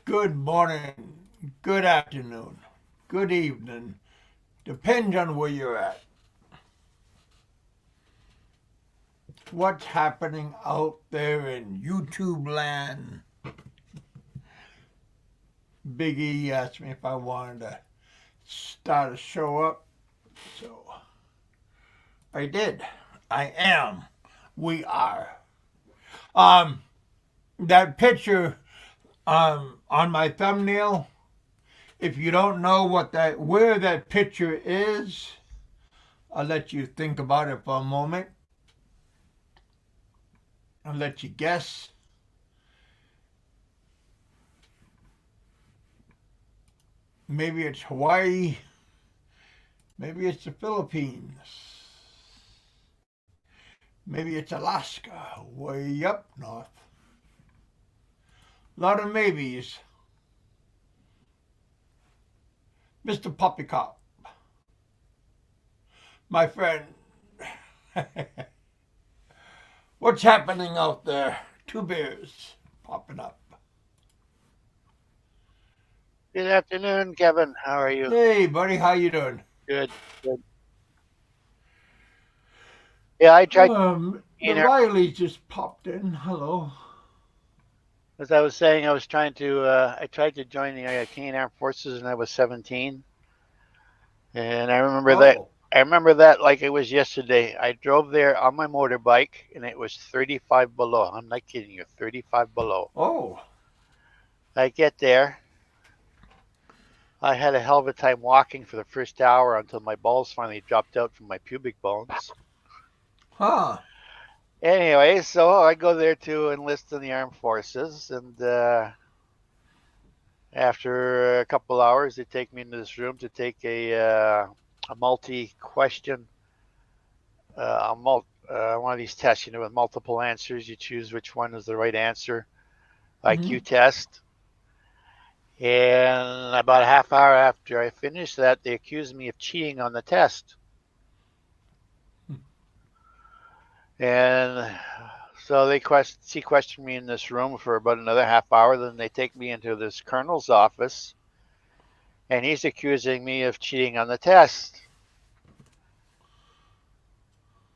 Good morning, good afternoon, good evening. Depends on where you're at. What's happening out there in YouTube land? Big E asked me if I wanted to start a show up, so I did. I am. We are. Um, that picture on my thumbnail. If you don't know where that picture is, I'll let you think about it for a moment. I'll let you guess. Maybe it's Hawaii. Maybe it's the Philippines. Maybe it's Alaska, way up north. A lot of maybes. Mr. Poppycock, my friend. What's happening out there? Two bears popping up. Good afternoon, Kevin. How are you? Hey, buddy, how you doing? Good. Good. Yeah, I tried The in our, Rileys just popped in. Hello. as I was saying, I tried to join the Canadian Armed Forces when I was 17, and Oh, I remember that like it was yesterday. I drove there on my motorbike, and it was 35 below. I'm not kidding you, 35 below. oh, I get there. I had a hell of a time walking for the first hour until my balls finally dropped out from my pubic bones. huh. Anyway, so I go there to enlist in the armed forces, and after a couple hours, they take me into this room to take a multi-question, one of these tests, with multiple answers. You choose which one is the right answer, Mm-hmm. IQ test. And about a half hour after I finished that, they accused me of cheating on the test. And so they sequester me in this room for about another half hour. Then they take me into this colonel's office, and he's accusing me of cheating on the test.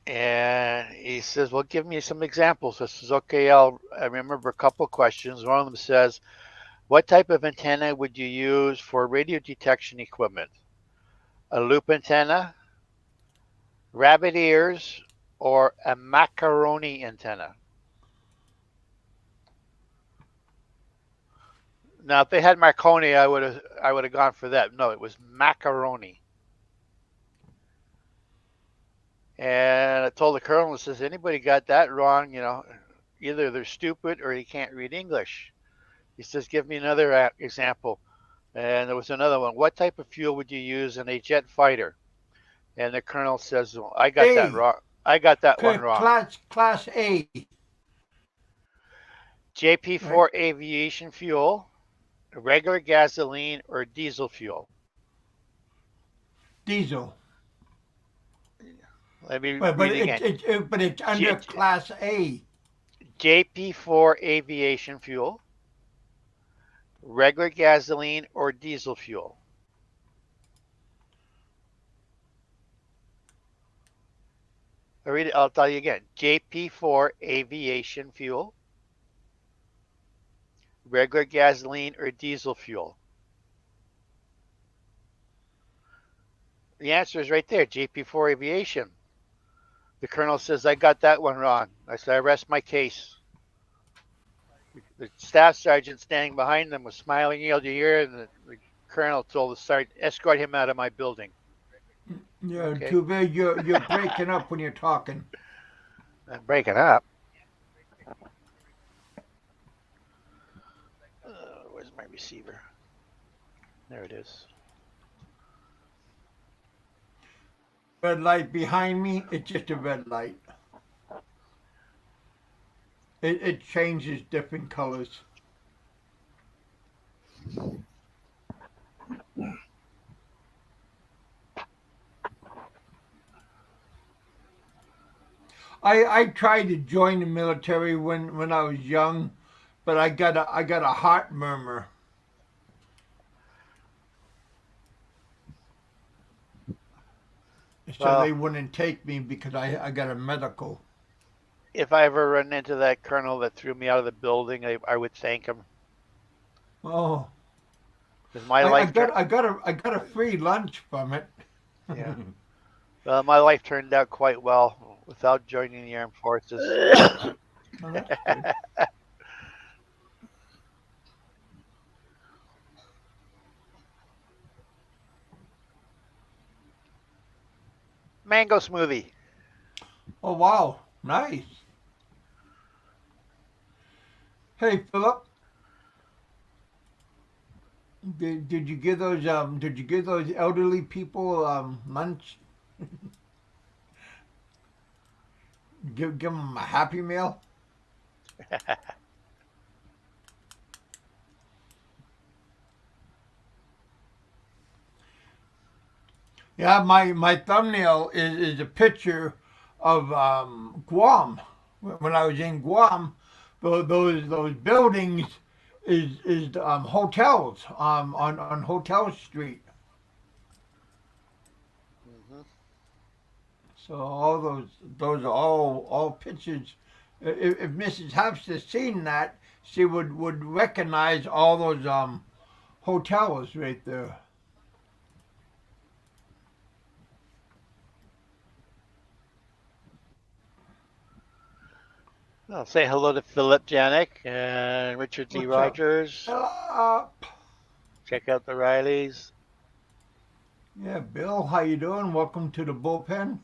And he says, "Well, give me some examples." I says, "Okay, I remember a couple questions. One of them says, what type of antenna would you use for radio detection equipment? A loop antenna, rabbit ears, or a macaroni antenna?" Now, if they had Marconi, I would have gone for that. No, it was macaroni. And I told the colonel, I says, anybody got that wrong, either they're stupid or they can't read English. He says, give me another example. And there was another one. What type of fuel would you use in a jet fighter? And the colonel says, well, I got that A. wrong. I got that one wrong. Class A. Right? JP4 aviation fuel, regular gasoline, or diesel fuel? Diesel. Let me But read it again. it's under J- Class A. JP4 aviation fuel, regular gasoline, or diesel fuel? I'll tell you again. JP4 aviation fuel, regular gasoline, or diesel fuel? The answer is right there. JP4 aviation. The colonel says, I got that one wrong. I said, I rest my case. The staff sergeant standing behind them was smiling ear to ear, and the colonel told the sergeant, escort him out of my building. Yeah, Okay. too bad you're breaking up when you're talking. I'm breaking up. Where's my receiver? There it is. Red light behind me, it's just a red light. It changes different colors. I tried to join the military when I was young, but I got a heart murmur. so they Well, wouldn't take me because I got a medical. if I ever run into that colonel that threw me out of the building, I would thank him Oh, because my I life got turned. I got a free lunch from it. Yeah. Well, my life turned out quite well without joining the armed forces. Oh, that's good. Mango smoothie. Oh wow, nice. Hey Philip, did you give those elderly people lunch? Give them a Happy Meal? Yeah, my thumbnail is a picture of Guam. When I was in Guam, those buildings is hotels on Hotel Street. Hmm. So all those are all pictures. If Mrs. Huff's has seen that, she would recognize all those hotels right there. I'll say hello to Philip Janik and Richard Lee What's up? Rogers. Philip. Check out the Rileys. Yeah, Bill, how you doing? Welcome to the bullpen.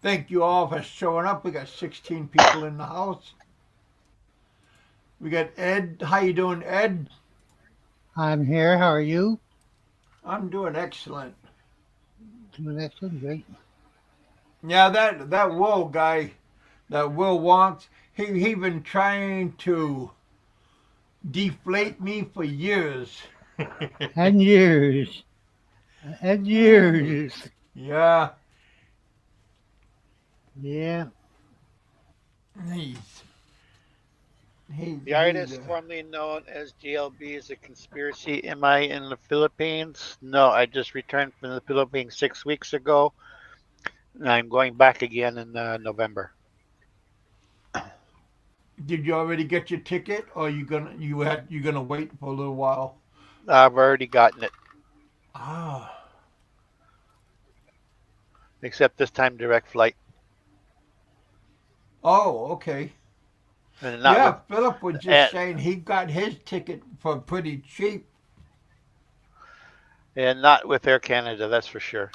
Thank you all for showing up. We got 16 people in the house. We got Ed. How you doing, Ed? I'm here. How are you? I'm doing excellent. Doing excellent. Great. Yeah, that Will guy, that Will wants, he been trying to deflate me for years. And years. And years. Yeah, Yeah. he's The he's artist formerly known as GLB is a conspiracy. Am I in the Philippines? No, I just returned from the Philippines 6 weeks ago. And I'm going back again in November. Did you already get your ticket, or you gonna wait for a little while? I've already gotten it, Ah, except this time direct flight, oh, okay. and not with Yeah, Philip was just and, saying he got his ticket for pretty cheap. and not with Air Canada. That's for sure.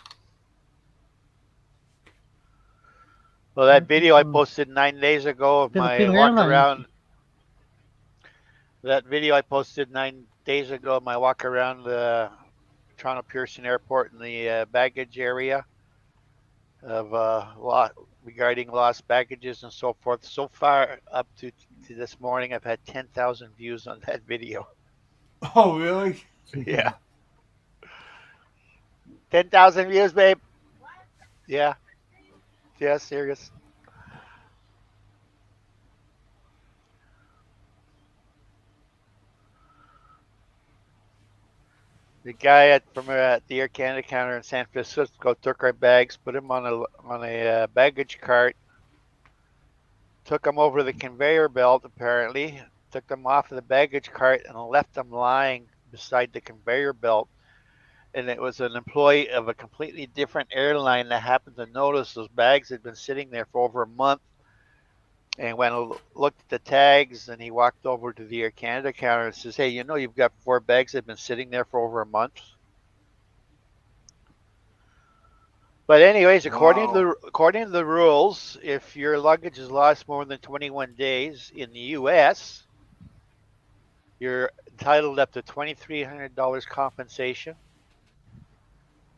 Well, that video I posted 9 days ago of my Philippine walk Airlines. around. That video I posted 9 days ago of my walk around the Toronto Pearson Airport in the baggage area of regarding lost baggages and so forth. So far, up to this morning, I've had 10,000 views on that video. Oh, really? Yeah, 10,000 views, babe. Yeah, yeah, serious. The guy from the Air Canada counter in San Francisco took our bags, put them on a baggage cart, took them over the conveyor belt. Apparently, took them off of the baggage cart and left them lying beside the conveyor belt. And it was an employee of a completely different airline that happened to notice those bags had been sitting there for over a month. And when I looked at the tags, and he walked over to the Air Canada counter and says, "Hey, you've got 4 bags that have been sitting there for over a month." But anyways, Wow. according to the rules, if your luggage is lost more than 21 days in the U.S., you're entitled up to $2,300 compensation.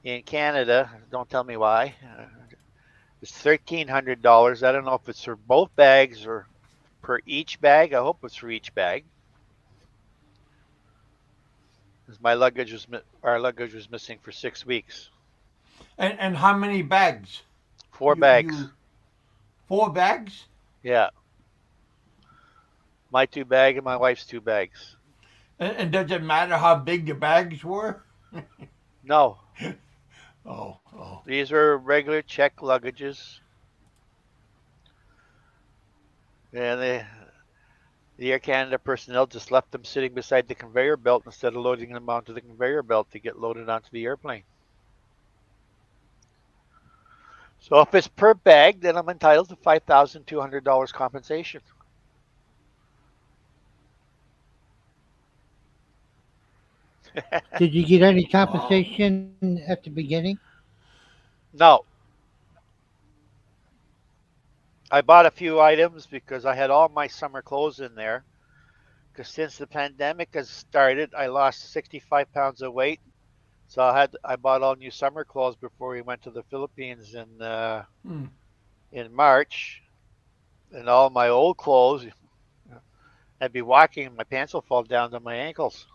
In Canada, don't tell me why. It's $1,300. I don't know if it's for both bags or per each bag. I hope it's for each bag. Because our luggage was missing for 6 weeks. And how many bags? Four You bags. 4 bags? Yeah, my 2 bag and my wife's 2 bags. And does it matter how big the bags were? No, Oh. These are regular check luggages, and the Air Canada personnel just left them sitting beside the conveyor belt instead of loading them onto the conveyor belt to get loaded onto the airplane. So if it's per bag, then I'm entitled to $5,200 compensation. Did you get any compensation at the beginning? No, I bought a few items because I had all my summer clothes in there. Because since the pandemic has started, I lost 65 pounds of weight. So I bought all new summer clothes before we went to the Philippines Hmm. in March, and all my old clothes. I'd be walking, and my pants will fall down to my ankles.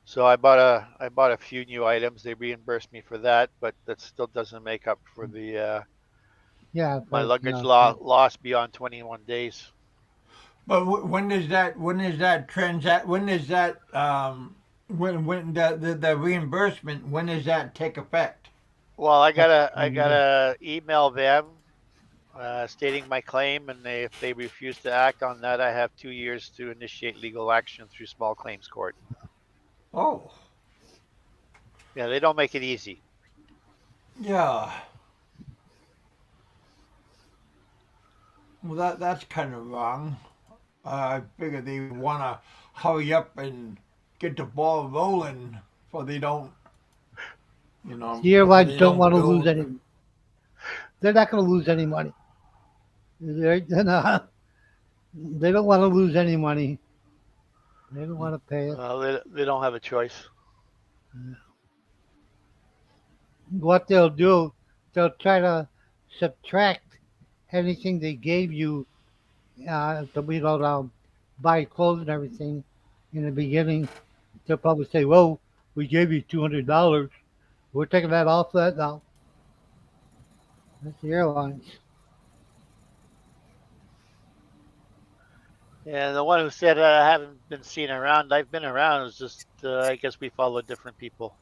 So I bought a few new items. They reimbursed me for that, but that still doesn't make up for the Yeah, my but luggage loss beyond 21 days. But when is that? When is that transact? When is that? When the reimbursement? When does that take effect? Well, I Monday. gotta email them stating my claim, and if they refuse to act on that, I have 2 years to initiate legal action through small claims court. Oh, Yeah, they don't make it easy. yeah. Well, that's kind of wrong. I figure they want to hurry up and get the ball rolling, so they don't, The so airlines they don't don't want to lose build. any. They're not going to lose any money. They're not, they don't want to lose any money. They don't want to pay it. They don't have a choice. What they'll do, they'll try to subtract anything they gave you to buy clothes and everything in the beginning. They'll probably say, "Well, we gave you $200. We're taking that off that now." That's the airlines. And the one who said I haven't been seen around, I've been around. It's just I guess we follow different people.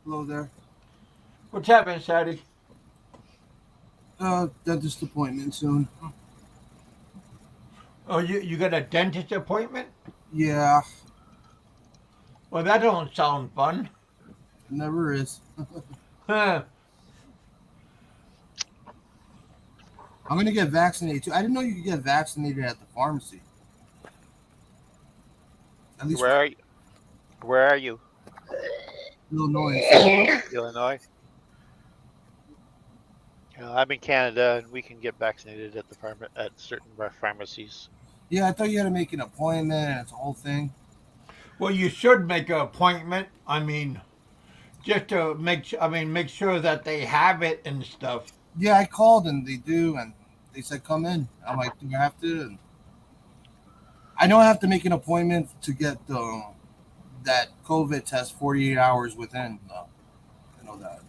Hello there. What's happening, Sadie? Dentist appointment soon. Oh, you got a dentist appointment? Yeah, Well, that don't sound fun. it never is. Huh. I'm gonna get vaccinated too. I didn't know you could get vaccinated at the pharmacy. At least Where are you? Where are you? Illinois. Illinois. I'm in Canada, and we can get vaccinated at at certain pharmacies. Yeah, I thought you had to make an appointment and it's a whole thing. Well, you should make an appointment. I mean, just to make sure that they have it and stuff. Yeah, I called and they do, and they said come in. I'm like, do I have to? And I know I have to make an appointment to get that COVID test 48 hours within. I know that.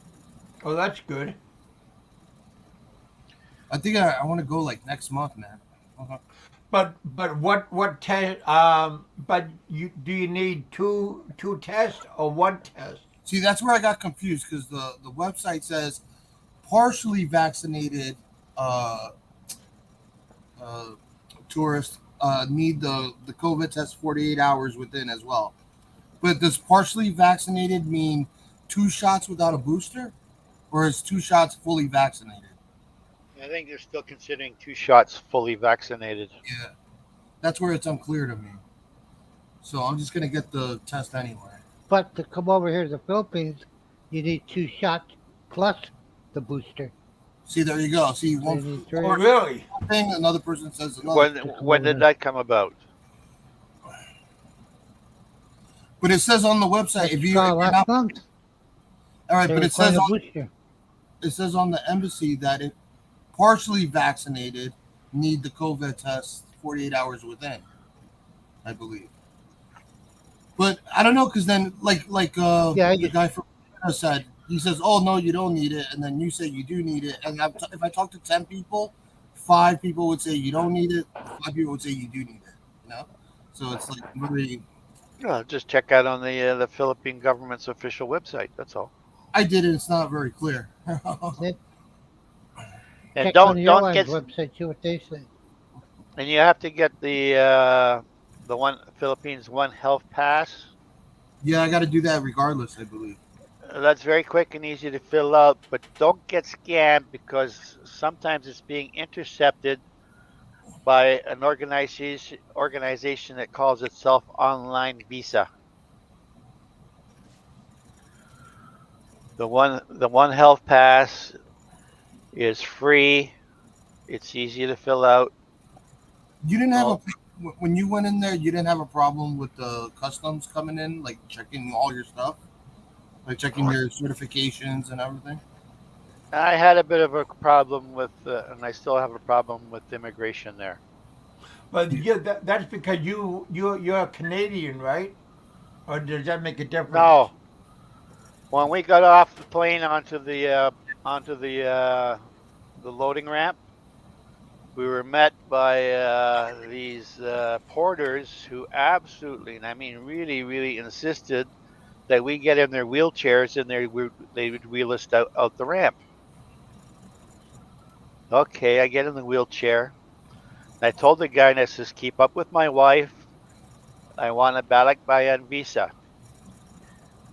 Oh, that's good. I think I want to go like next month, man. Uh-huh. But what test? But you need two tests or one test? See, that's where I got confused because the website says partially vaccinated uh, uh, tourists need the COVID test 48 hours within as well. But does partially vaccinated mean 2 shots without a booster, or is 2 shots fully vaccinated? I think they're still considering 2 shots fully vaccinated. Yeah, that's where it's unclear to me. So I'm just gonna get the test anyway. But to come over here to the Philippines, you need 2 shots plus the booster. See, there you go. See, So one you need Oh, 3. really? thing, another person says another. When did that come about? But it says on the website if you're last not month, all right, they but required a booster. it says on the embassy that it partially vaccinated need the COVID test 48 hours within, I believe. But I don't know because then, like Yeah, the guy from Canada said, he says, "Oh no, you don't need it," and then you say you do need it. And if I talk to 10 people, 5 people would say you don't need it. 5 people would say you do need it. You know, so it's like very. Just check out on the Philippine government's official website. That's all. I did it. It's not very clear. Then And check on the don't airline's get. website, see what they say. And you have to get the one Philippines One Health Pass. Yeah, I got to do that regardless. I believe. That's very quick and easy to fill out, but don't get scammed because sometimes it's being intercepted by an organization that calls itself Online Visa. The one Health Pass is free. It's easy to fill out. You didn't have when you went in there. You didn't have a problem with the customs coming in, like checking all your stuff, like checking your certifications and everything. I had a bit of a problem with, and I still have a problem with immigration there. But yeah, that's because you're a Canadian, right? Or does that make a difference? No, when we got off the plane onto the loading ramp, we were met by these porters who absolutely, and I mean really, really insisted that we get in their wheelchairs and they would wheel us out the ramp. Okay, I get in the wheelchair. I told the guy, and I says, keep up with my wife. I want a Balikbayan visa.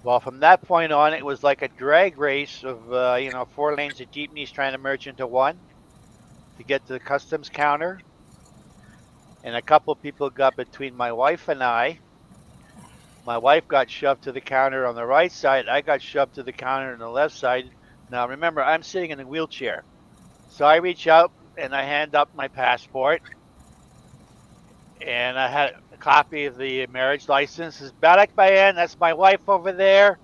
Well, from that point on, it was like a drag race of 4 lanes of jeepneys trying to merge into one to get to the customs counter. And a couple people got between my wife and I. My wife got shoved to the counter on the right side. I got shoved to the counter on the left side. Now, remember, I'm sitting in a wheelchair. So I reach out and I hand up my passport. And I had a copy of the marriage license. It's Balikbayan, that's my wife over there.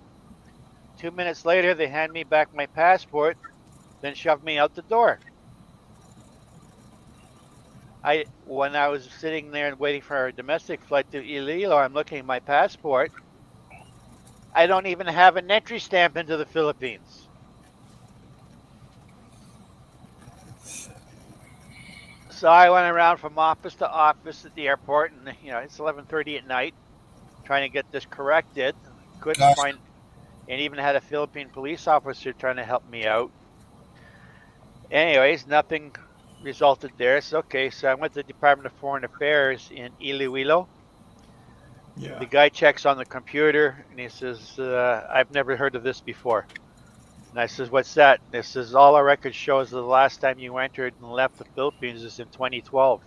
2 minutes later, they hand me back my passport, then shove me out the door. When I was sitting there and waiting for our domestic flight to Iloilo, I'm looking at my passport. I don't even have an entry stamp into the Philippines. So I went around from office to office at the airport, and it's 11:30 at night, trying to get this corrected. Couldn't find, and even had a Philippine police officer trying to help me out. Anyways, nothing resulted there. So okay, so I went to the Department of Foreign Affairs in Iloilo. Yeah. The guy checks on the computer and he says, "I've never heard of this before." And I says, "What's that?" And it says, "All our records shows the last time you entered and left the Philippines is in 2012.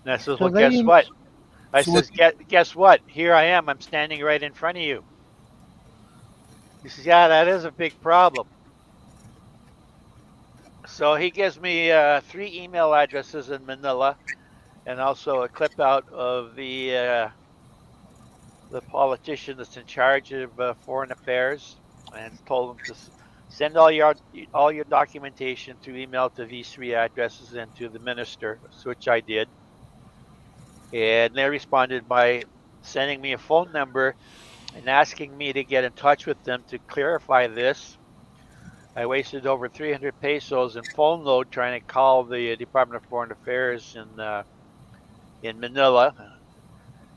And I says, So "Well, they guess didn't- what?" I So says, "Guess what? Here I am. I'm standing right in front of you." He says, "Yeah, that is a big problem." So he gives me 3 email addresses in Manila, and also a clip out of the politician that's in charge of foreign affairs, and told him to send all your documentation through email to these 3 addresses and to the minister, which I did. And they responded by sending me a phone number and asking me to get in touch with them to clarify this. I wasted over 300 pesos in phone load trying to call the Department of Foreign Affairs in Manila,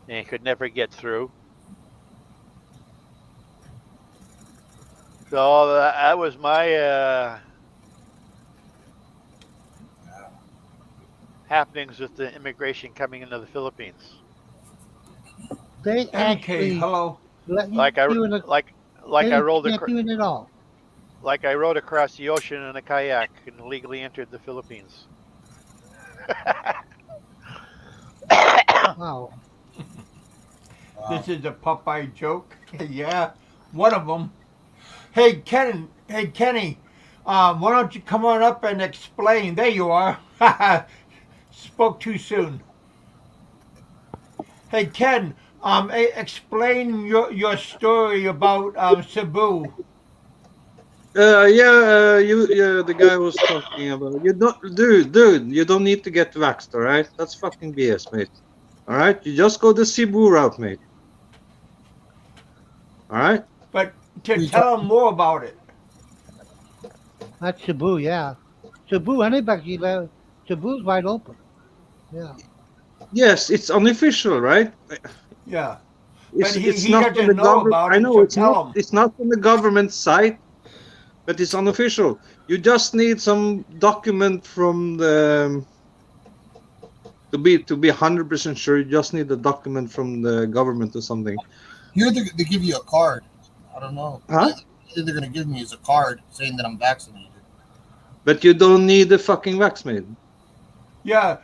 and could never get through. So that was my happenings with the immigration coming into the Philippines. They MK, actually hello. let you Like I do it. like They I rolled can't do it at all. like I rode across the ocean in a kayak and legally entered the Philippines. Wow. This is a Popeye joke. Yeah, one of them. Hey, Kenny. Why don't you come on up and explain? There you are. Spoke too soon. Hey, Ken. Explain your story about Cebu. The guy was talking about you don't, dude, you don't need to get waxed, all right? That's fucking BS, mate. All right, you just go the Cebu route, mate. All right. But We tell them more about it. That's Cebu, yeah. Cebu, anybody, Cebu's wide open. Yeah. Yes, it's unofficial, right? Yeah. But It's he not on the doesn't know government. about I it, know so tell him. it's not on the government site, but it's unofficial. You just need some document from the to be 100% sure. You just need a document from the government or something. Here they give you a card. I don't know. Huh? Either they're gonna give me is a card saying that I'm vaccinated. But you don't need the fucking vaccine. Yeah,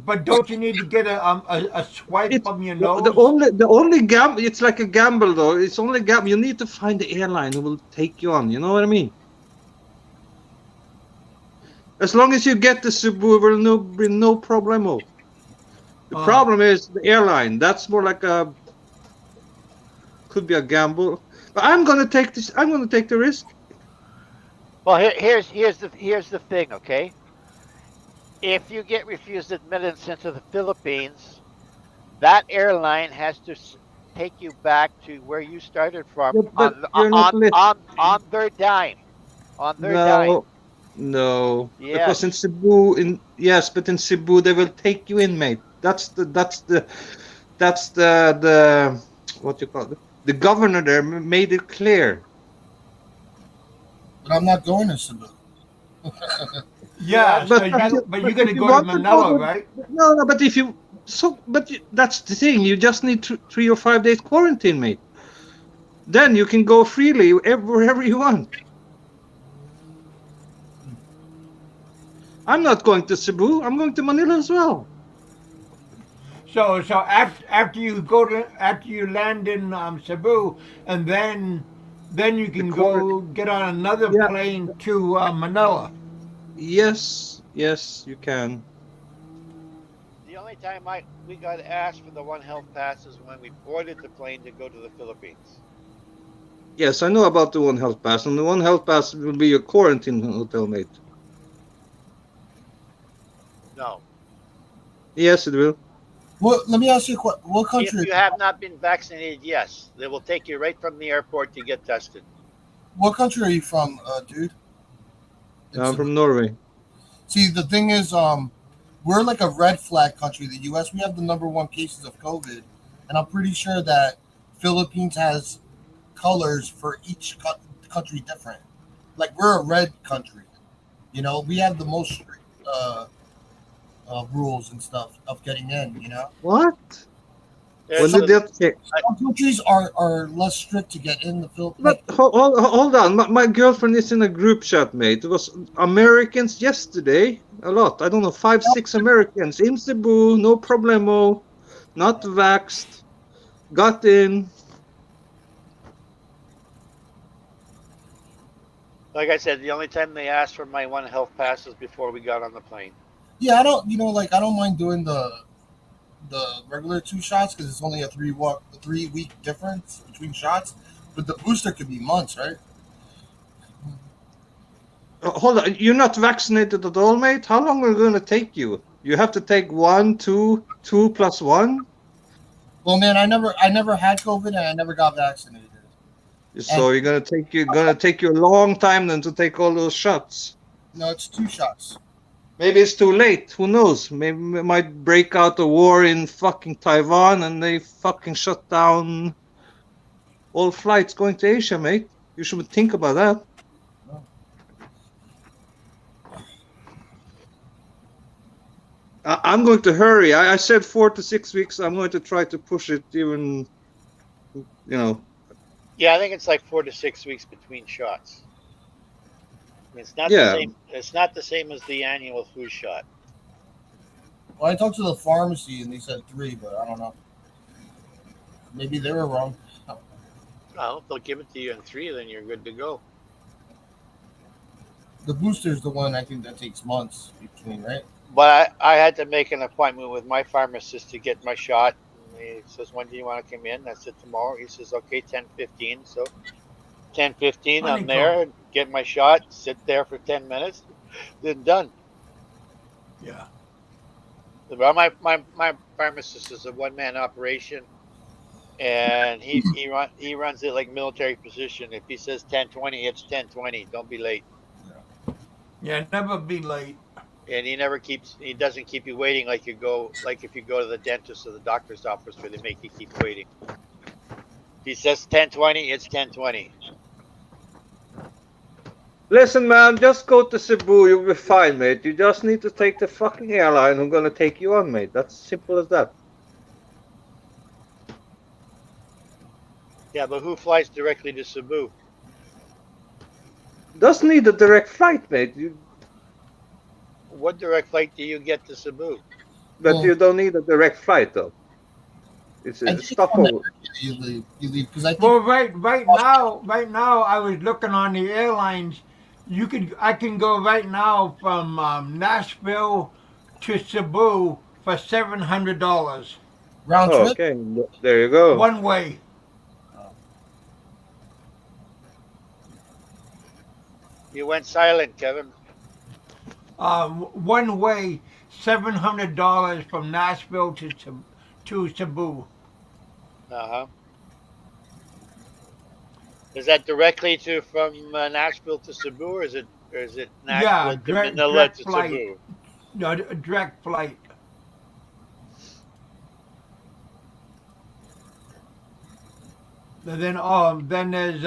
but don't you need to get a swipe It's from your the nose? only gamble. It's like a gamble, though. It's only gamble. You need to find the airline who will take you on. You know what I mean? As long as you get the Cebu, will be no problemo. The problem is the airline. That's more like a could be a gamble. But I'm gonna take this. I'm gonna take the risk. Well, here's the thing, okay? If you get refused admittance into the Philippines, that airline has to take you back to where you started from But you're not let. on their dime, on their dime. No, no. Because in Yes. Cebu, but in Cebu they will take you in, mate. That's the what you call it. The governor there made it clear. But I'm not going to Cebu. Yeah, But so but you, but but you're if gonna you go to want to go Manila, to right? no, but if you that's the thing. You just need 3 or 5 days quarantine, mate. Then you can go freely wherever you want. I'm not going to Cebu. I'm going to Manila as well. So after you land in Cebu, and then you The can court, go get on another yeah, plane to Manila. yes, you can. The only time we got asked for the One Health Pass is when we boarded the plane to go to the Philippines. Yes, I know about the One Health Pass, and the One Health Pass will be your quarantine hotel, mate. No. Yes, it will. Well, let me ask you a question. What If country? you have not been vaccinated, yes, they will take you right from the airport to get tested. What country are you from, dude? I'm It's from Norway. See, the thing is, we're like a red flag country. The U.S. We have the number one cases of COVID, and I'm pretty sure that Philippines has colors for each country different. Like we're a red country, you know. We have the most strict rules and stuff of getting in. You know, What? When There's did a, that check? some countries are less strict to get in the Philippines. But Like, hold on. My girlfriend is in a group chat, mate. It was Americans yesterday. A lot. I don't know, 5, 6 Americans in Cebu. No problemo. Not vaxxed. Got in. like I said, the only time they asked for my One Health Pass is before we got on the plane. yeah, I don't, like I don't mind doing the regular 2 shots because it's only a 3 week difference between shots, but the booster could be months, right? Hold on. You're not vaccinated at all, mate? How long are it going to take you? You have to take 1, 2, 2 plus 1? Well, man, I never had COVID and I never got vaccinated. So you're gonna take you a long time then to take all those shots. No, it's 2 shots. Maybe it's too late. Who knows? Maybe we might break out a war in fucking Taiwan and they fucking shut down all flights going to Asia, mate. You should think about that. I'm going to hurry. I said 4 to 6 weeks. I'm going to try to push it even, Yeah, I think it's like 4 to 6 weeks between shots. I mean, it's not the Yeah. same. It's not the same as the annual flu shot. Well, I talked to the pharmacy and they said 3, but I don't know. Maybe they were wrong. Well, if they'll give it to you in 3, then you're good to go. The booster is the one I think that takes months between, right? But I had to make an appointment with my pharmacist to get my shot. And he says, "When do you want to come in?" I said, "Tomorrow." He says, "Okay, 10:15." So 10:15, I'm there, get my shot, sit there for 10 minutes, then done. Yeah. Well, my pharmacist is a one-man operation. and he runs it like military position. If he says 10:20, it's 10:20. Don't be late. Yeah, never be late. And he doesn't keep you waiting like if you go to the dentist or the doctor's office where they make you keep waiting. If he says 10:20, it's 10:20. Listen, man, just go to Cebu. You'll be fine, mate. You just need to take the fucking airline who's gonna take you on, mate. That's simple as that. Yeah, but who flies directly to Cebu? Doesn't need a direct flight, mate. What direct flight do you get to Cebu? But Well- you don't need a direct flight, though. It's I a think stopover. You leave because I think Well, right now, I was looking on the airlines. I can go right now from Nashville to Cebu for $700 round Oh, trip. okay, there you go. one way. You went silent, Kevin. One way, $700 from Nashville to Cebu. Uh-huh. Is that directly from Nashville to Cebu, or is it Nashville to direct- Manila direct to flight. Cebu? No, a direct flight. And then there's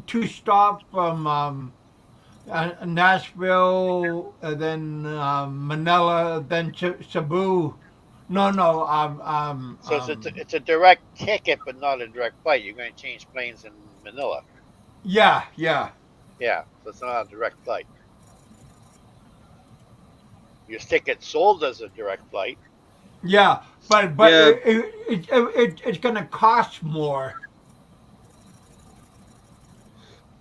two stops from Nashville, then Manila, then Cebu. No. So it's a direct ticket, but not a direct flight. You're going to change planes in Manila. Yeah. Yeah, so it's not a direct flight. Your ticket sold as a direct flight. Yeah, but Yeah. it's gonna cost more.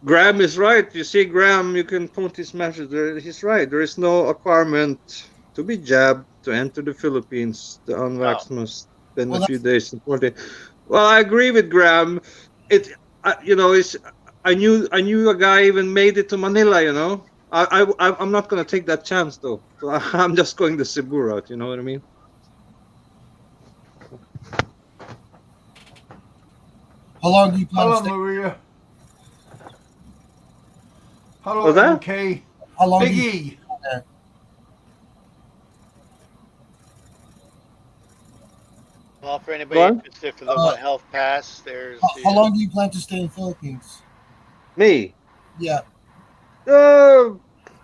Graham is right. You see, Graham, you can point his message there. He's right. There is no requirement to be jabbed to enter the Philippines. The unvaxxed must spend Well, a few days in quarantine. Well, I agree with Graham. I knew a guy even made it to Manila. I'm not gonna take that chance though. So I'm just going the Cebu route. You know what I mean? How long do you plan to Hello, stay? Maria. Hello, What's that? MK. How long do Big you E. there? Well, for anybody What? interested for the One Health Pass, there's How long do you plan to stay in Philippines? Me? Yeah. I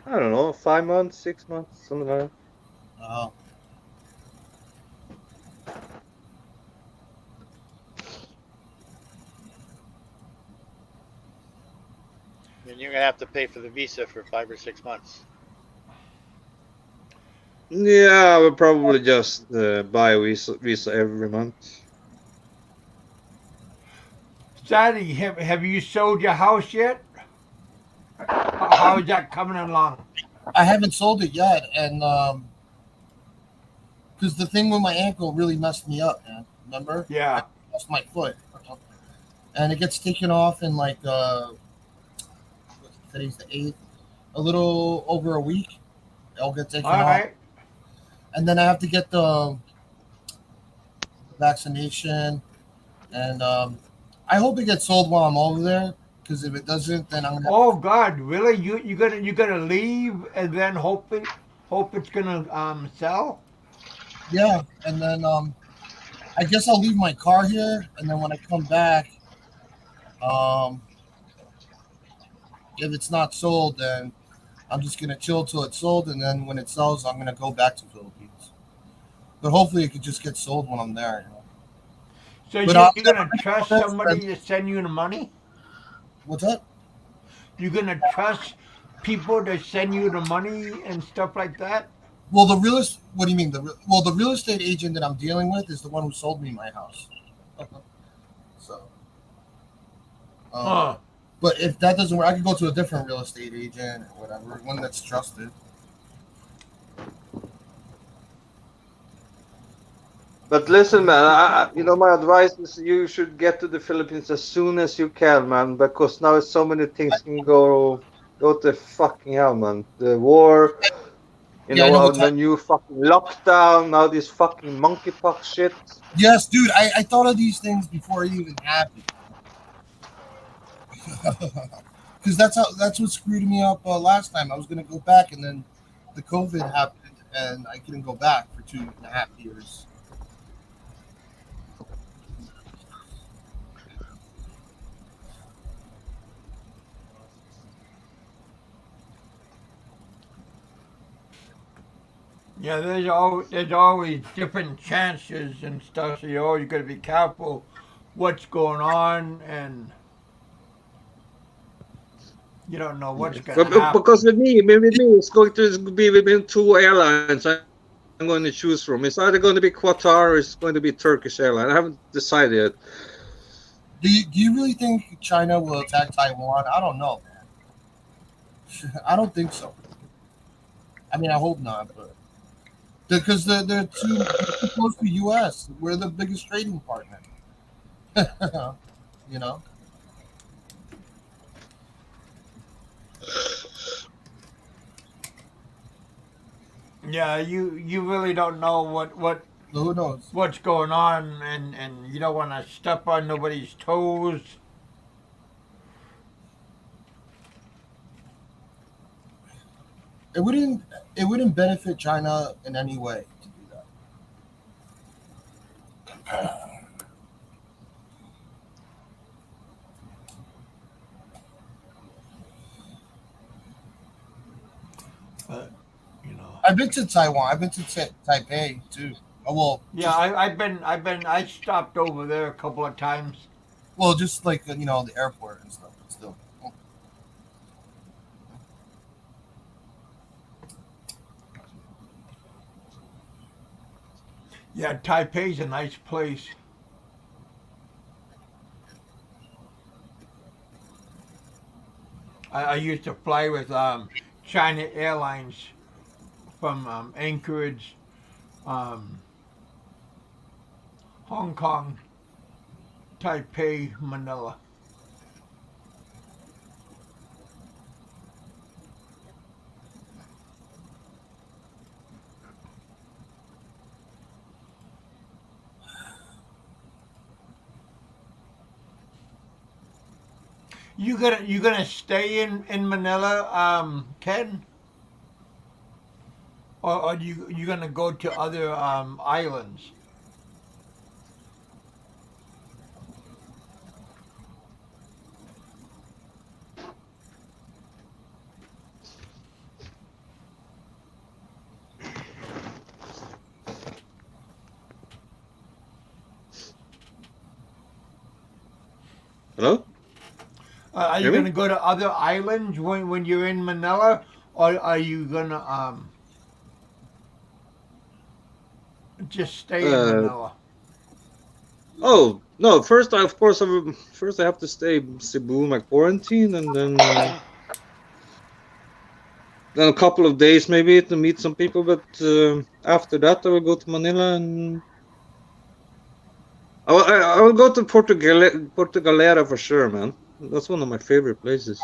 don't know, 5 months, 6 months, something like that. Oh. and you're gonna have to pay for the visa for 5 or 6 months. Yeah, I would probably just buy a visa every month. Sadie, have you sold your house yet? How is that coming along? I haven't sold it yet, and because the thing with my ankle really messed me up, man. Remember? Yeah. I lost my foot, and it gets taken off in like today's the 8th, a little over a week. It'll get taken All off, right. and then I have to get the vaccination, and I hope it gets sold while I'm over there. Because if it doesn't, then I'm gonna. Oh God, really? You gonna leave and then hope it's gonna sell? Yeah, and then I guess I'll leave my car here, and then when I come back, if it's not sold, then I'm just gonna chill till it's sold, and then when it sells, I'm gonna go back to Philippines. But hopefully, it could just get sold when I'm there. So But you're gonna trust somebody to send you the money? What's that? You're gonna trust people to send you the money and stuff like that? Well, the realist. What do you mean? The real estate agent that I'm dealing with is the one who sold me my house. So. Huh. But if that doesn't work, I could go to a different real estate agent or whatever, one that's trusted. But listen, man, my advice is you should get to the Philippines as soon as you can, man, because now so many things can go to fucking hell, man. The war, You Yeah, I know, know what the new fucking lockdown, now this fucking monkeypox shit. Yes, dude. I thought of these things before it even happened. Because that's what screwed me up last time. I was gonna go back, and then the COVID happened, and I couldn't go back for 2.5 years. Yeah, there's always different chances and stuff. So you always got to be careful what's going on, and you don't know what's gonna Because happen. with me, it's going to be within two airlines I'm going to choose from. It's either going to be Qatar or it's going to be Turkish Airlines. I haven't decided yet. Do you really think China will attack Taiwan? I don't know, man. I don't think so. I mean, I hope not, but because they're too close to U.S. We're the biggest trading partner. you know. Yeah, you really don't know So who knows? what's going on, and you don't want to step on nobody's toes. It wouldn't. It wouldn't benefit China in any way to do that. But you know, I've been to Taiwan. I've been to Taipei too. Well, yeah, I stopped over there a couple of times. just like the airport and stuff. But still, Yeah, Taipei's a nice place. I used to fly with China Airlines from Anchorage, um, Hong Kong, Taipei, Manila. You gonna stay in Manila, Ken, or you gonna go to other islands? Hello? Are you Hear gonna me? go to other islands when you're in Manila, or are you gonna just stay in Uh, Manila? oh, no, first I have to stay in Cebu, my quarantine, and then a couple of days maybe to meet some people, but after that I will go to Manila and I will go to Portugalera for sure, man. That's one of my favorite places.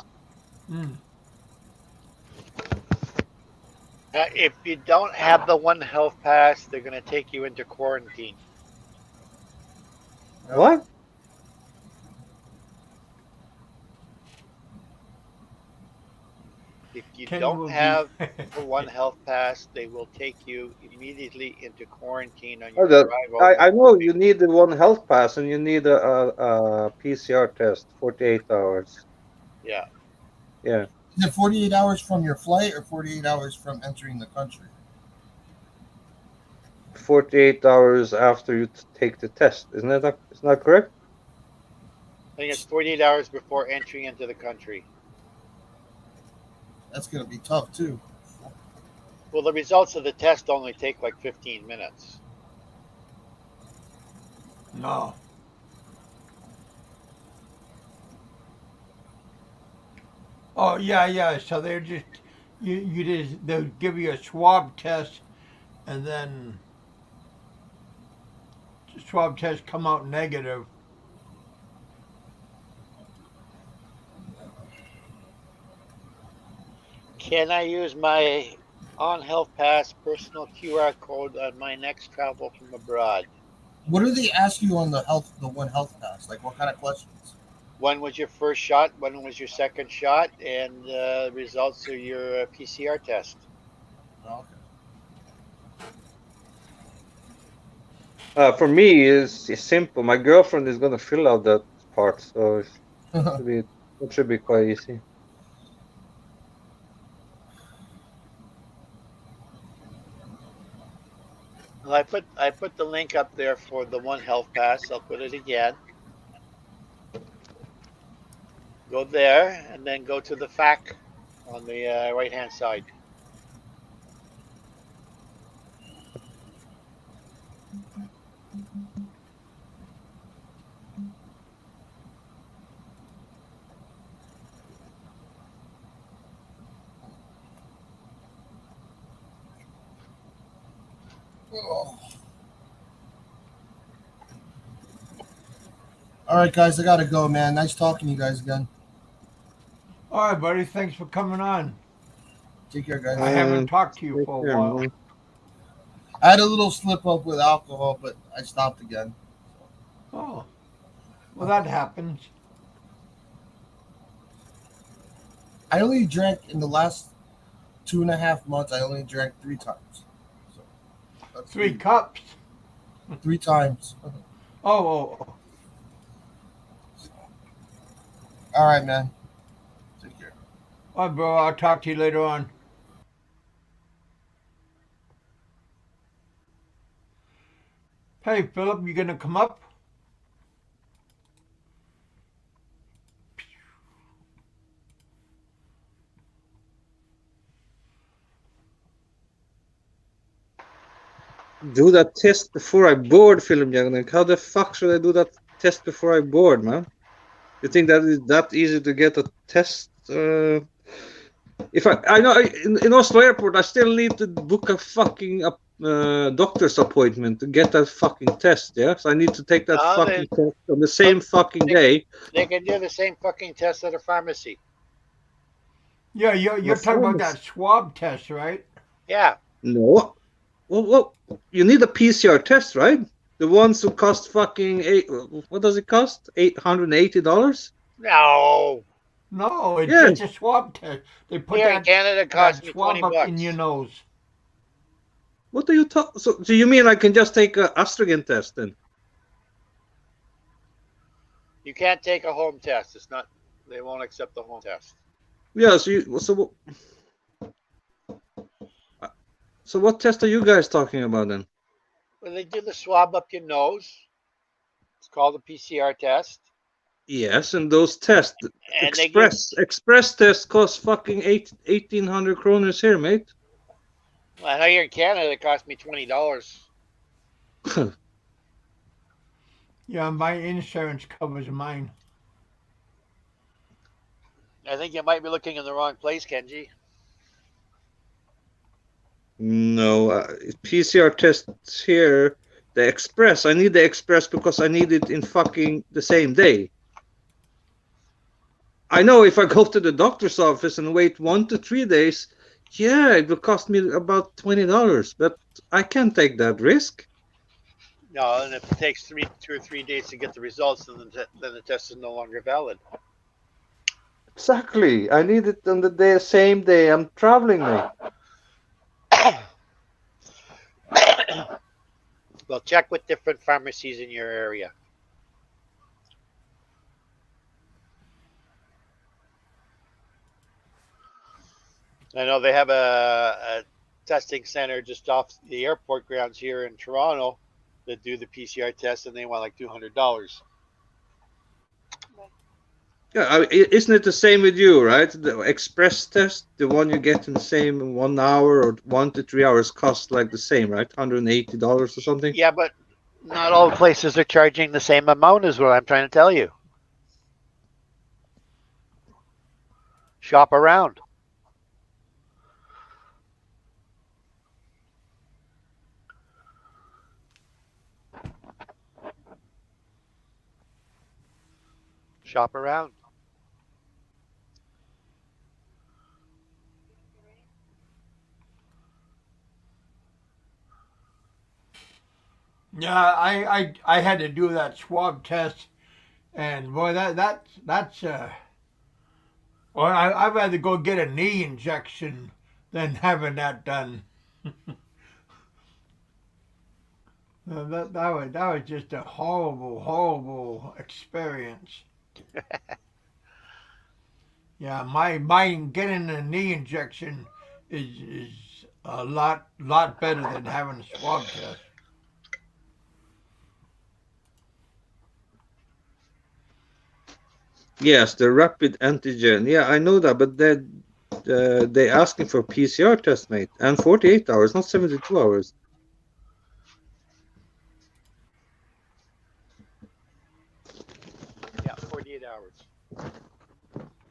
Mm. If you don't have the One Health Pass, they're going to take you into quarantine. yep. What? If you Ken don't will be. have the One Health Pass, they will take you immediately into quarantine on Oh, your arrival. I know you need the one health pass and you need a PCR test, 48 hours. Yeah. Yeah, Is it 48 hours from your flight or 48 hours from entering the country? 48 hours after you take the test. Isn't that correct? I think it's 48 hours before entering into the country. That's gonna be tough too. Well, the results of the test only take like 15 minutes. No. Oh yeah, yeah. So they're just you just they'll give you a swab test, and then the swab test come out negative. Can I use my On health pass, personal QR code on my next travel from abroad. What do they ask you on the one health pass? Like what kind of questions? When was your first shot? When was your second shot? And results of your PCR test. Oh, For me, it's simple. My girlfriend is gonna fill out that part, so okay. it should be quite easy. Well, I put the link up there for the One Health Pass. I'll put it again. Go there and then go to the FAQ on the right hand side. Oh. All right, guys, I gotta go, man. Nice talking to you guys again. All right, buddy. Thanks for coming on. Take care, guys. I haven't talked to you Take for a care, while. man. I had a little slip up with alcohol, but I stopped again. Oh, well, that happens. I only drank in the last 2.5 months. I only drank 3 times. So that's 3 cups. 3 times. Oh. All right, man. Take care. All right, bro. I'll talk to you later on. Hey, Philip, you gonna come up? Do that test before I board, Philip Jagnik. How the fuck should I do that test before I board, man? You think that is that easy to get a test? If I know in Oslo Airport, I still need to book a fucking doctor's appointment to get that fucking test. Yeah, so I need to take that fucking test on the same fucking day. They can do the same fucking test at a pharmacy. Yeah, you're talking about that swab test, right? Yeah. No. Well, you need a PCR test, right? The ones who cost fucking what does it cost? $880? No. No, it's Yes. just a swab test. They put Here in that, Canada, it that cost me swab 20 up bucks. in your nose. What are you talking? So you mean I can just take a estrogen test then? You can't take a home test. It's not. They won't accept the home test. Yeah. So what test are you guys talking about then? When they do the swab up your nose, it's called a PCR test. Yes, and those tests, And express tests cost fucking 1,800 kroners here, mate. I know here in Canada, it cost me $20. Yeah, my insurance covers mine. I think you might be looking in the wrong place, Kenji. No, PCR tests here, the express. I need the express because I need it in fucking the same day. I know if I go to the doctor's office and wait 1 to 3 days, yeah, it will cost me about $20, but I can't take that risk. No, and if it takes 2 or 3 days to get the results, then the test is no longer valid. Exactly. I need it on the same day I'm traveling, mate. Well, check with different pharmacies in your area. I know they have a testing center just off the airport grounds here in Toronto that do the PCR test, and they want like $200. Yeah, isn't it the same with you, right? The express test, the one you get in the same 1 hour or 1 to 3 hours cost like the same, right? $180 or something? Yeah, but not all places are charging the same amount, is what I'm trying to tell you. Shop around. Shop around. Yeah, I had to do that swab test, and boy, that's well, I'd rather go get a knee injection than having that done. That was just a horrible experience. Yeah, my getting a knee injection is a lot better than having a swab test. Yes, the rapid antigen. Yeah, I know that, but they asking for PCR test, mate, and 48 hours, not 72 hours. Yeah, 48 hours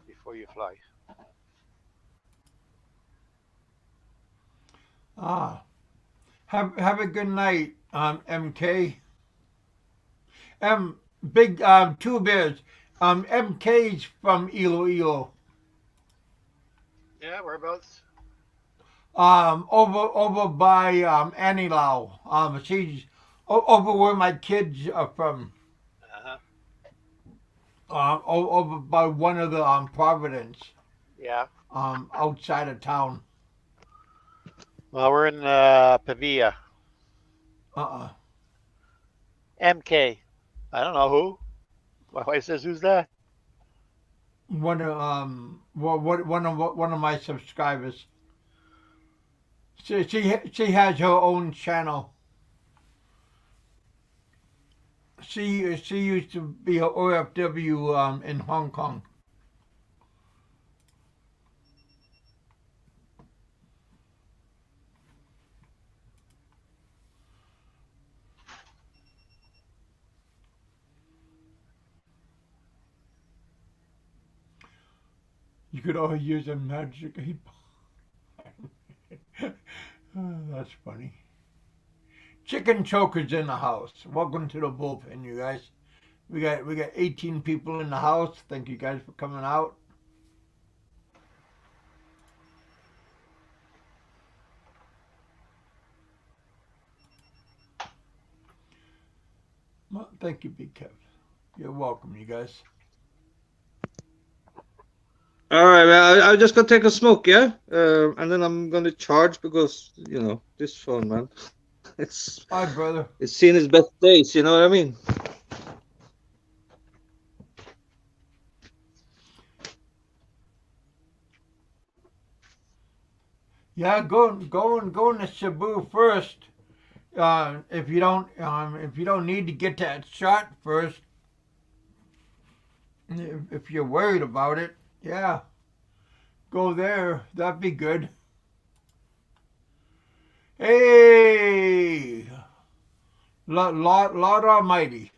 before you fly. Ah, have a good night, MK. Big Two Bears. MK's from Iloilo. Yeah, whereabouts? Over by Anilau. She's over where my kids are from. Uh-huh. Over by one of the Providence. Yeah. Outside of town. Well, we're in Pavia. Uh-uh. MK. I don't know who. My wife says, "Who's that?" One of my subscribers. She has her own channel. She used to be a OFW in Hong Kong. You could always use a magic 8 ball. Oh, that's funny. Chicken choker's in the house. Welcome to the bullpen, you guys. We got 18 people in the house. Thank you guys for coming out. Well, thank you, Big Kev. You're welcome, you guys. All right, well, I just gonna take a smoke, yeah, and then I'm gonna charge because this phone, man, it's Hi, brother. it's seen its best days. You know what I mean? Yeah, go into Cebu first. If you don't need to get that shot first, if you're worried about it, yeah, go there. That'd be good. Hey, Lord Almighty.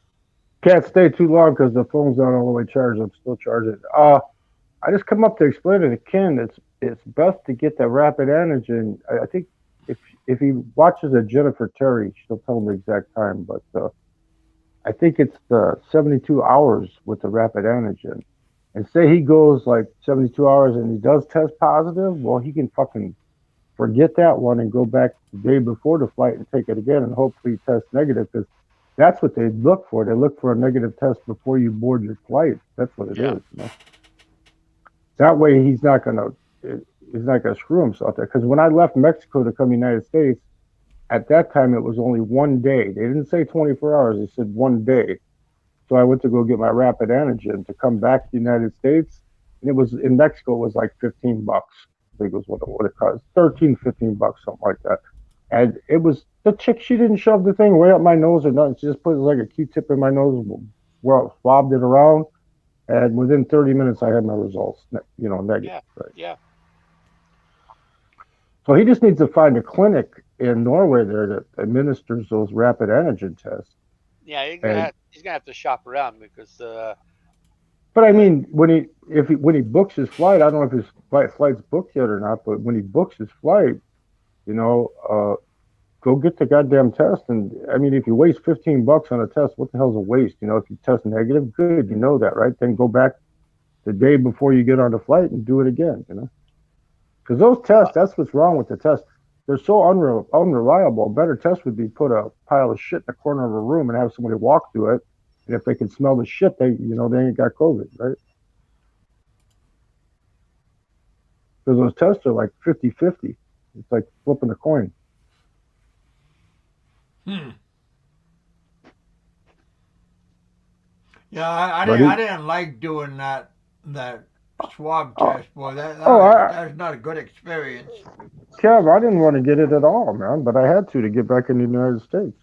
Can't stay too long because the phone's not all the way charged. I'm still charging. I just come up to explain to Ken it's best to get that rapid antigen. I think if he watches a Jennifer Terry, she'll tell him the exact time. But I think it's 72 hours with the rapid antigen. And say he goes like 72 hours and he does test positive, well, he can fucking forget that one and go back the day before the flight and take it again and hopefully test negative because that's what they look for. They look for a negative test before you board your flight. That's what it Yeah. is. That way he's not gonna screw himself there. Because when I left Mexico to come to the United States, at that time it was only 1 day. They didn't say 24 hours. They said 1 day. So I went to go get my rapid antigen to come back to the United States. And it was in Mexico. It was like $15. I think it was what it cost. 13, $15, something like that. And it was the chick. She didn't shove the thing way up my nose or nothing. She just put like a Q-tip in my nose, swabbed it around, and within 30 minutes I had my results. Negative. Yeah. Right. Yeah. So he just needs to find a clinic in Norway there that administers those rapid antigen tests. Yeah. And He's gonna have to shop around because but I mean, when he books his flight, I don't know if his flight's booked yet or not. But when he books his flight, go get the goddamn test. And I mean, if you waste $15 on a test, what the hell's a waste? If you test negative, good, you know that, right? Then go back the day before you get on the flight and do it again. Because those tests, that's what's wrong with the test. they're so unreliable. A better test would be put a pile of shit in the corner of a room and have somebody walk through it, and if they can smell the shit, they ain't got COVID, right? Because those tests are like 50-50. It's like flipping a coin. Yeah, I But didn't like doing that swab Oh, test, boy. That was not a good experience. Kev, I didn't want to get it at all, man, but I had to get back in the United States.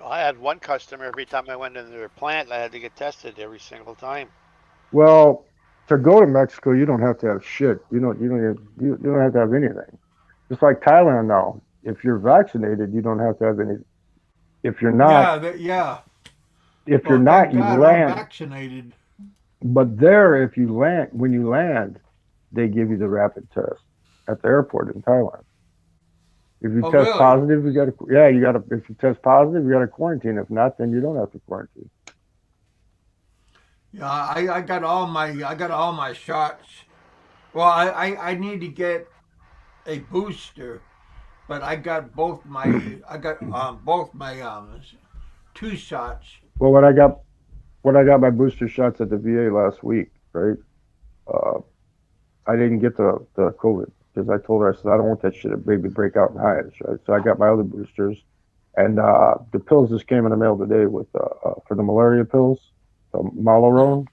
I had one customer every time I went into their plant, I had to get tested every single time. Well, to go to Mexico, you don't have to have shit. You don't have to have anything. Just like Thailand now, if you're vaccinated, you don't have to have any. If you're not, Yeah. if you're Well, thank not, you God I'm land. vaccinated. But there, if you land, when you land, they give you the rapid test at the airport in Thailand. If you Oh, test really? positive, you got to. If you test positive, you got to quarantine. If not, then you don't have to quarantine. Yeah, I got all my shots. Well, I need to get a booster, but I got both my 2 shots. Well, when I got my booster shots at the VA last week, right? Uh, I didn't get the COVID because I told her, I said, I don't want that shit to maybe break out in hives, right? So I got my other boosters, and the pills just came in the mail today with for the malaria pills, the Malarone.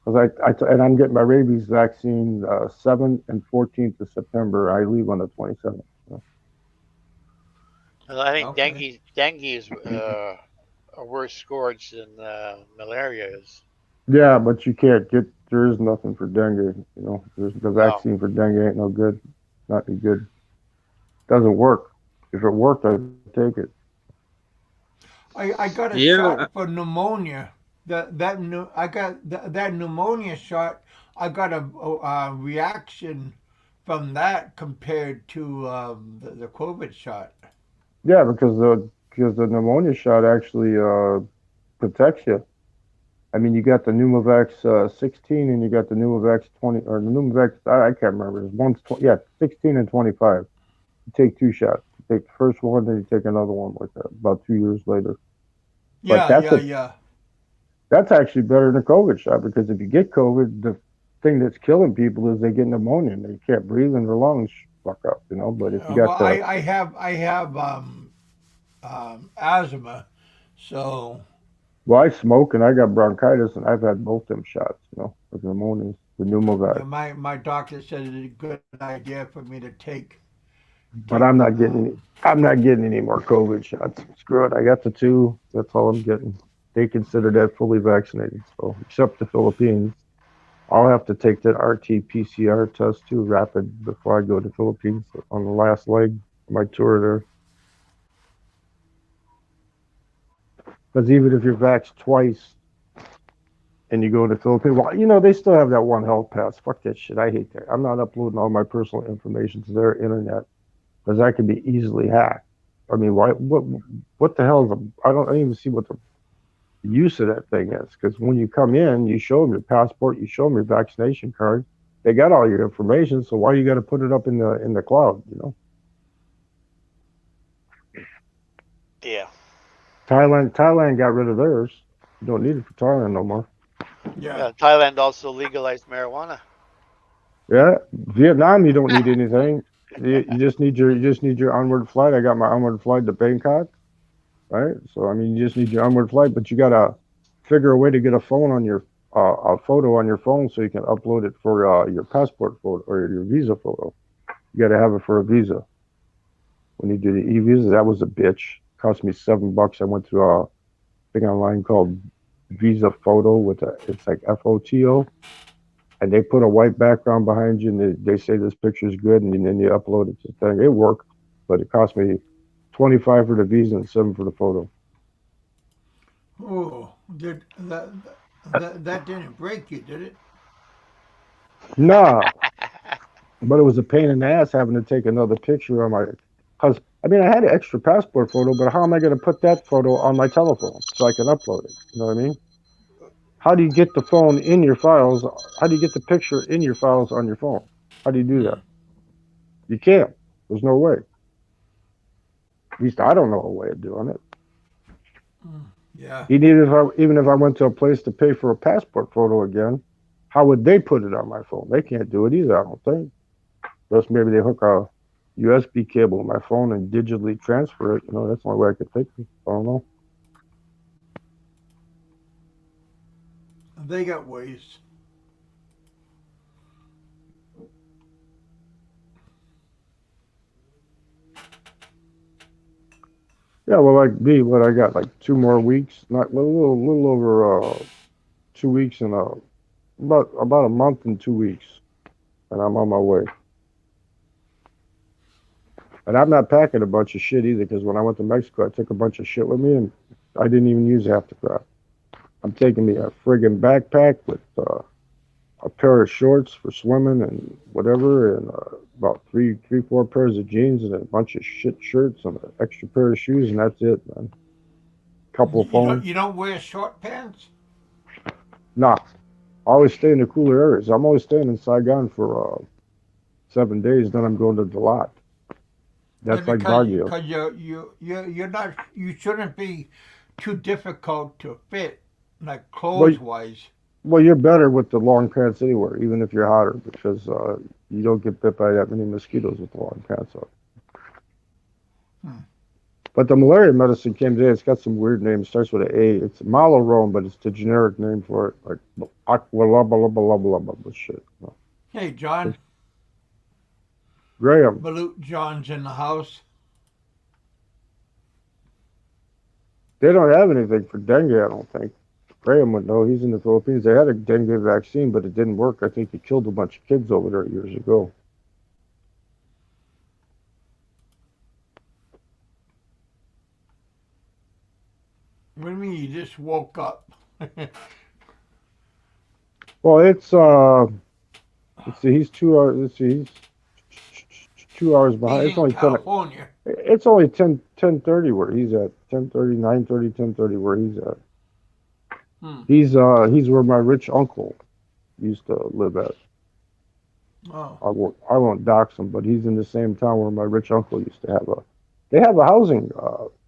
Because and I'm getting my rabies vaccine 7th and 14th of September. I leave on the 27th. So. And I think Okay. dengue is a worse scourge than malaria is. Yeah, but you can't get. There is nothing for dengue. There's the No. vaccine for dengue ain't no good. Not any good. Doesn't work. If it worked, I'd take it. I got a Yeah, shot for pneumonia. I got that pneumonia shot. I got a reaction from that compared to the COVID shot. Yeah, because the pneumonia shot actually protects you. I mean, you got the Pneumovax 16 and you got the Pneumovax 20 or the Pneumovax. I can't remember. It's 16 and 25. You take 2 shots. You take the first one, then you take another one like that about 2 years later. But Yeah, yeah, yeah. that's actually better than a COVID shot because if you get COVID, the thing that's killing people is they get pneumonia and they can't breathe and their lungs fuck up. But if you Well, got the I have asthma, so well, I smoke and I got bronchitis and I've had both them shots. With pneumonia, the yeah, Pneumovax. my doctor said it's a good idea for me to But take them. I'm not getting any more COVID shots. Screw it. I got the 2. That's all I'm getting. They consider that fully vaccinated. So except the Philippines, I'll have to take that RT-PCR test too, rapid, before I go to Philippines on the last leg of my tour there. Because even if you're vaxxed twice and you go to the Philippines, well, they still have that one health pass. Fuck that shit. I hate that. I'm not uploading all my personal information to their internet because that can be easily hacked. I mean, why? What the hell is I don't even see what the use of that thing is. Because when you come in, you show them your passport, you show them your vaccination card. They got all your information, so why you got to put it up in the cloud? Yeah. Thailand got rid of theirs. You don't need it for Thailand no more. Yeah. Thailand also legalized marijuana. Yeah, Vietnam, you don't need anything. You just need your onward flight. I got my onward flight to Bangkok, right? So I mean, you just need your onward flight, but you gotta figure a way to get a phone on your a photo on your phone so you can upload it for your passport photo or your visa photo. You gotta have it for a visa. When you do the e-visa, that was a bitch. Cost me $7. I went to a thing online called Visa Photo it's like FOTO. And they put a white background behind you, and they say this picture is good, and then you upload it to the thing. It worked, but it cost me 25 for the visa and 7 for the photo. Oh, did that didn't break you, did it? Nah, but it was a pain in the ass having to take another picture on my. Cause I mean, I had an extra passport photo, but how am I going to put that photo on my telephone so I can upload it? You know what I mean? How do you get the phone in your files? How do you get the picture in your files on your phone? How do you do that? You can't. There's no way. At least I don't know a way of doing it. Yeah. Even if I went to a place to pay for a passport photo again, how would they put it on my phone? They can't do it either, I don't think. Unless maybe they hook a USB cable to my phone and digitally transfer it. You know, that's the only way I could think of. I don't know. They got ways. Yeah, well, like me, what I got, like 2 more weeks, not a little over 2 weeks and about a month and 2 weeks, and I'm on my way. And I'm not packing a bunch of shit either, because when I went to Mexico, I took a bunch of shit with me, and I didn't even use half the crap. I'm taking me a friggin' backpack with a pair of shorts for swimming and whatever, and about four pairs of jeans and a bunch of shit shirts and an extra pair of shoes, and that's it, man. Couple of phones. You don't wear short pants? Nah, I always stay in the cooler areas. I'm always staying in Saigon for 7 days. Then I'm going to Dalat. That's like Baguio. Because you're not, you shouldn't be too difficult to fit, like clothes wise. Well, you're better with the long pants anywhere, even if you're hotter, because you don't get bit by that many mosquitoes with the long pants on. But the malaria medicine came today. It's got some weird name. It starts with an A. It's Malarone, but it's the generic name for it, like aqua shit. Hey, John. Graham. Balut John's in the house. They don't have anything for dengue, I don't think. Graham would know. He's in the Philippines. They had a dengue vaccine, but it didn't work. I think it killed a bunch of kids over there years ago. What do you mean you just woke up? Well, it's let's see, he's 2 hours. Let's see, he's 2 hours behind. It's only California. It's only 10:30 where he's at. 10:30, 9:30, 10:30 where he's at. He's where my rich uncle used to live at. Oh. I won't dox him, but he's in the same town where my rich uncle used to have a. They have a housing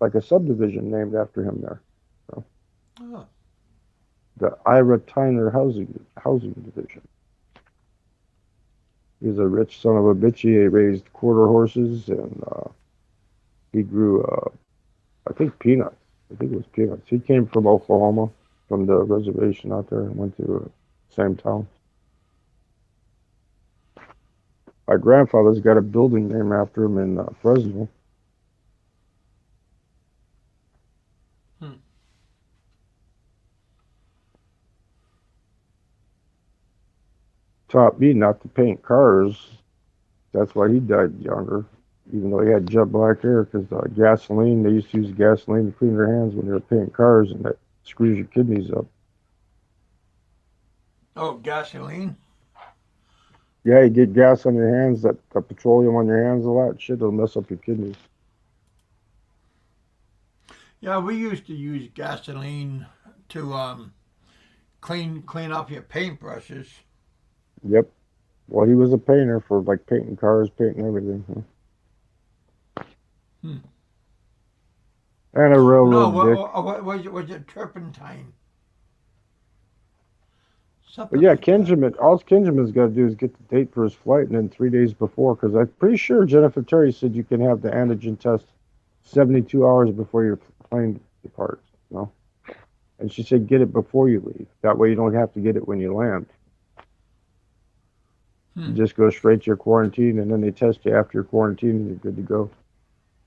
like a subdivision named after him there. So. Oh. The Ira Tyner housing division. He's a rich son of a bitch. He raised quarter horses and he grew, I think, peanuts. I think it was peanuts. He came from Oklahoma, from the reservation out there, and went to the same town. My grandfather's got a building named after him in Fresno. Taught me not to paint cars. That's why he died younger, even though he had jet black hair, because gasoline, they used to use gasoline to clean their hands when they were painting cars, and that screws your kidneys up. Oh, gasoline? Yeah, you get gas on your hands, that petroleum on your hands a lot, shit, it'll mess up your kidneys. Yeah, we used to use gasoline to clean off your paintbrushes. Yep. Well, he was a painter for like painting cars, painting everything. Huh? And a railroad dick. Was it turpentine? But yeah, all Kinjamin's got to do is get the date for his flight, and then 3 days before, because I'm pretty sure Jennifer Terry said you can have the antigen test 72 hours before your plane departs. No, and she said get it before you leave. That way you don't have to get it when you land. You just go straight to your quarantine, and then they test you after your quarantine, and you're good to go.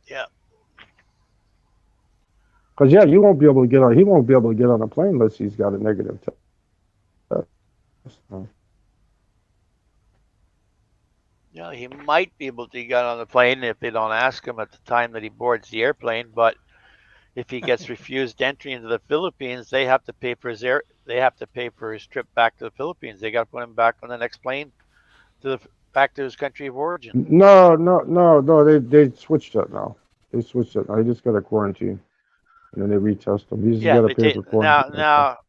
Yeah. Because yeah, you won't be able to get on. He won't be able to get on a plane unless he's got a negative test. Yeah, he might be able to get on the plane if they don't ask him at the time that he boards the airplane. But if he gets refused entry into the Philippines, they have to pay for his trip back to the Philippines. They got to put him back on the next plane back to his country of origin. No. They switched it now. They switched it. I just got a quarantine, and then they retest him. He's got to pay for quarantine. Now,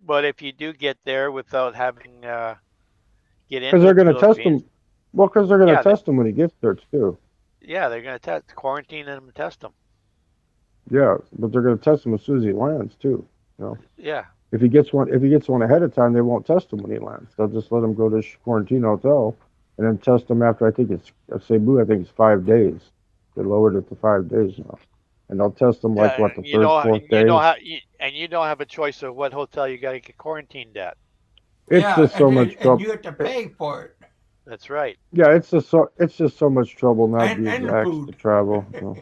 but if you do get there without having get into, because they're going to test him. Well, because they're going to test him when he gets there too. Yeah, they're going to quarantine them and test them. Yeah, but they're going to test him as soon as he lands too. You know, Yeah. if he gets one ahead of time, they won't test him when he lands. They'll just let him go to quarantine hotel, and then test him after I think it's Cebu. I think it's 5 days. They lowered it to 5 days now, and they'll test him like Yeah, what the and third, fourth you day. don't have and you don't have a choice of what hotel you got to get quarantined at. It's Yeah, just so much and trouble. you have to pay for it. That's right. Yeah, it's just so much trouble not being And vaxxed to food. travel. You know.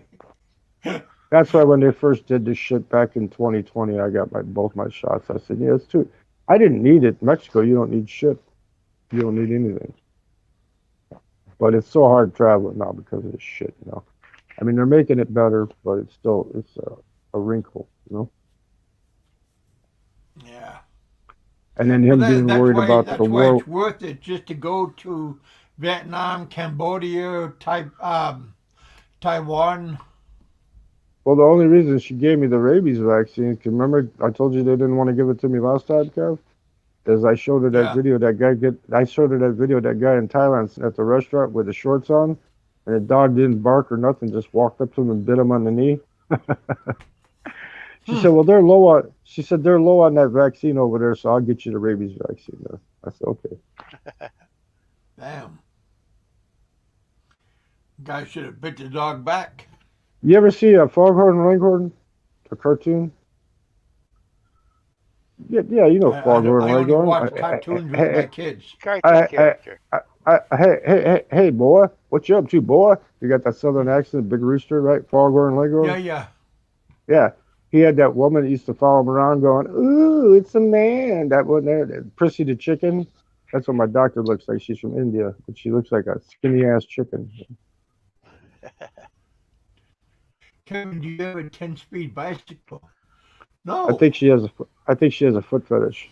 That's why when they first did this shit back in 2020, I got both my shots. I said, yeah, it's too. I didn't need it. Mexico, you don't need shit. You don't need anything. But it's so hard traveling now because of this shit. You know, I mean, they're making it better, but it's a wrinkle. You know. Yeah. And then Well, him being worried about the why war. it's worth it just to go to Vietnam, Cambodia, Taiwan. Well, the only reason she gave me the rabies vaccine, 'cause remember I told you they didn't want to give it to me last time, Kev? Is I showed her that Yeah. video I showed her that video of that guy in Thailand sitting at the restaurant with the shorts on, and the dog didn't bark or nothing, just walked up to him and bit him on the knee. She said, "Well, they're low on." She said they're low on that vaccine over there, so I'll get you the rabies vaccine there. I said, "Okay." Damn. Guy should have bit the dog back. You ever see a Foghorn Leghorn, a cartoon? Yeah, you know Foghorn I only Leghorn. watch cartoons with my kids. Cartoon character. Hey, boy, what you up to, boy? You got that southern accent, big rooster, right? Foghorn Leghorn. Yeah. Yeah, he had that woman that used to follow him around, going, "Ooh, it's a man." That one there, that Prissy the chicken. That's what my doctor looks like. She's from India, but she looks like a skinny ass chicken. Kevin, do you have a 10-speed bicycle? I No. think she has a foot fetish.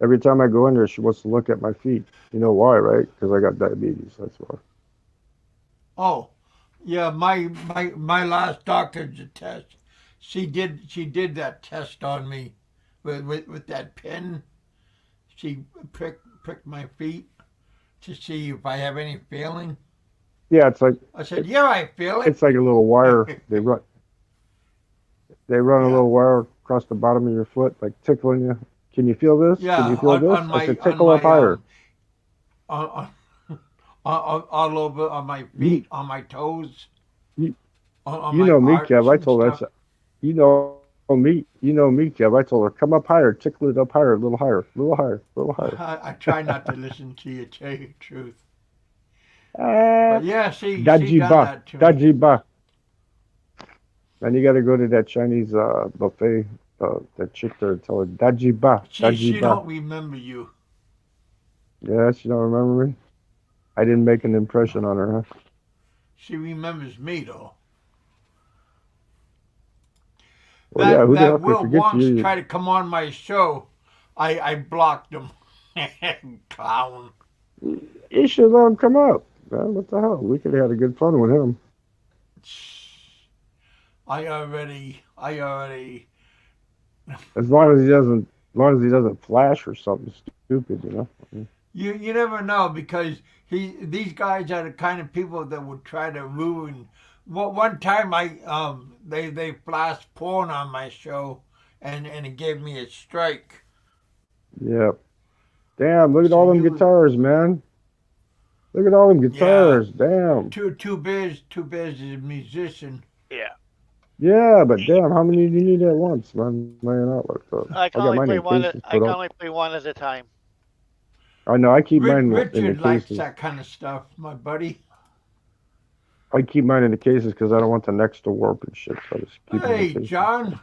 Every time I go in there, she wants to look at my feet. You know why, right? Because I got diabetes. That's why. Oh, yeah. My last doctor's test. She did that test on me with that pin. She pricked my feet to see if I have any feeling. Yeah, it's like I said, "Yeah, I feel it." it's like a little wire. They run a Yeah. little wire across the bottom of your foot, like tickling you. Can you feel this? Yeah, Can you feel this? I said, tickle up higher. on, all over on my feet, on my toes, You, on you my know me, arch Kev. I and told her, I stuff. said, you know me, Kev. I told her, come up higher, tickle it up higher, a little higher, a little higher, a little higher. I try not to listen to you, tell you the truth. Ah, But yeah, she daji done ba, that to me. daji ba. Then you got to go to that Chinese buffet. That chick there and tell her, daji ba, She daji ba. don't remember you. Yeah, she don't remember me. I didn't make an impression on her, huh? She remembers me though. Well, yeah, who the hell That could Will forget once you? tried to come on my show. I blocked him. Clown. You should let him come up. Man, what the hell? We could have had a good fun with him. I already As long as he doesn't flash or something stupid, you know. You never know because these guys are the kind of people that would try to ruin. One time they flashed porn on my show and it gave me a strike. Yeah. Damn, look at So all them you- guitars, man. Look at all them guitars. Damn. Two bears is a musician. Yeah. Yeah, but damn, how many do you need at once, man? Laying out like that. I can got only mine play in one. cases I put can up. only play one at a time. I know. I keep mine in the Richard likes cases. that kind of stuff, my buddy. I keep mine in the cases because I don't want the necks to warp and shit. So I just keep them in the Hey, cases. John.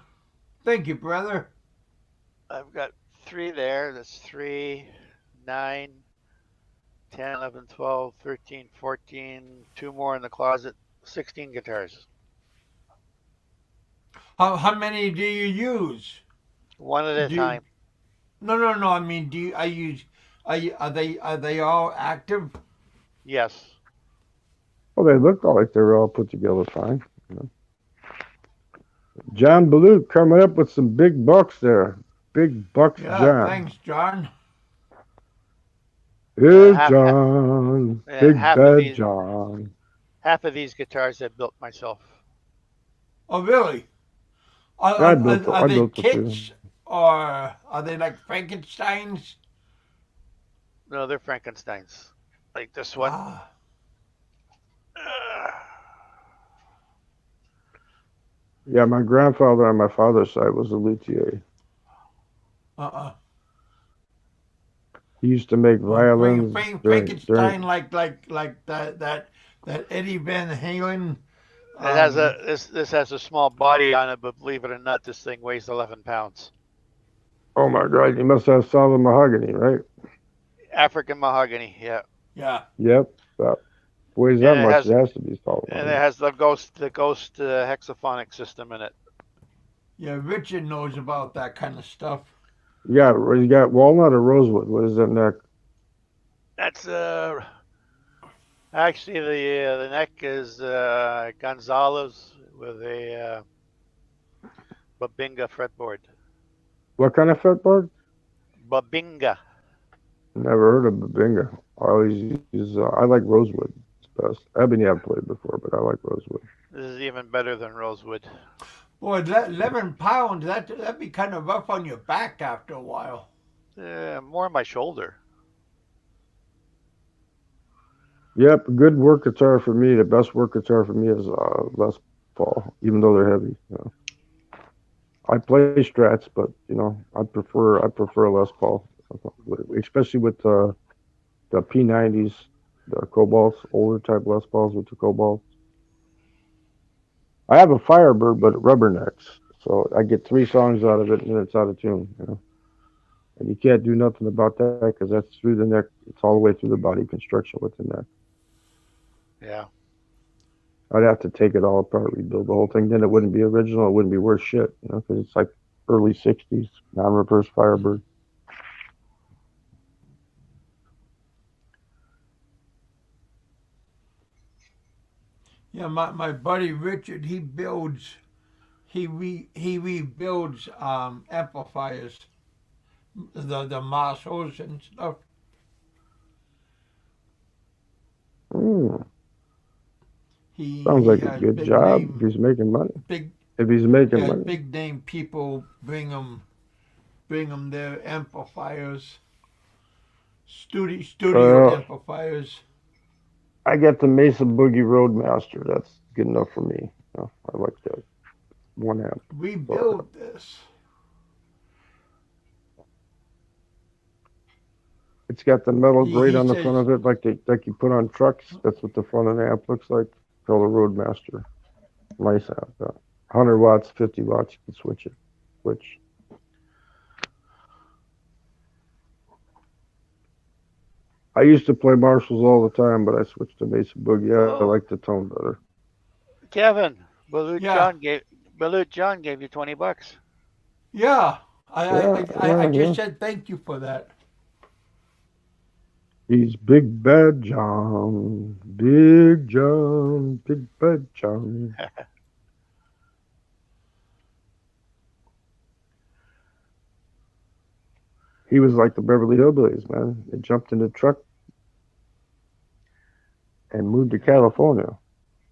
Thank you, brother. I've got 3 there. That's 3, 9, 10, 11, 12, 13, 14. 2 more in the closet. 16 guitars. How many do you use? One at a Do you- time. No. I mean, are they all active? Yes. Well, they look like they're all put together fine. You know. John Balut coming up with some big bucks there. Big bucks, Yeah, John. thanks, John. Here's half- John. yeah, Big half of bad these- John. Half of these guitars I built myself. Oh, really? I built Are they a few. kits or are they like Frankenstein's? No, they're Frankensteins. Like this one. Ah, Yeah, my grandfather on my father's side was a luthier. uh-uh. He used to make violins Frankenstein during. like that Eddie Van Halen. It has this has a small body on it, but believe it or not, this thing weighs 11 pounds. Oh my God, you must have solid mahogany, right? African mahogany, yeah. Yeah. Yep. That weighs that And much. It has to be solid it mahogany. has the ghost hexaphonic system in it. Yeah, Richard knows about that kind of stuff. You got walnut or rosewood. What is that neck? That's actually the neck is Gonzalez with a Babinga fretboard. What kind of fretboard? Babinga. Never heard of Babinga. I always use. I like rosewood. It's best. Ebony I've played before, but I like rosewood. This is even better than rosewood. Boy, that 11 pounds, that'd be kind of rough on your back after a while. More on my shoulder. Yep, a good work guitar for me. The best work guitar for me is Les Paul, even though they're heavy. You know. I play Strats, but I prefer Les Paul, especially with the P90s, the Cobalts, older type Les Pauls with the Cobalts. I have a Firebird, but it rubbernecks, so I get 3 songs out of it, and then it's out of tune. And you can't do nothing about that because that's through the neck. It's all the way through the body construction with the neck. Yeah. I'd have to take it all apart, rebuild the whole thing. Then it wouldn't be original. It wouldn't be worth shit, because it's like early 60s, non-reverse Firebird. Yeah, my buddy Richard, he rebuilds amplifiers, the Marshalls and stuff. Sounds like a has good big job name, if he's making money. If he's he making has money. big name people bring them their amplifiers, studio amplifiers. I got the Mesa Boogie Roadmaster. That's good enough for me. I like that one amp. Rebuild this. It's got the metal grate on the says, front of it, like you put on trucks. That's what the front of the amp looks like. Called a Roadmaster. Nice amp. 100 watts, 50 watts. You can switch it. I used to play Marshalls all the time, but I switched to Mesa Boogie. I like the tone better. Kevin, Balut John gave you $20. Yeah, I just said thank you for that. He's Big Bad John, Big John, Big Bad John. He was like the Beverly Hillbillies, man. They jumped in the truck and moved to California.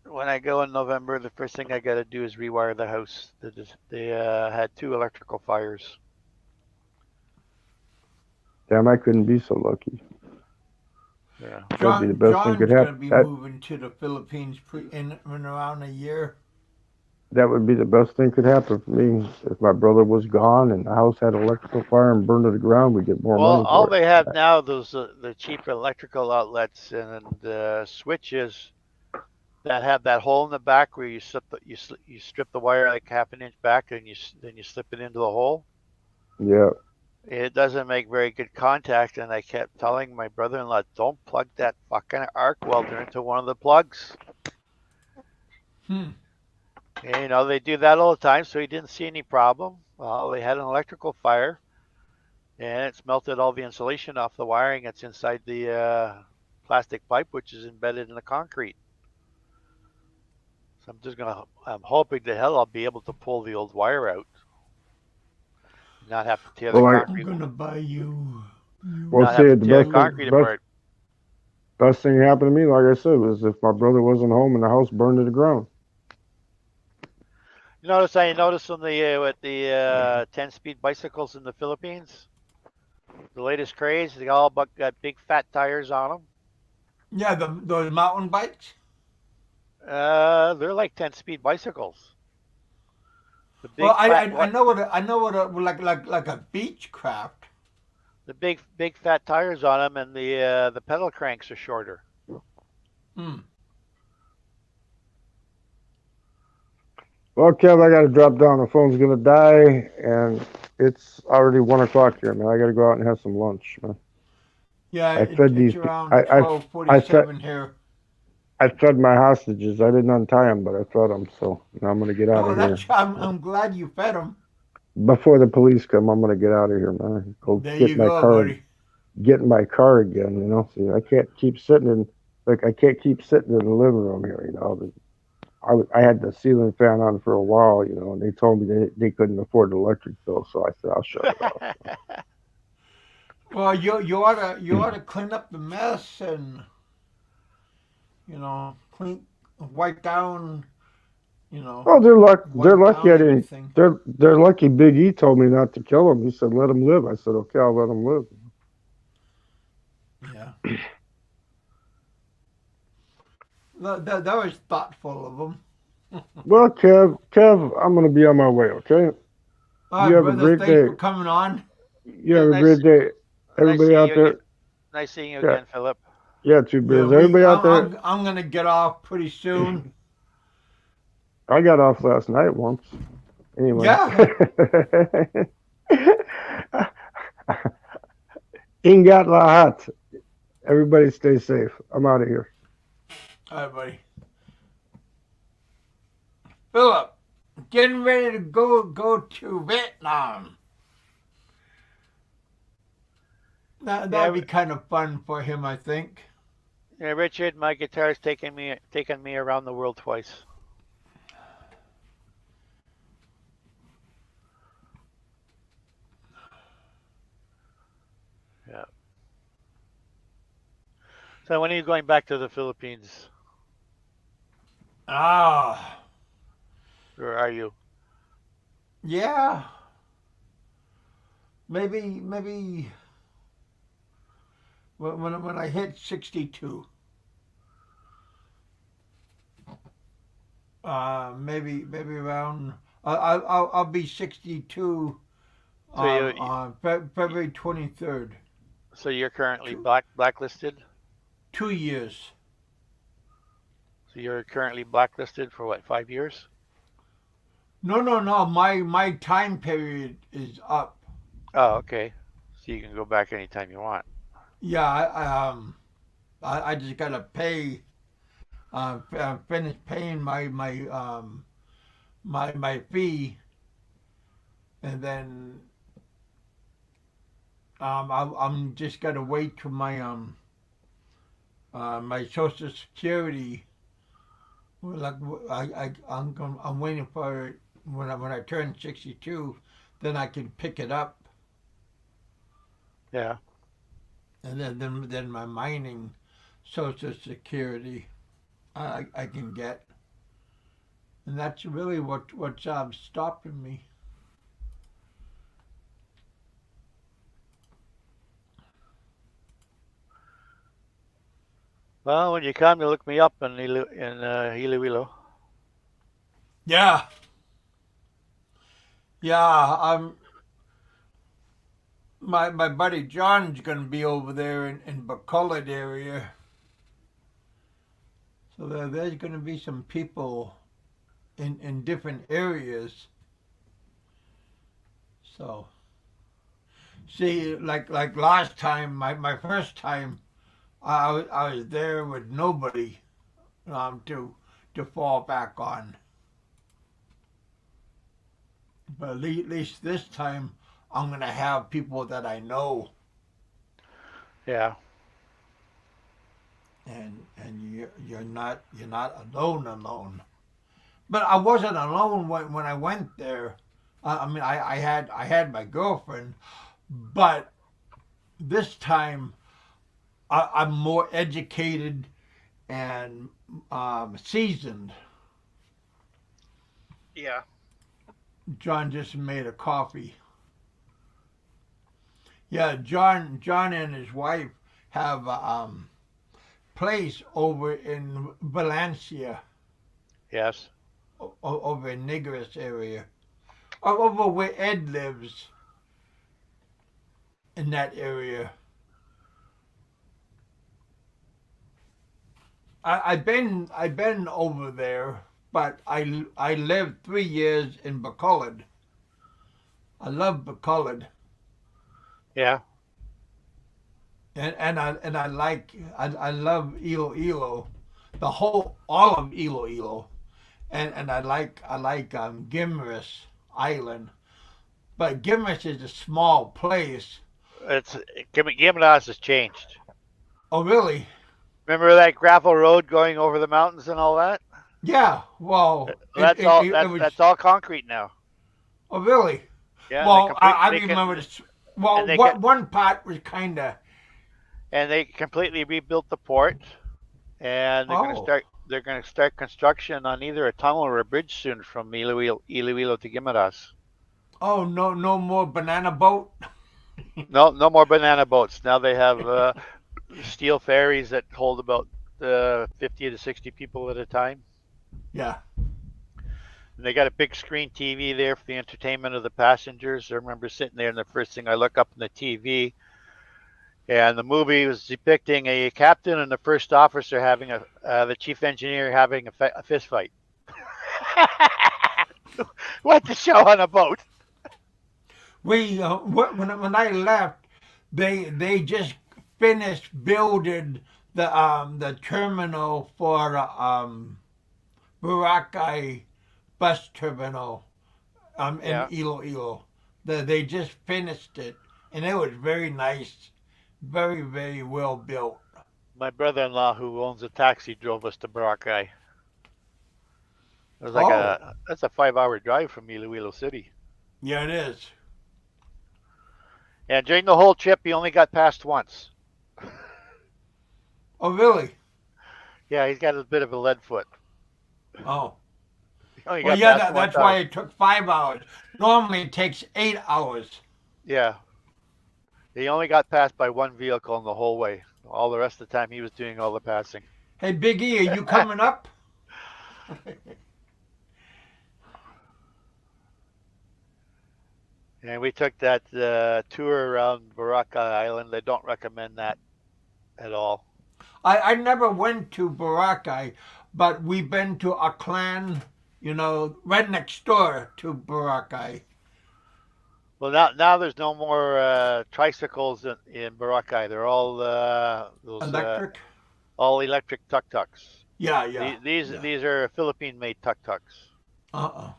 When I go in November, the first thing I got to do is rewire the house. They had 2 electrical fires. Damn, I couldn't be so lucky. Yeah. That'd be the best thing could happen. John's going to be moving to the Philippines in around a year. That would be the best thing could happen for me. If my brother was gone and the house had electrical fire and burned to the ground, we'd get more money for all it. they have now, those the cheap electrical outlets and switches that have that hole in the back where you strip the wire like half an inch back and then you slip it into the hole. Yeah. It doesn't make very good contact, and I kept telling my brother-in-law, don't plug that fucking arc welder into one of the plugs. And, they do that all the time, so he didn't see any problem. Well, they had an electrical fire, and it's melted all the insulation off the wiring that's inside the plastic pipe, which is embedded in the concrete. So I'm hoping to hell I'll be able to pull the old wire out. Not have to tear the concrete. I'm gonna buy you. Not have to tear the concrete apart. Best thing that happened to me, like I said, was if my brother wasn't home and the house burned to the ground. You notice I noticed on the with the 10-speed bicycles in the Philippines, the latest craze, they all got big fat tires on them. Yeah, those mountain bikes. They're like 10-speed bicycles. The Well, big fat I know like a beach craft. the big fat tires on them, and the pedal cranks are shorter. Hmm. Well, Kev, I got to drop down. The phone's gonna die, and it's already 1 o'clock here, man. I got to go out and have some lunch, man. Yeah, I fed it's these. around I 12:47 here. I fed my hostages. I didn't untie them, but I fed them. So now I'm gonna get out Oh, of here. I'm glad you fed them. Before the police come, I'm gonna get out of here, man. Go There get you my go, car. buddy. Get in my car again. You know, see, I can't keep sitting in. Like I can't keep sitting in the living room here. You know, I had the ceiling fan on for a while. You know, and they told me they couldn't afford the electric bill, so I said I'll shut it off. Well, you ought to clean up the mess and wipe down. Oh, they're Wipe lucky down I didn't. everything. They're lucky. Big E told me not to kill him. He said let him live. I said okay, I'll let him live. Yeah. That was thoughtful of them. Well, Kev, I'm gonna be on my way. Okay. All right, You have a brother. great Thanks day. for coming on. You have a Nice, great day. Everybody seeing out you there. again. Nice seeing you Yeah. again, Philip. Yeah, two Yeah, beers. Everybody out there. I'm gonna get off pretty soon. I got off last night once. Anyway. Yeah. Ingat lahat. Everybody stay safe. I'm out of here. All right, buddy. Philip, getting ready to go to Vietnam. That'd be kind of fun for him, I think. Yeah, Richard, my guitar's taken me around the world twice. Yeah. So when are you going back to the Philippines? Ah, Or are you? yeah. Maybe when I hit 62. Maybe around. I'll be 62 So you, on February 23rd. so you're currently Two, blacklisted? 2 years. So you're currently blacklisted for what, 5 years? No. My time period is up. Oh, okay. So you can go back anytime you want. Yeah, I just gotta pay. Finish paying my fee, and then I'm just gotta wait till my Social Security. Like I'm waiting for it when I turn 62, then I can pick it up, Yeah. and then my mining Social Security I can get, and that's really what's stopping me. Well, when you come, you look me up in Iloilo. Yeah, yeah. My buddy John's gonna be over there in Bacolod area, so there's gonna be some people in different areas. So see, like last time, my first time, I was there with nobody to fall back on. But at least this time, I'm gonna have people that I know, Yeah. and you're not alone. But I wasn't alone when I went there. I mean, I had my girlfriend, but this time I'm more educated and seasoned. Yeah. John just made a coffee. Yeah, John and his wife have a place over in Valencia, Yes. over in Negros area, over where Ed lives in that area. I've been over there, but I lived 3 years in Bacolod. I love Bacolod, Yeah. and I love Iloilo, the whole all of Iloilo, and I like Gimres Island, but Gimres is a small place. It's Gimna's has changed. Oh really? Remember that gravel road going over the mountains and all that? Yeah. Well, That's all. That's all concrete now. oh really? Yeah. Well, I remember this. And Well, they can one part was kind of. and they completely rebuilt the port, and Oh. they're going to start construction on either a tunnel or a bridge soon from Iloilo to Guimaras. Oh no, no more banana boat. No, no more banana boats. Now they have steel ferries that hold about 50 to 60 people at a time. Yeah. And they got a big screen TV there for the entertainment of the passengers. I remember sitting there, and the first thing I look up in the TV, and the movie was depicting a captain and the first officer having the chief engineer having a fist fight. What the show on a boat? We when I left, they just finished building the terminal for Boracay bus terminal in Yeah, Iloilo. They just finished it, and it was very nice, very well built. my brother-in-law who owns a taxi drove us to Boracay. It was like Oh, that's a 5-hour drive from Iloilo City. yeah, it is. And during the whole trip, he only got past once. Oh, really? Yeah, he's got a bit of a lead foot. Oh. He only Well, got yeah, past one that's why time. it took 5 hours. Normally it takes 8 hours. Yeah, he only got passed by one vehicle in the whole way. All the rest of the time, he was doing all the passing. Hey, Big E, are you coming up? And we took that tour around Boracay Island. I don't recommend that at all. I never went to Boracay, but we've been to Aklan, right next door to Boracay. Well, now there's no more tricycles in Boracay. They're all those Electric? all electric tuk-tuks. Yeah. These are Philippine-made tuk-tuks. Uh-uh.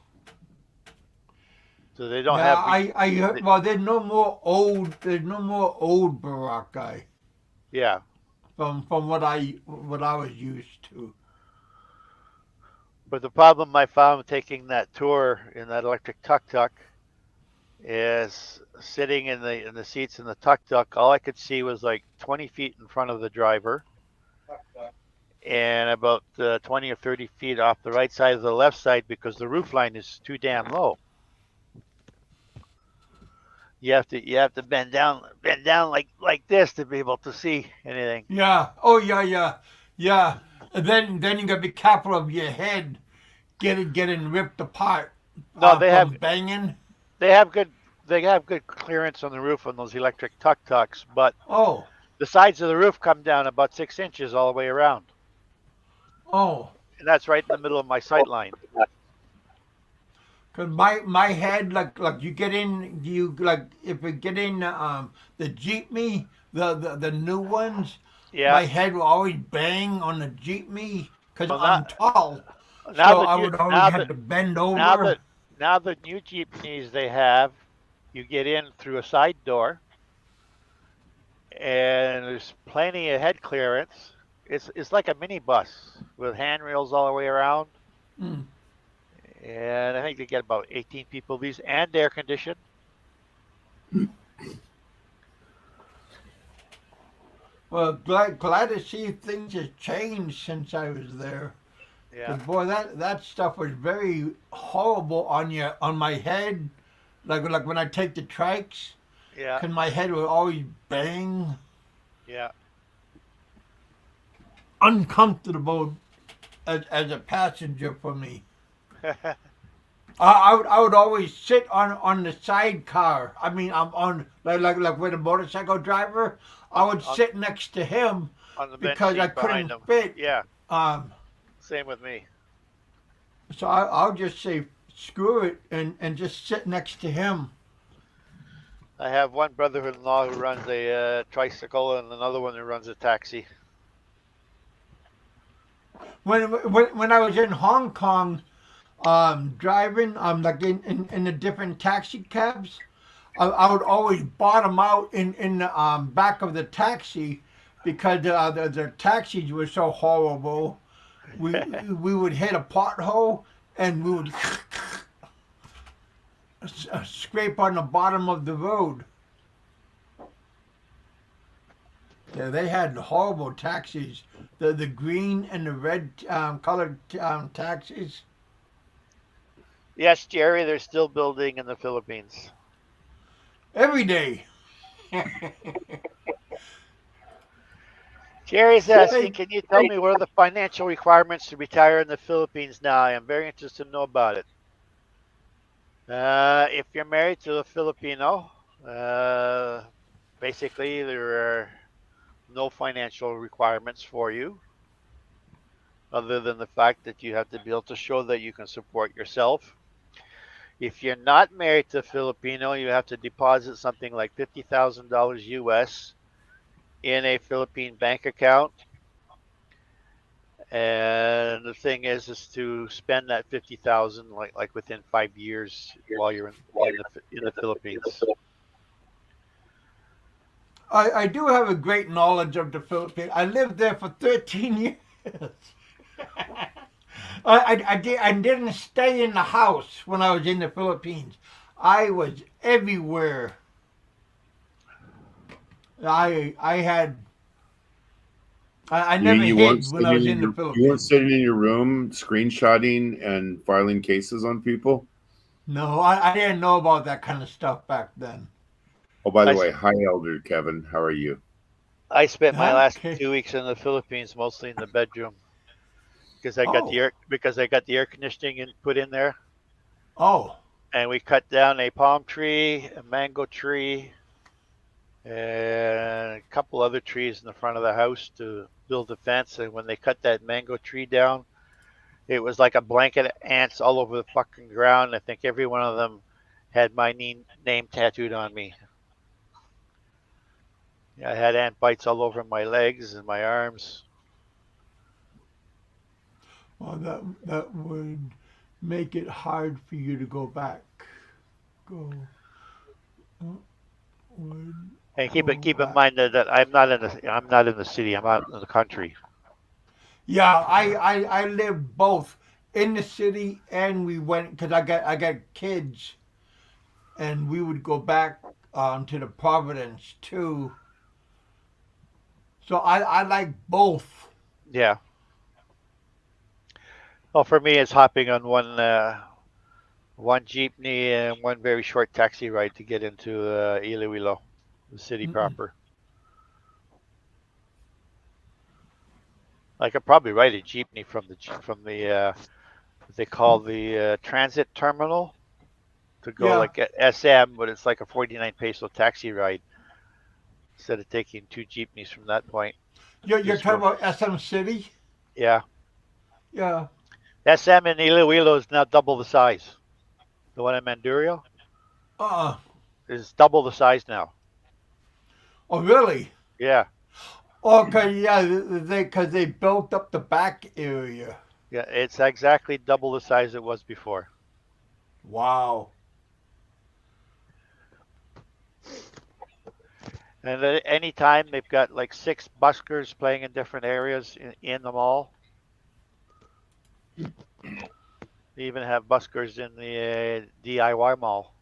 So they don't Yeah, have I heard, well, there's no more old Boracay yeah. from what I was used to. But the problem I found taking that tour in that electric tuk-tuk is sitting in the seats in the tuk-tuk. All I could see was like 20 feet in front of the driver, and about 20 or 30 feet off the right side of the left side because the roof line is too damn low. You have to bend down like this to be able to see anything. Yeah. Oh, yeah. And then you gotta be careful of your head getting ripped apart No, from banging. they have good clearance on the roof on those electric tuk-tuks, but Oh, the sides of the roof come down about 6 inches all the way around, oh. and that's right in the middle of my sight line. Cause my head like you get in if you get in the Jeepney the new ones, my Yeah. head will always bang on the Jeepney because Well, I'm tall, now so that I you would always now have that to bend now over. that now the new Jeepneys they have, you get in through a side door, and there's plenty of head clearance. It's like a minibus with handrails all the way around, Mm. and I think they get about 18 people these and air conditioned. Well, glad to see things have changed since I was there. Yeah, Cause boy, that stuff was very horrible on my head. Like when I take the trikes, yeah, cause my head would always bang. yeah. Uncomfortable as a passenger for me. I would always sit on the sidecar. I mean, I'm on like with a motorcycle driver. I on would on sit next to him on the bench because I seat behind couldn't them. fit. Yeah, Um, same with me. so I'll just say screw it and just sit next to him. I have one brother-in-law who runs a tricycle and another one who runs a taxi. When I was in Hong Kong, driving, like in the different taxi cabs, I would always bottom out in the back of the taxi because the taxis were so horrible. We would hit a pothole and we would scrape on the bottom of the road. Yeah, they had horrible taxis. The green and the red colored taxis. Yes, Jerry, they're still building in the Philippines. Every day. Jerry's asking, Hey, can you tell me what are the financial requirements to retire in the Philippines now? I am very interested to know about it. If you're married to a Filipino, basically there are no financial requirements for you other than the fact that you have to be able to show that you can support yourself. If you're not married to a Filipino, you have to deposit something like $50,000 US in a Philippine bank account. And the thing is to spend that 50,000 like within 5 years while you're in the Philippines. I do have a great knowledge of the Philippines. I lived there for 13 years. I didn't stay in the house when I was in the Philippines. I was everywhere. I had I You mean never hid when I was in the you weren't Philippines. sitting in your room screenshotting and filing cases on people? No, I didn't know about that kind of stuff back then. Oh, by the I, way, hi, Elder Kevin. How are you? I spent my last Okay. 2 weeks in the Philippines mostly in the bedroom because I got Oh, the air conditioning put in there, oh. and we cut down a palm tree, a mango tree, and a couple other trees in the front of the house to build a fence. And when they cut that mango tree down, it was like a blanket of ants all over the fucking ground. I think every one of them had my name tattooed on me. I had ant bites all over my legs and my arms. Well, that would make it hard for you to go back. Go would And keep go keep in back. mind that I'm not in the city. I'm out in the country. Yeah, I lived both in the city and we went because I got kids and we would go back to the Providence too. So I like both. Yeah. Well, for me, it's hopping on one jeepney and one very short taxi ride to get into Iloilo, the city Mm-mm. proper. I could probably ride a jeepney from the what they call the transit terminal to go Yeah, like at SM, but it's like a 49 peso taxi ride instead of taking two jeepneys from that point. you're Just talking go. about SM City. Yeah, Yeah. SM in Iloilo is now double the size. The one in Mandurio Uh. is double the size now. Oh really? Yeah, Okay. Yeah. They built up the back area. yeah, it's exactly double the size it was before. Wow. And at any time they've got like six buskers playing in different areas in the mall. They even have buskers in the DIY mall.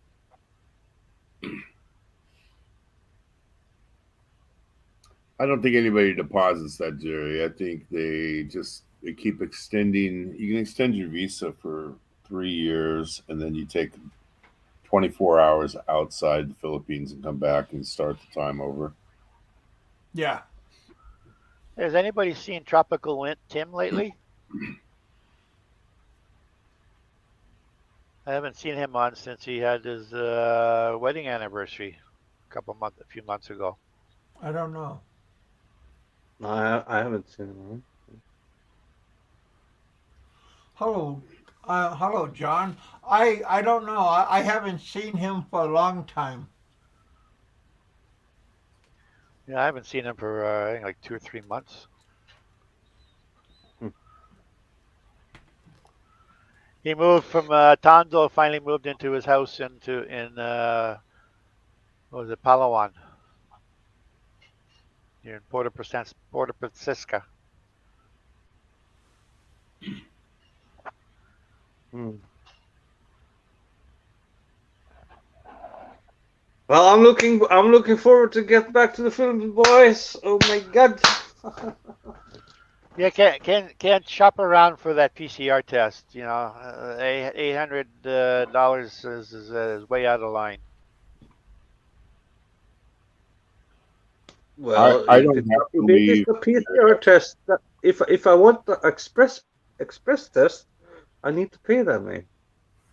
I don't think anybody deposits that, Jerry. I think they keep extending. You can extend your visa for 3 years, and then you take 24 hours outside the Philippines and come back and start the time over. Yeah. Has anybody seen Tropical Tim lately? I haven't seen him on since he had his wedding anniversary a few months ago. I don't know. No, I haven't seen him. Hello, hello, John. I don't know. I haven't seen him for a long time. Yeah, I haven't seen him for I think like 2 or 3 months. Hmm. He moved from Tondo. Finally moved into his house in what was it, Palawan, here in Puerto Princesa. Hmm. Well, I'm looking forward to get back to the Philippines, boys. Oh my God. Yeah, can't shop around for that PCR test. You know, $800 is way out of line. Well, I if don't it have to if it is leave. the PCR test, if I want the express test, I need to pay that, man.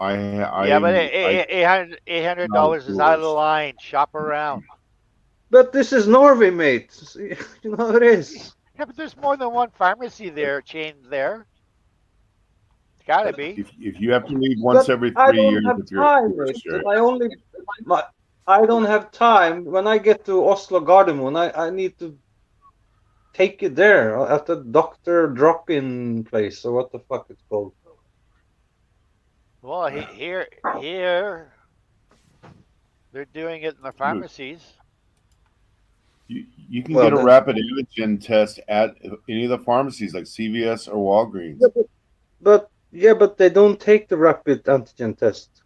Yeah, but I $800 not a is out of the tourist. line. Shop around. But this is Norway, mate. You know how it is. Yeah, but there's more than one pharmacy chain there. It's gotta But be. If you have to leave once but every I three don't years have if you're a time, mate. tourist, Jerry. My, I don't have time. When I get to Oslo Gardermoen, I need to take it there at the doctor drop-in place or what the fuck it's called. Well, here they're doing it in the Dude, pharmacies. you can Well, get a then, rapid antigen test at any of the pharmacies like CVS or yeah, Walgreens. but they don't take the rapid antigen test.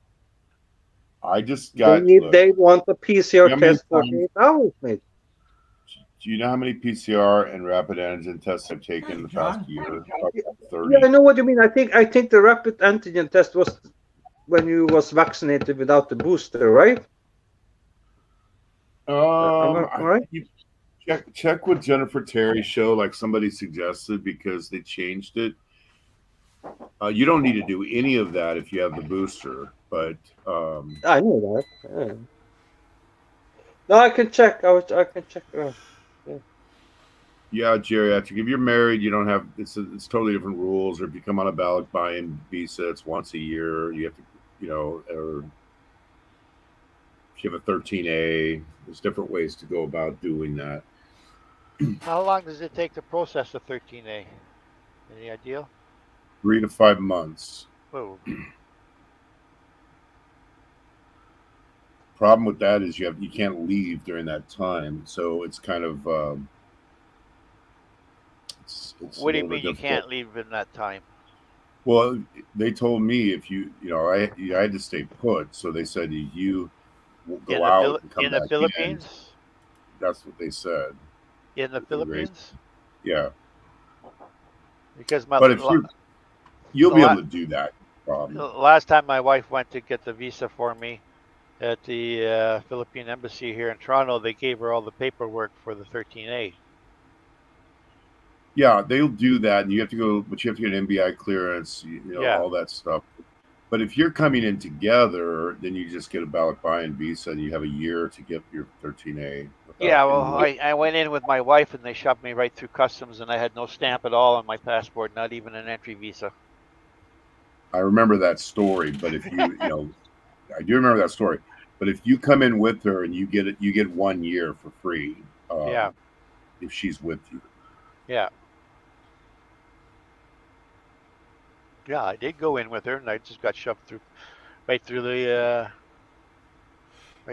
I just got look. They want a You PCR know how many test times? 48 hours, mate. Do you know how many PCR and rapid antigen tests I've taken Hey, in the past John. year? Yeah, About yeah, I 30. know what you mean. I think the rapid antigen test was when you was vaccinated without the booster, right? Am I right? You check with Jennifer Terry's show, like somebody suggested, because they changed it. You don't need to do any of that if you have the booster, but I know that. Yeah. No, I can check. I can check it out. Yeah. yeah, geriatric. If you're married, you don't have it's totally different rules. Or if you come on a ballot buy-in visa, it's once a year. You have to, or if you have a 13A, there's different ways to go about doing that. How long does it take to process a 13A? Any idea? 3 to 5 months. Whoa. Problem with that is you can't leave during that time, so it's kind of it's a What do you little bit mean you difficult. can't leave in that time? Well, they told me if I had to stay put, so they said if you go out and come In the back in. Philippines? That's what they said. In the Philippines? Yeah, Because but if you'll the be la- able to do that. last time my wife went to get the visa for me at the Philippine embassy here in Toronto, they gave her all the paperwork for the 13A. Yeah, they'll do that, and you have to go, but you have to get an MBI clearance, Yeah. all that stuff. But if you're coming in together, then you just get a ballot buy-in visa, and you have a year to get your 13A. Yeah, well, I went in with my wife, and they shoved me right through customs, and I had no stamp at all on my passport, not even an entry visa. I remember that story, but if I do remember that story. But if you come in with her and you get 1 year for free. Yeah. If she's with you. Yeah. Yeah, I did go in with her, and I just got shoved right through the.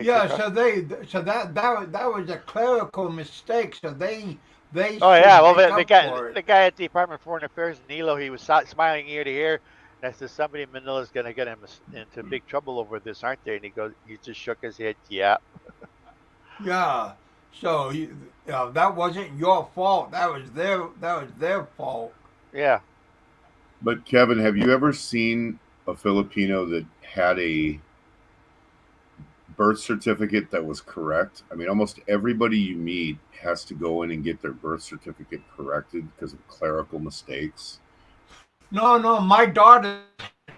Yeah, so that was a clerical mistake. So they Oh yeah, well should the make guy up for it. the guy at the Department of Foreign Affairs in Nilo, he was smiling ear to ear. And I said, somebody in Manila is going to get him into big trouble over this, aren't they? And he just shook his head, yeah. Yeah. So that wasn't your fault. That was their fault. Yeah. But Kevin, have you ever seen a Filipino that had a birth certificate that was correct? I mean, almost everybody you meet has to go in and get their birth certificate corrected because of clerical mistakes. No. My daughter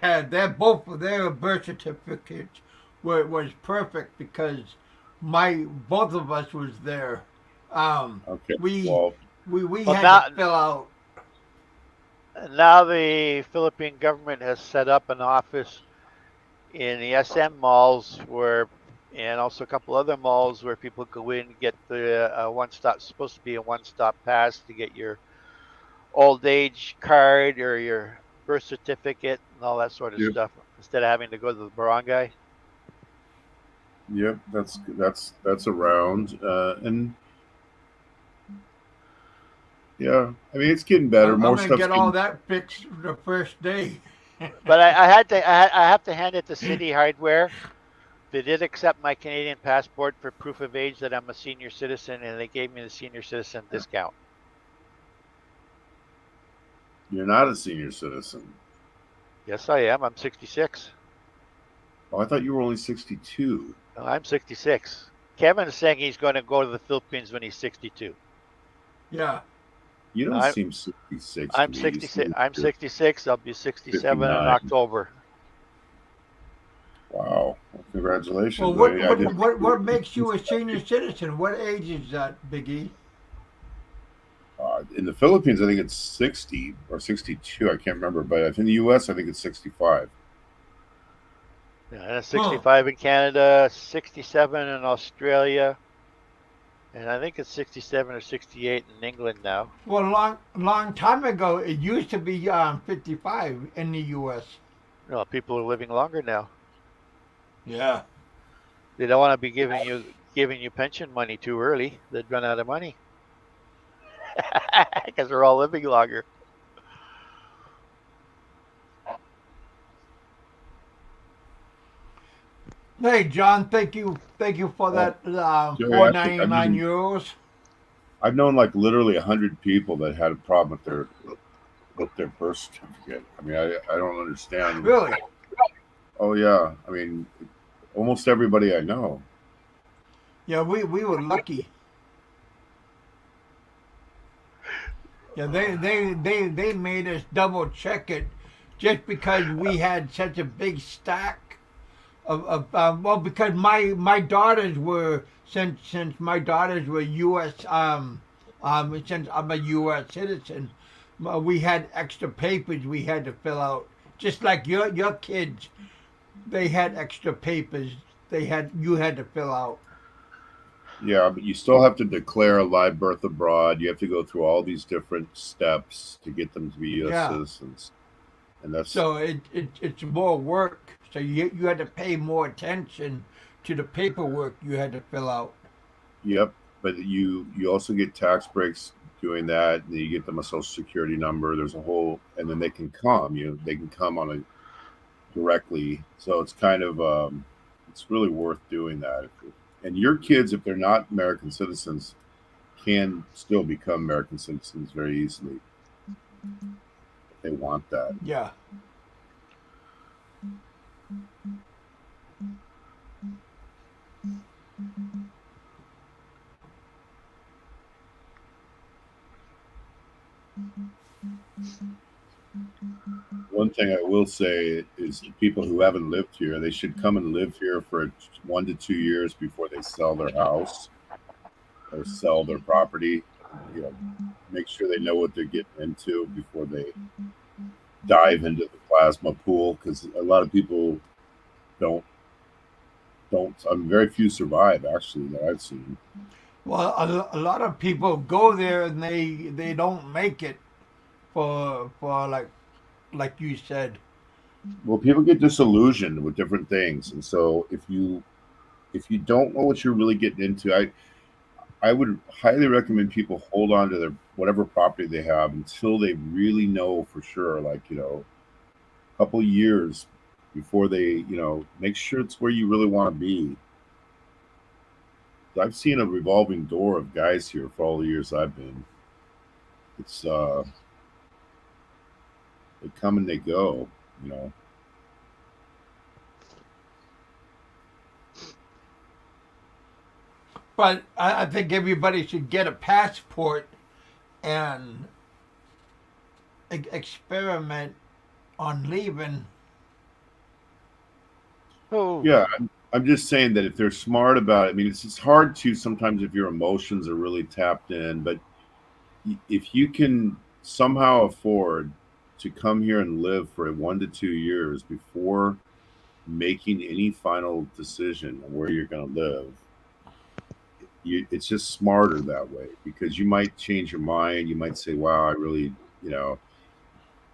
had their birth certificates was perfect because my both of us was there. Um, Okay. we Well, we Well, had to fill out. now the Philippine government has set up an office in the SM malls and also a couple other malls where people go in and get the one-stop, supposed to be a one-stop pass to get your old age card or your birth certificate and all that sort of yep, stuff instead of having to go to the barangay. yep, that's around, and yeah, I mean it's getting better. I'm More gonna stuff's get all getting. that fixed the first day. But I have to hand it to City Hardware. They did accept my Canadian passport for proof of age that I'm a senior citizen, and they gave me the senior citizen discount. You're not a senior citizen. Yes, I am. I'm 66. Oh, I thought you were only 62. No, I'm 66. Kevin is saying he's going to go to the Philippines when he's 62. Yeah. You don't I, seem 66 to I'm me. 66. I'm 66. I'll be 67 in 59. October. Wow. Well, congratulations. Well, I didn't think you what were makes you a 60. senior citizen? What age is that, Biggie? In the Philippines, I think it's 60 or 62. I can't remember. But in the U.S., I think it's 65. Yeah, and 65 in Canada, 67 in Australia, and I think it's 67 or 68 in England now. Well, long time ago, it used to be 55 in the U.S. No, people are living longer now. Yeah. They don't want to be giving you pension money too early. They'd run out of money because they're all living longer. Hey, John, thank you for Well, that Jerry, €4.99. I've known like literally 100 people that had a problem with their birth certificate. I mean, I don't understand. Really? Oh yeah, I mean, almost everybody I know. Yeah, we were lucky. Yeah, they made us double check it just because we had such a big stack well, because my daughters were since my daughters were U.S. Since I'm a U.S. citizen, we had extra papers we had to fill out, just like your kids. They had extra papers you had to fill out. Yeah, but you still have to declare a live birth abroad. You have to go through all these different steps to get them to be U.S. Yeah. citizens, and that's So it's more work. So you had to pay more attention to the paperwork you had to fill out. yep. But you also get tax breaks doing that, and then you get them a social security number. There's a whole, and then they can come. They can come on a directly. So it's kind of it's really worth doing that. And your kids, if they're not American citizens, can still become American citizens very easily if they want that. Yeah. One thing I will say is the people who haven't lived here, they should come and live here for 1 to 2 years before they sell their house or sell their property. Make sure they know what they're getting into before they dive into the plasma pool, because a lot of people don't. Very few survive actually that I've seen. Well, a lot of people go there and they don't make it for like you said. Well, people get disillusioned with different things, and so if you don't know what you're really getting into, I would highly recommend people hold on to their whatever property they have until they really know for sure, like a couple years before they make sure it's where you really want to be. I've seen a revolving door of guys here for all the years I've been. It's they come and they go, you know. But I think everybody should get a passport and experiment on leaving. Oh, Yeah, I'm just saying that if they're smart about it, I mean, it's hard to sometimes if your emotions are really tapped in, but if you can somehow afford to come here and live for 1 to 2 years before making any final decision on where you're going to live, it's just smarter that way because you might change your mind. You might say, wow, I really, you know,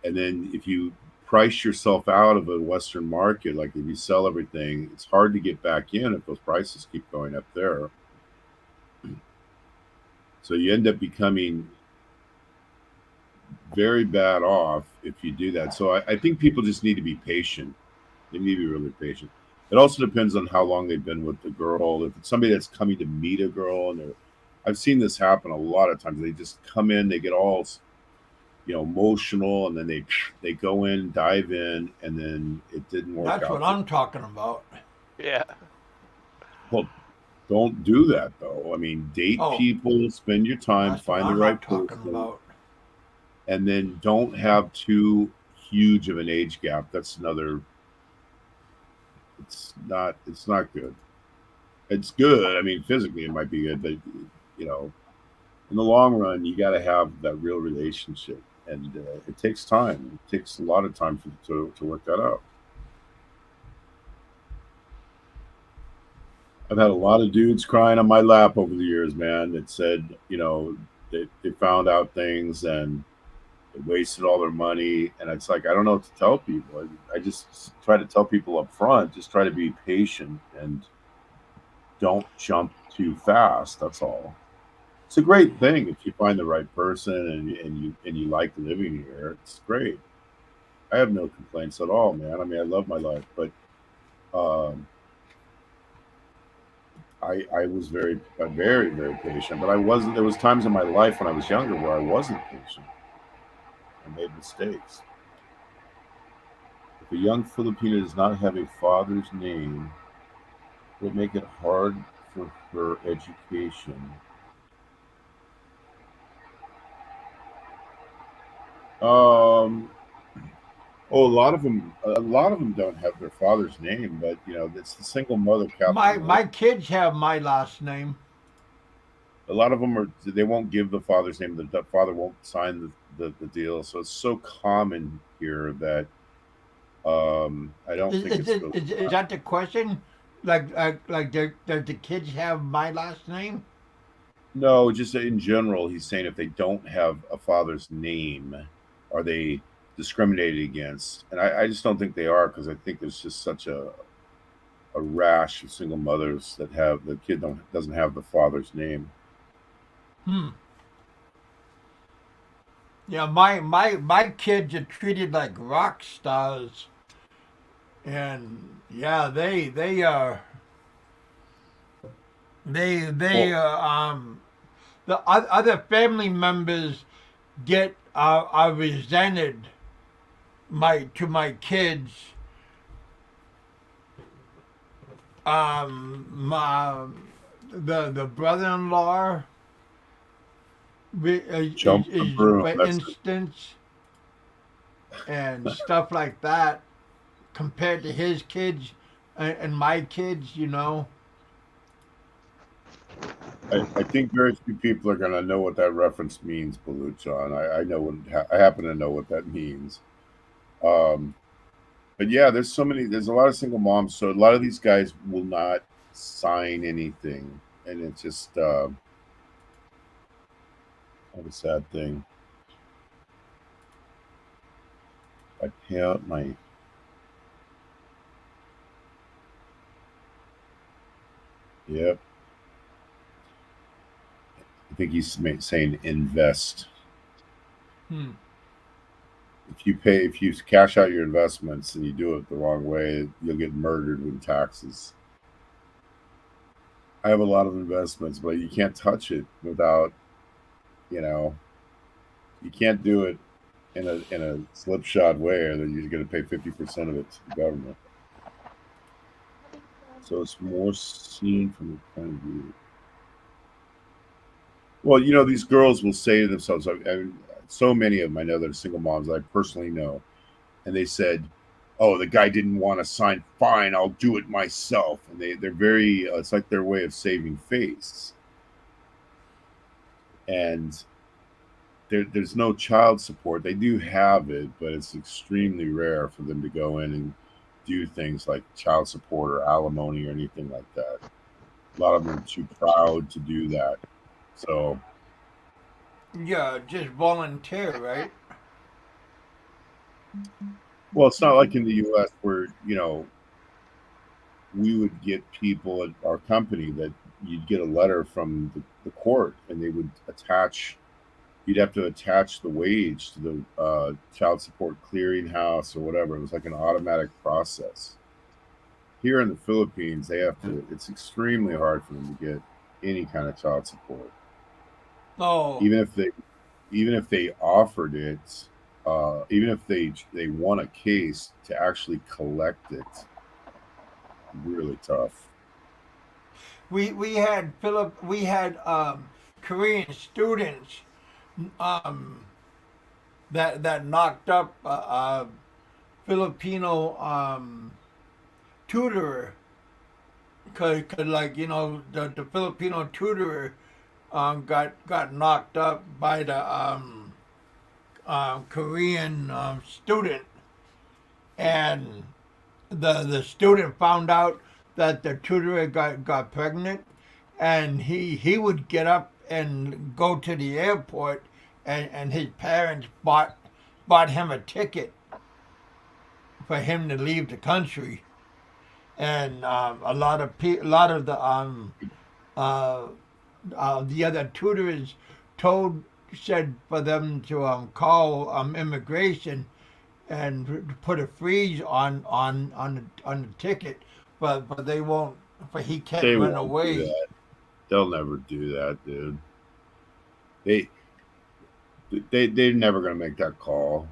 and then if you price yourself out of a Western market, like if you sell everything, it's hard to get back in if those prices keep going up there. So you end up becoming very bad off if you do that. So I think people just need to be patient. They need to be really patient. It also depends on how long they've been with the girl. If it's somebody that's coming to meet a girl, and I've seen this happen a lot of times. They just come in, they get all, you know, emotional, and then they go in, dive in, and then it didn't work That's out. what I'm talking about. yeah. Well, don't do that though. I mean, date people, spend your time, That's what find the I'm right not talking person, about. and then don't have too huge of an age gap. That's another. It's not good. It's good. I mean, physically it might be good, but you know, in the long run, you got to have that real relationship, and it takes time. It takes a lot of time to work that out. I've had a lot of dudes crying on my lap over the years, man, that said, you know, they found out things and they wasted all their money. And it's like, I don't know what to tell people. I just try to tell people up front, just try to be patient and don't jump too fast. That's all. It's a great thing if you find the right person and you like living here. It's great. I have no complaints at all, man. I mean, I love my life, but um, I was very patient, but I wasn't. There was times in my life when I was younger where I wasn't patient. I made mistakes. If a young Filipina does not have a father's name, it would make it hard for her education. Um, Oh, a lot of them don't have their father's name, but you know, it's the single mother captain. My kids have my last name. A lot of them are they won't give the father's name. The father won't sign the deal. So it's so common here that I don't think it's really Is that the question? Like does the kids have my last name? no, just in general. He's saying if they don't have a father's name, are they discriminated against? And I just don't think they are because I think there's just such a rash of single mothers that have the kid doesn't have the father's name. Hmm. Yeah, my kids are treated like rock stars, and yeah, they Well, the other family members get are resented my kids. My the brother-in-law jump the is broom. for That's it. instance and stuff like that compared to his kids and my kids, you know. I think very few people are going to know what that reference means, Baluchan. I know I happen to know what that means. Um, but yeah, there's a lot of single moms. So a lot of these guys will not sign anything. And it's just kind of a sad thing. I pay out my, yep. I think he's saying invest. Hmm. If you cash out your investments and you do it the wrong way, you'll get murdered with taxes. I have a lot of investments, but you can't touch it without, you know, you can't do it in a slipshod way, or then you're going to pay 50% of it to the government. So it's more seen from the point of view. Well, these girls will say to themselves, so many of them I know that are single moms that I personally know, and they said, "Oh, the guy didn't want to sign. Fine, I'll do it myself." And they're very, it's like their way of saving face. And there's no child support. They do have it, but it's extremely rare for them to go in and do things like child support or alimony or anything like that. A lot of them are too proud to do that. So, Yeah, just volunteer, right? well, it's not like in the U.S. where we would get people at our company that you'd get a letter from the court, and they would attach. You'd have to attach the wage to the child support clearinghouse or whatever. It was like an automatic process. Here in the Philippines, they have to. It's extremely hard for them to get any kind of child support, Oh, even if they offered it, even if they won a case to actually collect it. Really tough. we had Philip. We had Korean students um, that knocked up a Filipino tutorer, cause like the Filipino tutorer got knocked up by the Korean student, and the student found out that the tutor got pregnant, and he would get up and go to the airport, and his parents bought him a ticket for him to leave the country, and a lot of uh, the other tutors said for them to call immigration and put a freeze on the ticket, but they won't. But he can't They run won't do away. that. They'll never do that, dude. They they're never gonna make that call.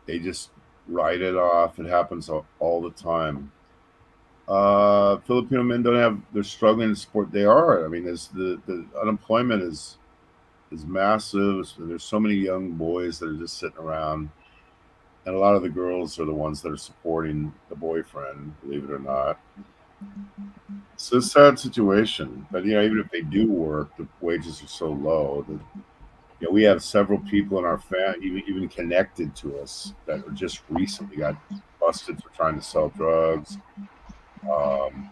They just write it off. It happens all the time. Filipino men don't have. They're struggling to support. They are. I mean, the unemployment is massive. There's so many young boys that are just sitting around, and a lot of the girls are the ones that are supporting the boyfriend. Believe it or not, it's a sad situation. But even if they do work, the wages are so low that we have several people in our family, even connected to us, that were just recently got busted for trying to sell drugs. Um,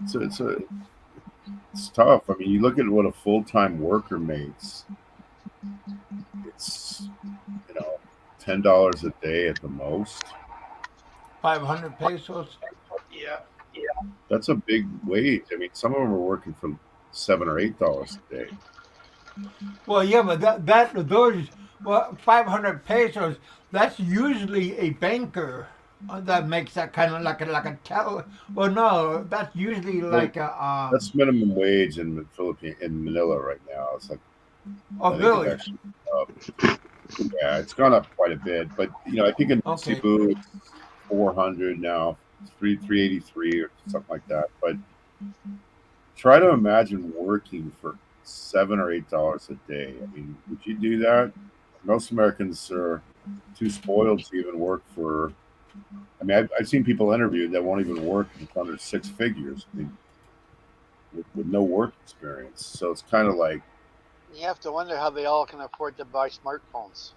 it's a it's tough. I mean, you look at what a full time worker makes. It's $10 a day at the most. 500 pesos. Yeah. That's a big wage. I mean, some of them are working for $7 or $8 a day. Well, yeah, but those 500 pesos. That's usually a banker that makes that kind of like a tell. Well, no, that's usually Well, like a that's minimum wage in the Philippine in Manila right now. It's like oh I think it's really? actually yeah, it's gone up quite a bit. But I think in Okay. Cebu it's 400 now, 383 or something like that. But try to imagine working for $7 or $8 a day. I mean, would you do that? Most Americans are too spoiled to even work for. I mean, I've seen people interviewed that won't even work under six figures. I mean, with no work experience. So it's kind of like You have to wonder how they all can afford to buy smartphones.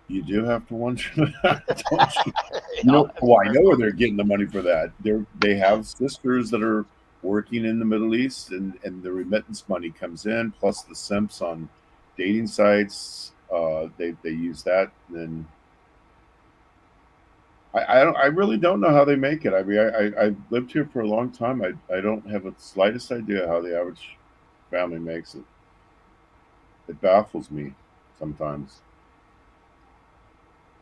you do have to wonder that, don't you? They all have I know where smartphones. they're getting the money for that. They have sisters that are working in the Middle East, and the remittance money comes in, plus the simps on dating sites. They use that. And then I really don't know how they make it. I mean, I've lived here for a long time. I don't have the slightest idea how the average family makes it. It baffles me sometimes.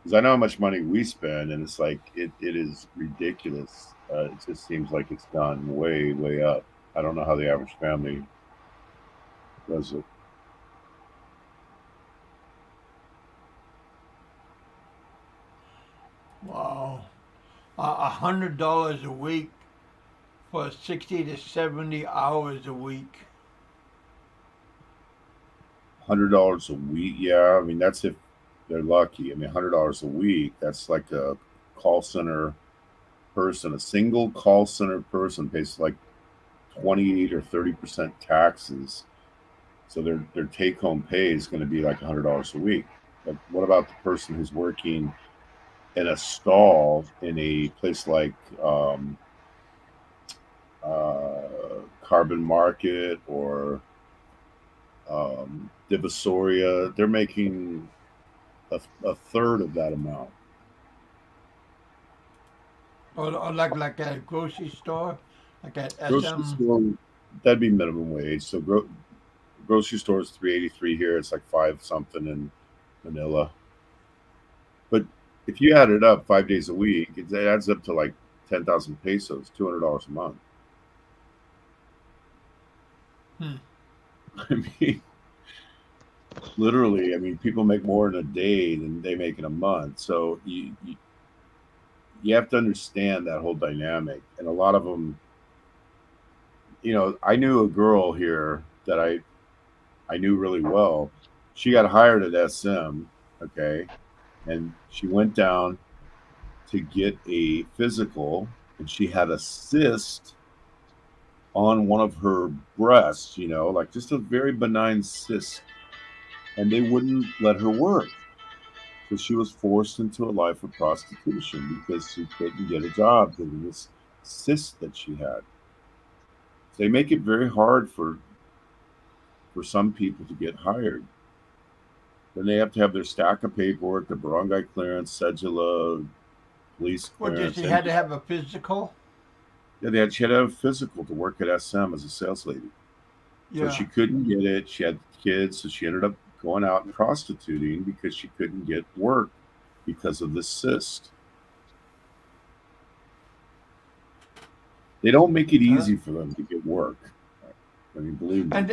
because I know how much money we spend, and it's like it is ridiculous. It just seems like it's gone way, way up. I don't know how the average family does it. Wow. $100 a week for 60 to 70 hours a week. $100 a week, yeah. I mean, that's if they're lucky. I mean, $100 a week. That's like a call center person. A single call center person pays like 28 or 30% taxes. So their take home pay is going to be like $100 a week. But what about the person who's working in a stall in a place like Carbon Market or Divisoria? They're making a third of that amount. Or like at a grocery store, like at Grocery SM. store, that'd be minimum wage. So grocery store is 383 here. It's like five something in Manila. But if you add it up 5 days a week, it adds up to like 10,000 pesos, $200 a month. Hmm. I mean, literally, I mean, people make more in a day than they make in a month. So you have to understand that whole dynamic. And a lot of them, I knew a girl here that I knew really well. She got hired at SM, okay, and she went down to get a physical, and she had a cyst on one of her breasts, like just a very benign cyst, and they wouldn't let her work. So she was forced into a life of prostitution because she couldn't get a job because of this cyst that she had. So they make it very hard for some people to get hired. Then they have to have their stack of paperwork, the barangay clearance, cedula, police What, did clearance, she and had to have a physical? yeah, she had to have a physical to work at SM as a sales lady. So Yeah. she couldn't get it. She had kids, so she ended up going out and prostituting because she couldn't get work because of this cyst. They don't make it Huh? easy for them to get work. I mean, believe me.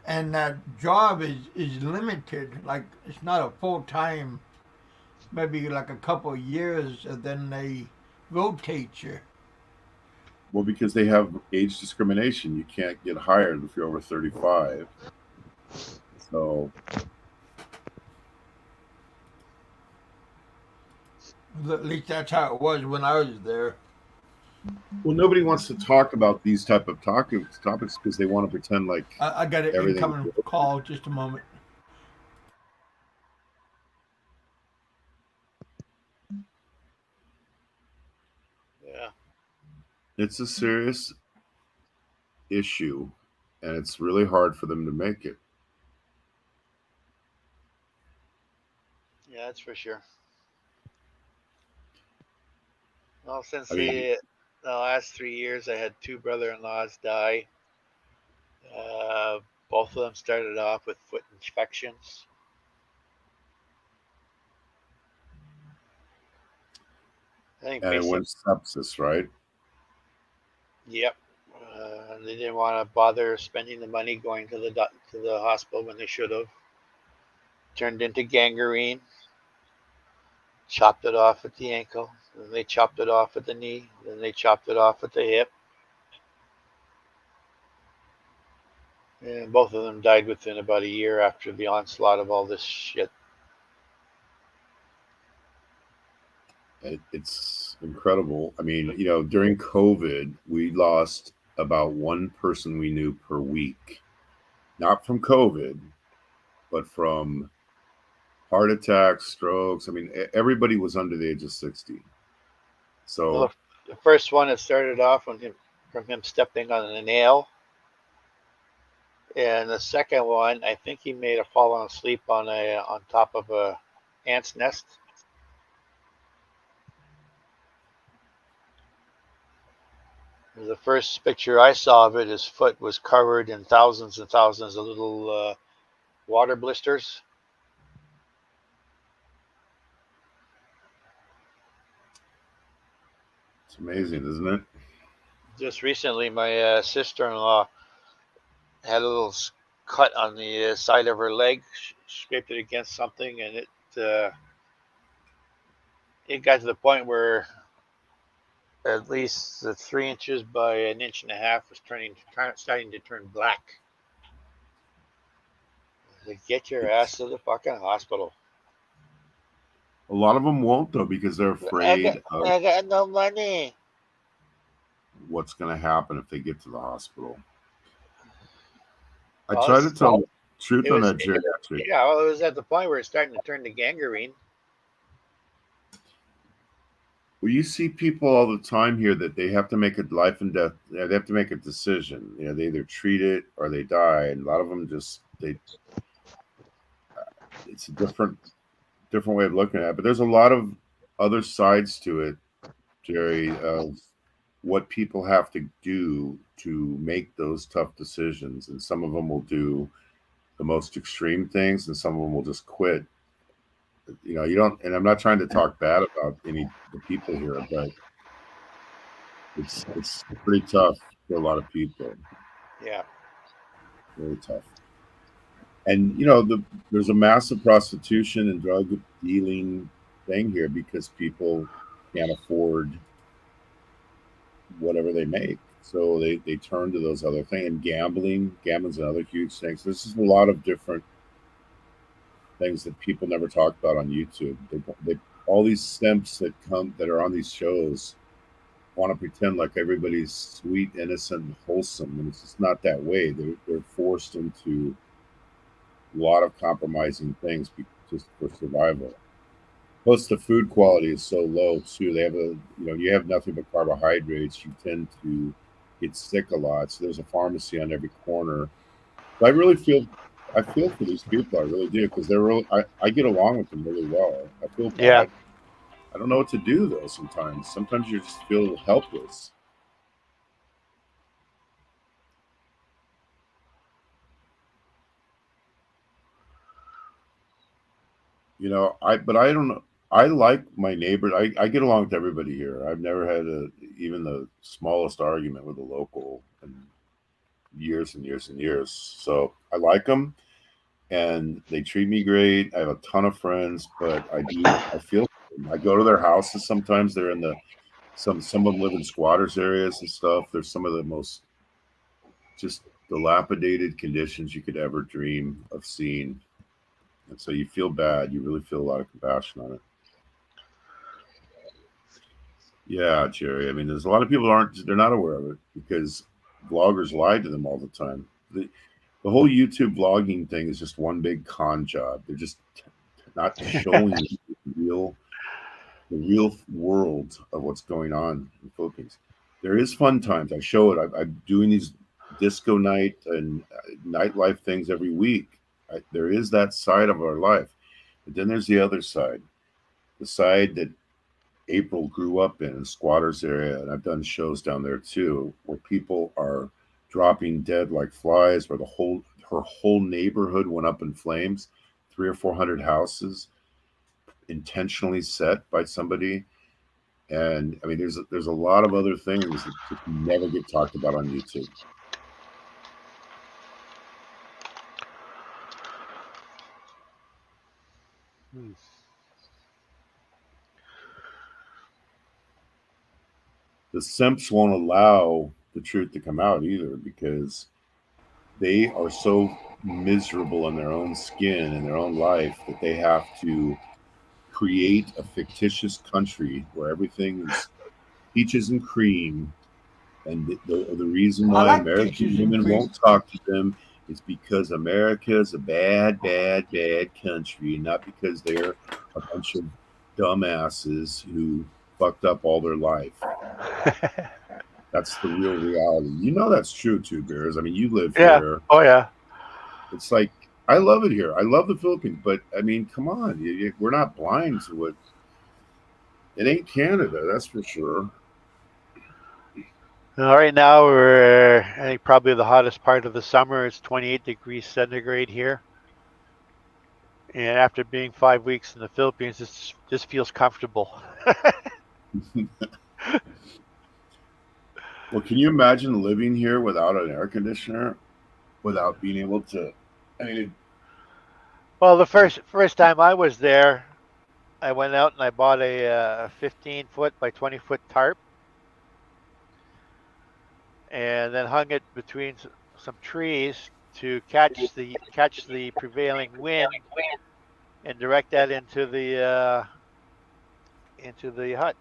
And that job is limited. Like it's not a full time. Maybe like a couple of years, and then they rotate you. Well, because they have age discrimination, you can't get hired if you're over 35. So At least that's how it was when I was there. well, nobody wants to talk about these type of topics because they want to pretend like I got an everything. incoming call. Just a moment. Yeah. It's a serious issue, and it's really hard for them to make it. Yeah, that's for sure. Well, since I mean, the last 3 years, I had two brother-in-laws die. Uh, Both of them started off with foot infections. I think and it based on, went sepsis, right? yep. They didn't want to bother spending the money going to the hospital when they should have. Turned into gangrene. Chopped it off at the ankle. Then they chopped it off at the knee. Then they chopped it off at the hip. And both of them died within about a year after the onslaught of all this shit. It's incredible. I mean, during COVID, we lost about one person we knew per week, not from COVID, but from heart attacks, strokes. I mean, everybody was under the age of 60. Well, So, the first one, it started off from him stepping on a nail. And the second one, I think he may have fallen asleep on top of a ant's nest. The first picture I saw of it, his foot was covered in thousands and thousands of little water blisters. It's amazing, isn't it? Just recently, my sister-in-law had a little cut on the side of her leg. Scraped it against something, and it got to the point where at least the 3 inches by an inch and a half was starting to turn black. Like, get your ass to the fucking hospital. A lot of them won't though because they're afraid of I got no money. what's going to happen if they get to the hospital. I Well, try to tell the truth it on was- that geriatric. Yeah, well, it was at the point where it's starting to turn to gangrene. Well, you see people all the time here that they have to make a life and death. They have to make a decision. You know, they either treat it or they die, and a lot of them just It's a different way of looking at it. But there's a lot of other sides to it, Jerry, of what people have to do to make those tough decisions, and some of them will do the most extreme things, and some of them will just quit. You know, you don't. And I'm not trying to talk bad about any of the people here, but it's pretty tough for a lot of people. Yeah. Really tough. And you know, there's a massive prostitution and drug dealing thing here because people can't afford whatever they make, so they turn to those other things. And gambling's another huge thing. So this is a lot of different things that people never talk about on YouTube. They all these simps that are on these shows want to pretend like everybody's sweet, innocent, and wholesome, and it's just not that way. They're forced into a lot of compromising things just for survival. Plus, the food quality is so low too. They have you have nothing but carbohydrates. You tend to get sick a lot. So there's a pharmacy on every corner. But I feel for these people. I really do, because they're really. I get along with them really well. I feel bad. Yeah. I don't know what to do though. Sometimes you just feel helpless. You know, I don't know. I like my neighbor. I get along with everybody here. I've never had even the smallest argument with a local in years and years and years. So I like them, and they treat me great. I have a ton of friends, but I feel I go to their houses sometimes. They're in some of them live in squatters areas and stuff. There's some of the most just dilapidated conditions you could ever dream of seeing. And so you feel bad. You really feel a lot of compassion on it. Yeah, Jerry. I mean, there's a lot of people they're not aware of it because bloggers lie to them all the time. The whole YouTube vlogging thing is just one big con job. They're just not showing the real world of what's going on in the Philippines. There is fun times. I show it. I'm doing these disco night and nightlife things every week. There is that side of our life, but then there's the other side, the side that April grew up in squatters area, and I've done shows down there too, where people are dropping dead like flies, where her whole neighborhood went up in flames, 300 or 400 houses intentionally set by somebody. And I mean, there's a lot of other things that just never get talked about on YouTube. The simps won't allow the truth to come out either, because they are so miserable in their own skin and their own life that they have to create a fictitious country where everything is peaches and cream. And the reason why like American peaches and women cream. won't talk to them is because America is a bad, bad, bad country, not because they're a bunch of dumbasses who fucked up all their life. That's the real reality. You know that's true too, Bears. I mean, you live here. Oh yeah. It's like, I love it here. I love the Philippines, but I mean, come on, we're not blind to it. It ain't Canada, that's for sure. All right, now we're I think probably the hottest part of the summer. It's 28 degrees centigrade here, and after being 5 weeks in the Philippines, this feels comfortable. Well, can you imagine living here without an air conditioner, without being able to? I mean, Well, the first time I was there, I went out and I bought a 15-foot by 20-foot tarp, and then hung it between some trees to catch the prevailing wind and direct that into the hut.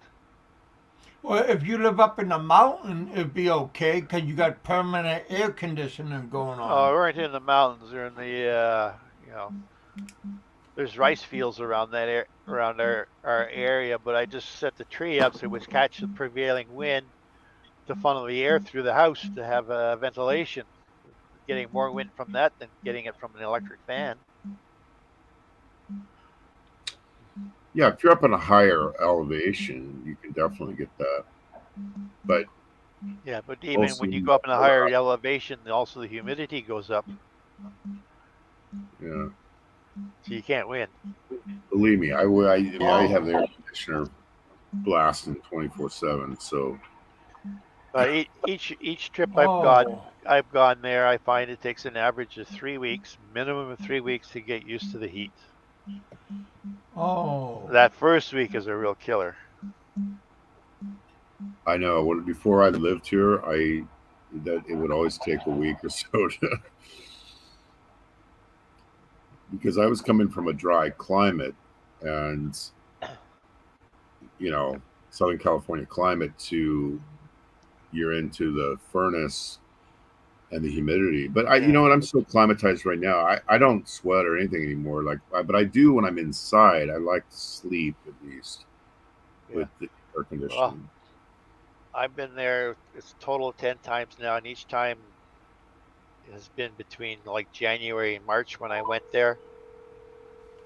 Well, if you live up in the mountain, it'd be okay because you got permanent air conditioning going Oh, on. we weren't in the mountains. We're in the there's rice fields around around our area, but I just set the tree up so it would catch the prevailing wind to funnel the air through the house to have ventilation. Getting more wind from that than getting it from an electric fan. yeah, if you're up in a higher elevation, you can definitely get that. But Yeah, but even also, when you go up in a higher elevation, also the humidity goes up, yeah, so you can't win. believe me, I have the air conditioner blasting 24/7. So But each trip Oh, I've gone there, I find it takes an average of 3 weeks, minimum of 3 weeks to get used to the heat. oh. That first week is a real killer. I know before I lived here, that it would always take a week or so because I was coming from a dry climate and Southern California climate to you're into the furnace and the humidity. But you know what? I'm so climatized right now. I don't sweat or anything anymore. But I do when I'm inside. I like to sleep at least with the air conditioning. Well, I've been there. It's a total of 10 times now, and each time has been between like January and March when I went there.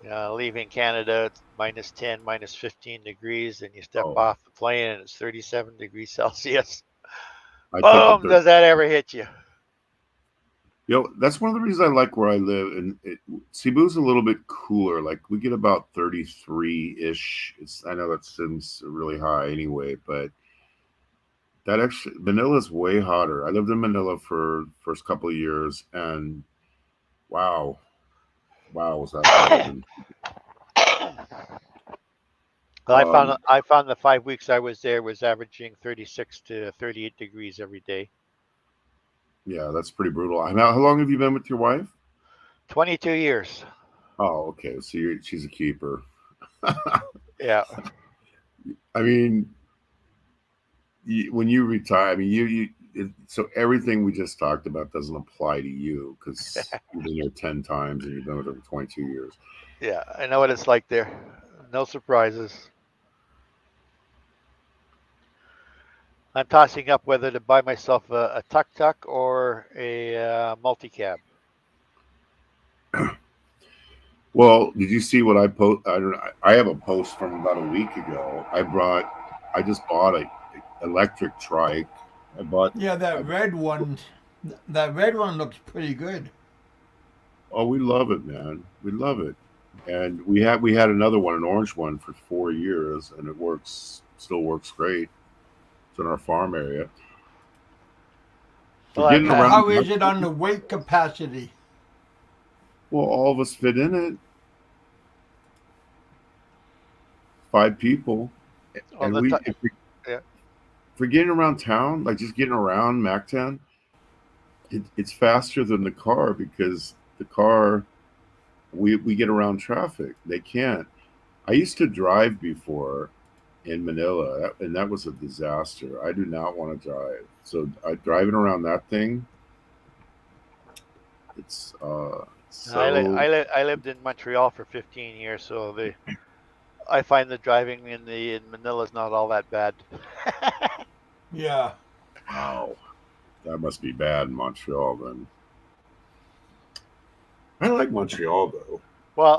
Leaving Canada, it's -10, -15 degrees, and you step off the plane and it's 37 degrees Celsius. Boom! Does that ever hit you? That's one of the reasons I like where I live. And Cebu's a little bit cooler. Like we get about 33-ish. I know that seems really high anyway, but that actually Manila's way hotter. I lived in Manila for first couple of years, and wow, was that hot. Well, I found the 5 weeks I was there was averaging 36 to 38 degrees every day. Yeah, that's pretty brutal. How long have you been with your wife? 22 years. Oh, okay. So she's a keeper. Yeah. I mean, when you retire, I mean, so everything we just talked about doesn't apply to you because you've been here 10 times and you've been with her for 22 years. Yeah, I know what it's like there. No surprises. I'm tossing up whether to buy myself a tuk-tuk or a multi-cab. Well, did you see what I post? I don't know. I have a post from about a week ago. I just bought a electric trike. That red one. That red one looks pretty good. Oh, we love it, man. We love it. And we had another one, an orange one, for 4 years, and still works great. It's in our farm area. How is it on the weight capacity? Well, all of us fit in it. 5 people. And if we're getting around town, like just getting around Mactown, it's faster than the car because the car, we get around traffic. They can't. I used to drive before in Manila, and that was a disaster. I do not want to drive. So driving around that thing, it's I lived in Montreal for 15 years, so I find the driving in Manila is not all that bad. Yeah. Wow, that must be bad in Montreal then. I like Montreal though. Well,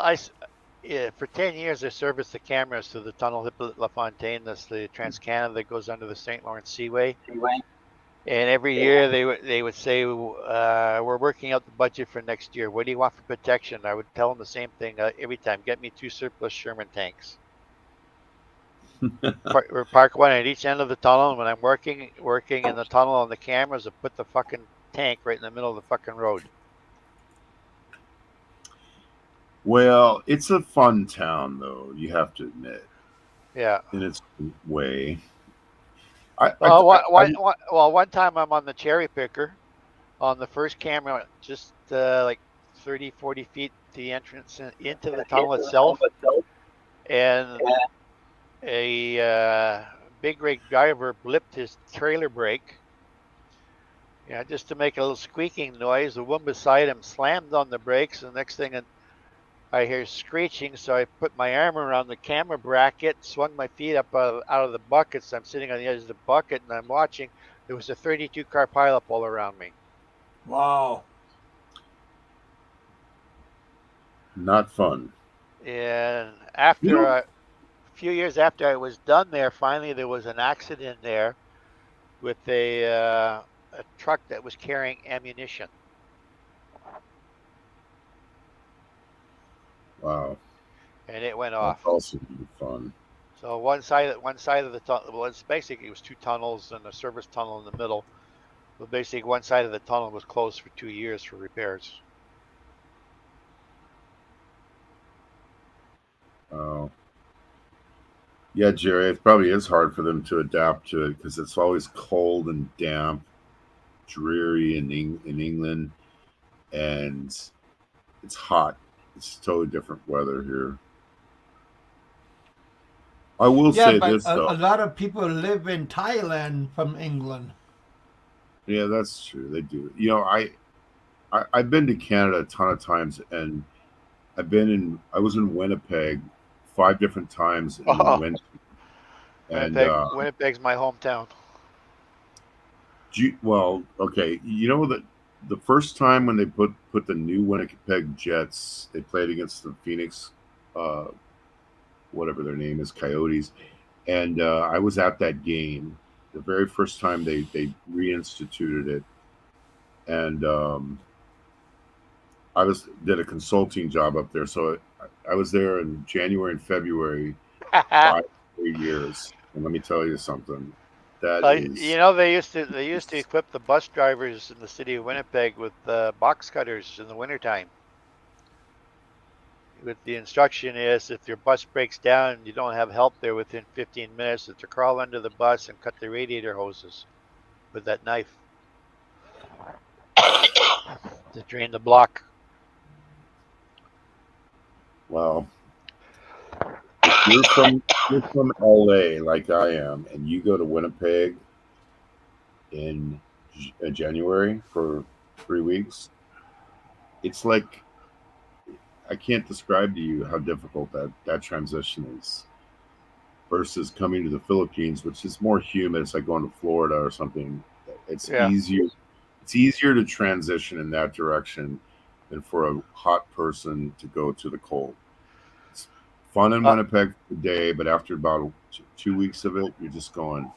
for 10 years I serviced the cameras to the Tunnel Hippolyte LaFontaine. That's the Trans-Canada that goes under the St. Lawrence Seaway. And every year they would say, we're working out the budget for next year. What do you want for protection? I would tell them the same thing every time. Get me 2 surplus Sherman tanks. Park one at each end of the tunnel. And when I'm working in the tunnel on the cameras, I put the fucking tank right in the middle of the fucking road. Well, it's a fun town, though. You have to admit, Yeah. in its way. Well, one time I'm on the cherry picker on the first camera, just like 30, 40 feet to the entrance into the tunnel itself, and a big rig driver blipped his trailer brake. Yeah, just to make a little squeaking noise. The one beside him slammed on the brakes, and the next thing I hear screeching, so I put my arm around the camera bracket, swung my feet up out of the bucket. So I'm sitting on the edge of the bucket, and I'm watching. There was a 32 car pileup all around me. Wow. Not fun. And after a few years after I was done there, finally there was an accident there with a truck that was carrying ammunition. Wow. And it went That's off. also fun. So one side of the tunnel, well, it was two tunnels and a service tunnel in the middle. But basically, one side of the tunnel was closed for 2 years for repairs. Oh. Yeah, Jerry, it probably is hard for them to adapt to it because it's always cold and damp, dreary in England, and it's hot. It's totally different weather here. I will say but this, though. a lot of people live in Thailand from England. Yeah, that's true. They do. You know, I've been to Canada a ton of times, and I was in Winnipeg 5 different times in the winter. And Winnipeg's my hometown. well, okay. You know that the first time when they put the new Winnipeg Jets, they played against the Phoenix, whatever their name is, Coyotes, and I was at that game the very first time they reinstituted it, and did a consulting job up there. So I was there in January and February, 5 years, and let me tell you something. You know, they used to equip the bus drivers in the city of Winnipeg with box cutters in the wintertime. With the instruction is, if your bus breaks down and you don't have help there within 15 minutes, to crawl under the bus and cut the radiator hoses with that knife to drain the block. Well, if you're from LA like I am, and you go to Winnipeg in January for 3 weeks, it's like, I can't describe to you how difficult that transition is versus coming to the Philippines, which is more humid. It's like going to Florida or something. It's easier. It's easier to transition in that direction than for a hot person to go to the cold. It's fun in Winnipeg for the day, but after about 2 weeks of it, you're just going,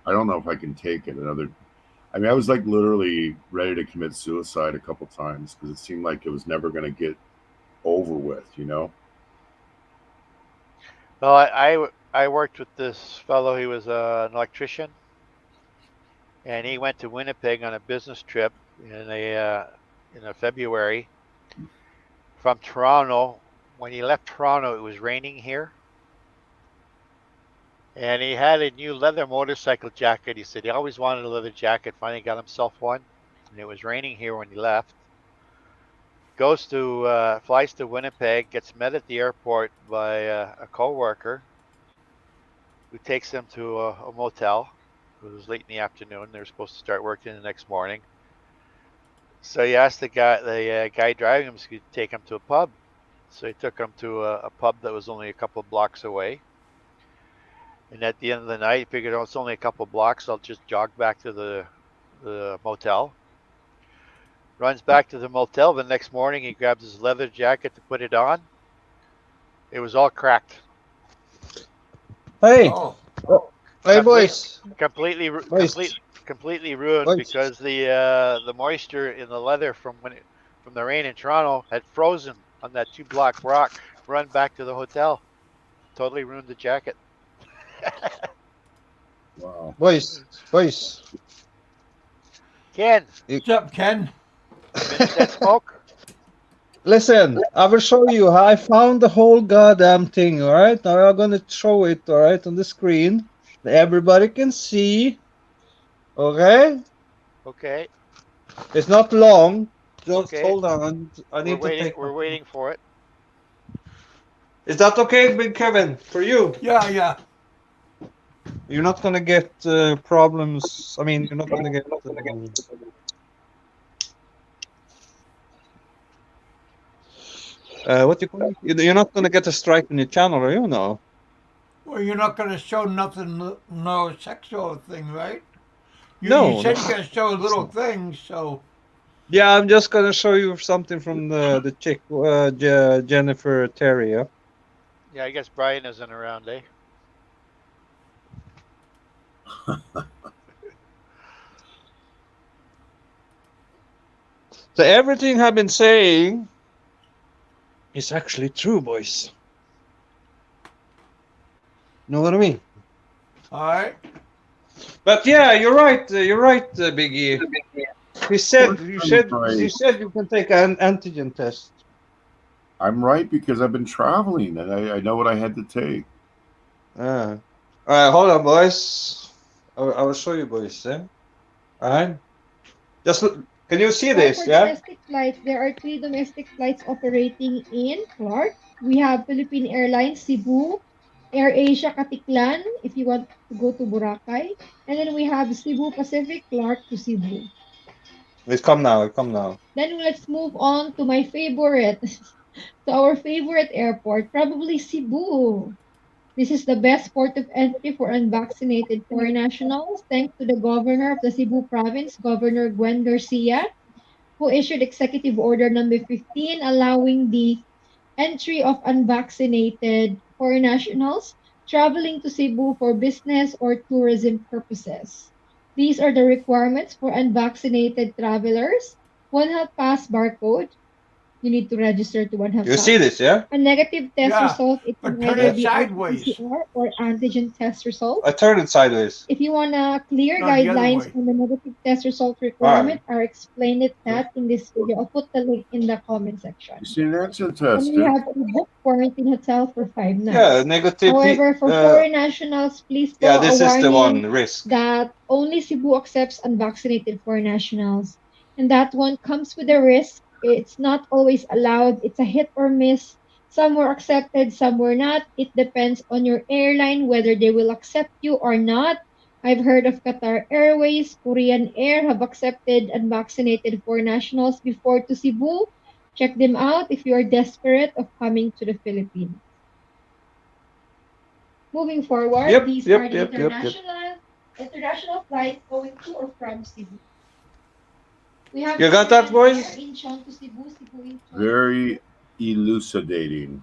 I don't know if I can take it another. I mean, I was like literally ready to commit suicide a couple times because it seemed like it was never going to get over with, you know? Well, I worked with this fellow. He was an electrician, and he went to Winnipeg on a business trip in a February from Toronto. When he left Toronto, it was raining here, and he had a new leather motorcycle jacket. He said he always wanted a leather jacket. Finally got himself one, and it was raining here when he left. Flies to Winnipeg, gets met at the airport by a co-worker who takes him to a motel. It was late in the afternoon. They were supposed to start working the next morning. So he asked the guy driving him if he could take him to a pub. So he took him to a pub that was only a couple of blocks away. And at the end of the night, he figured, it's only a couple of blocks. I'll just jog back to the motel. Runs back to the motel. The next morning, he grabs his leather jacket to put it on. It was all cracked. Hey, hey, boys! Completely ruined because the moisture in the leather from the rain in Toronto had frozen on that 2-block rock. Run back to the hotel. Totally ruined the jacket. boys. Ken, What's up, Ken? finish that smoke. Listen, I will show you how I found the whole goddamn thing, alright? Now I'm gonna show it, alright, on the screen. Everybody can see. Okay? Okay. It's not long. Just Okay. hold on. I We're need to waiting. take We're waiting for it. Is that okay, Big Kevin? For you? Yeah. You're not gonna get problems. I mean, you're not gonna get. What you call it? You're not gonna get a strike on your channel, are you? No. Well, you're not going to show nothing, no sexual thing, right? You No, said no. you're going to show little things, so. Yeah, I'm just gonna show you something from the chick, Jennifer Terry. Yeah? Yeah, I guess Brian isn't around, eh? So everything I've been saying is actually true, boys. Know what I mean? All right. But yeah, you're right, Biggie. You said you can take an antigen test. I'm right because I've been traveling and I know what I had to take. All right, hold on, boys. I will show you, boys. Yeah. All right. Just look, can you see this? For Yeah. domestic flights, there are 3 domestic flights operating in Clark. We have Philippine Airlines Cebu, AirAsia Katiklan, if you want to go to Boracay, and then we have Cebu Pacific Clark to Cebu. It's come now. Then let's move on to my favorite, to our favorite airport, probably Cebu. This is the best port of entry for unvaccinated foreign nationals, thanks to the governor of the Cebu province, Governor Gwen Garcia, who issued Executive Order number 15, allowing the entry of unvaccinated foreign nationals traveling to Cebu for business or tourism purposes. These are the requirements for unvaccinated travelers. One health pass barcode. You need to register to One Health You Pass. see this, yeah? A negative test Yeah, result, it but can turn either it be sideways. RT-PCR or antigen test result. I turned it sideways. If you want to clear No, the other guidelines way. on the negative test result requirement, I explained it that in this video. I'll put the link in the comment section. You see an antigen And test, we dude. have to book quarantine hotel for 5 nights. Yeah, negative. However, for foreign nationals, please go Yeah, this a is the warning one risk. that only Cebu accepts unvaccinated foreign nationals. And that one comes with a risk. It's not always allowed. It's a hit or miss. Some were accepted, some were not. It depends on your airline whether they will accept you or not. I've heard of Qatar Airways, Korean Air have accepted unvaccinated foreign nationals before to Cebu. Check them out if you are desperate of coming to the Philippines. Moving forward, these are the international flights going to or from Cebu. We have You got that, boys? Incheon to Cebu, Cebu Incheon. Very elucidating.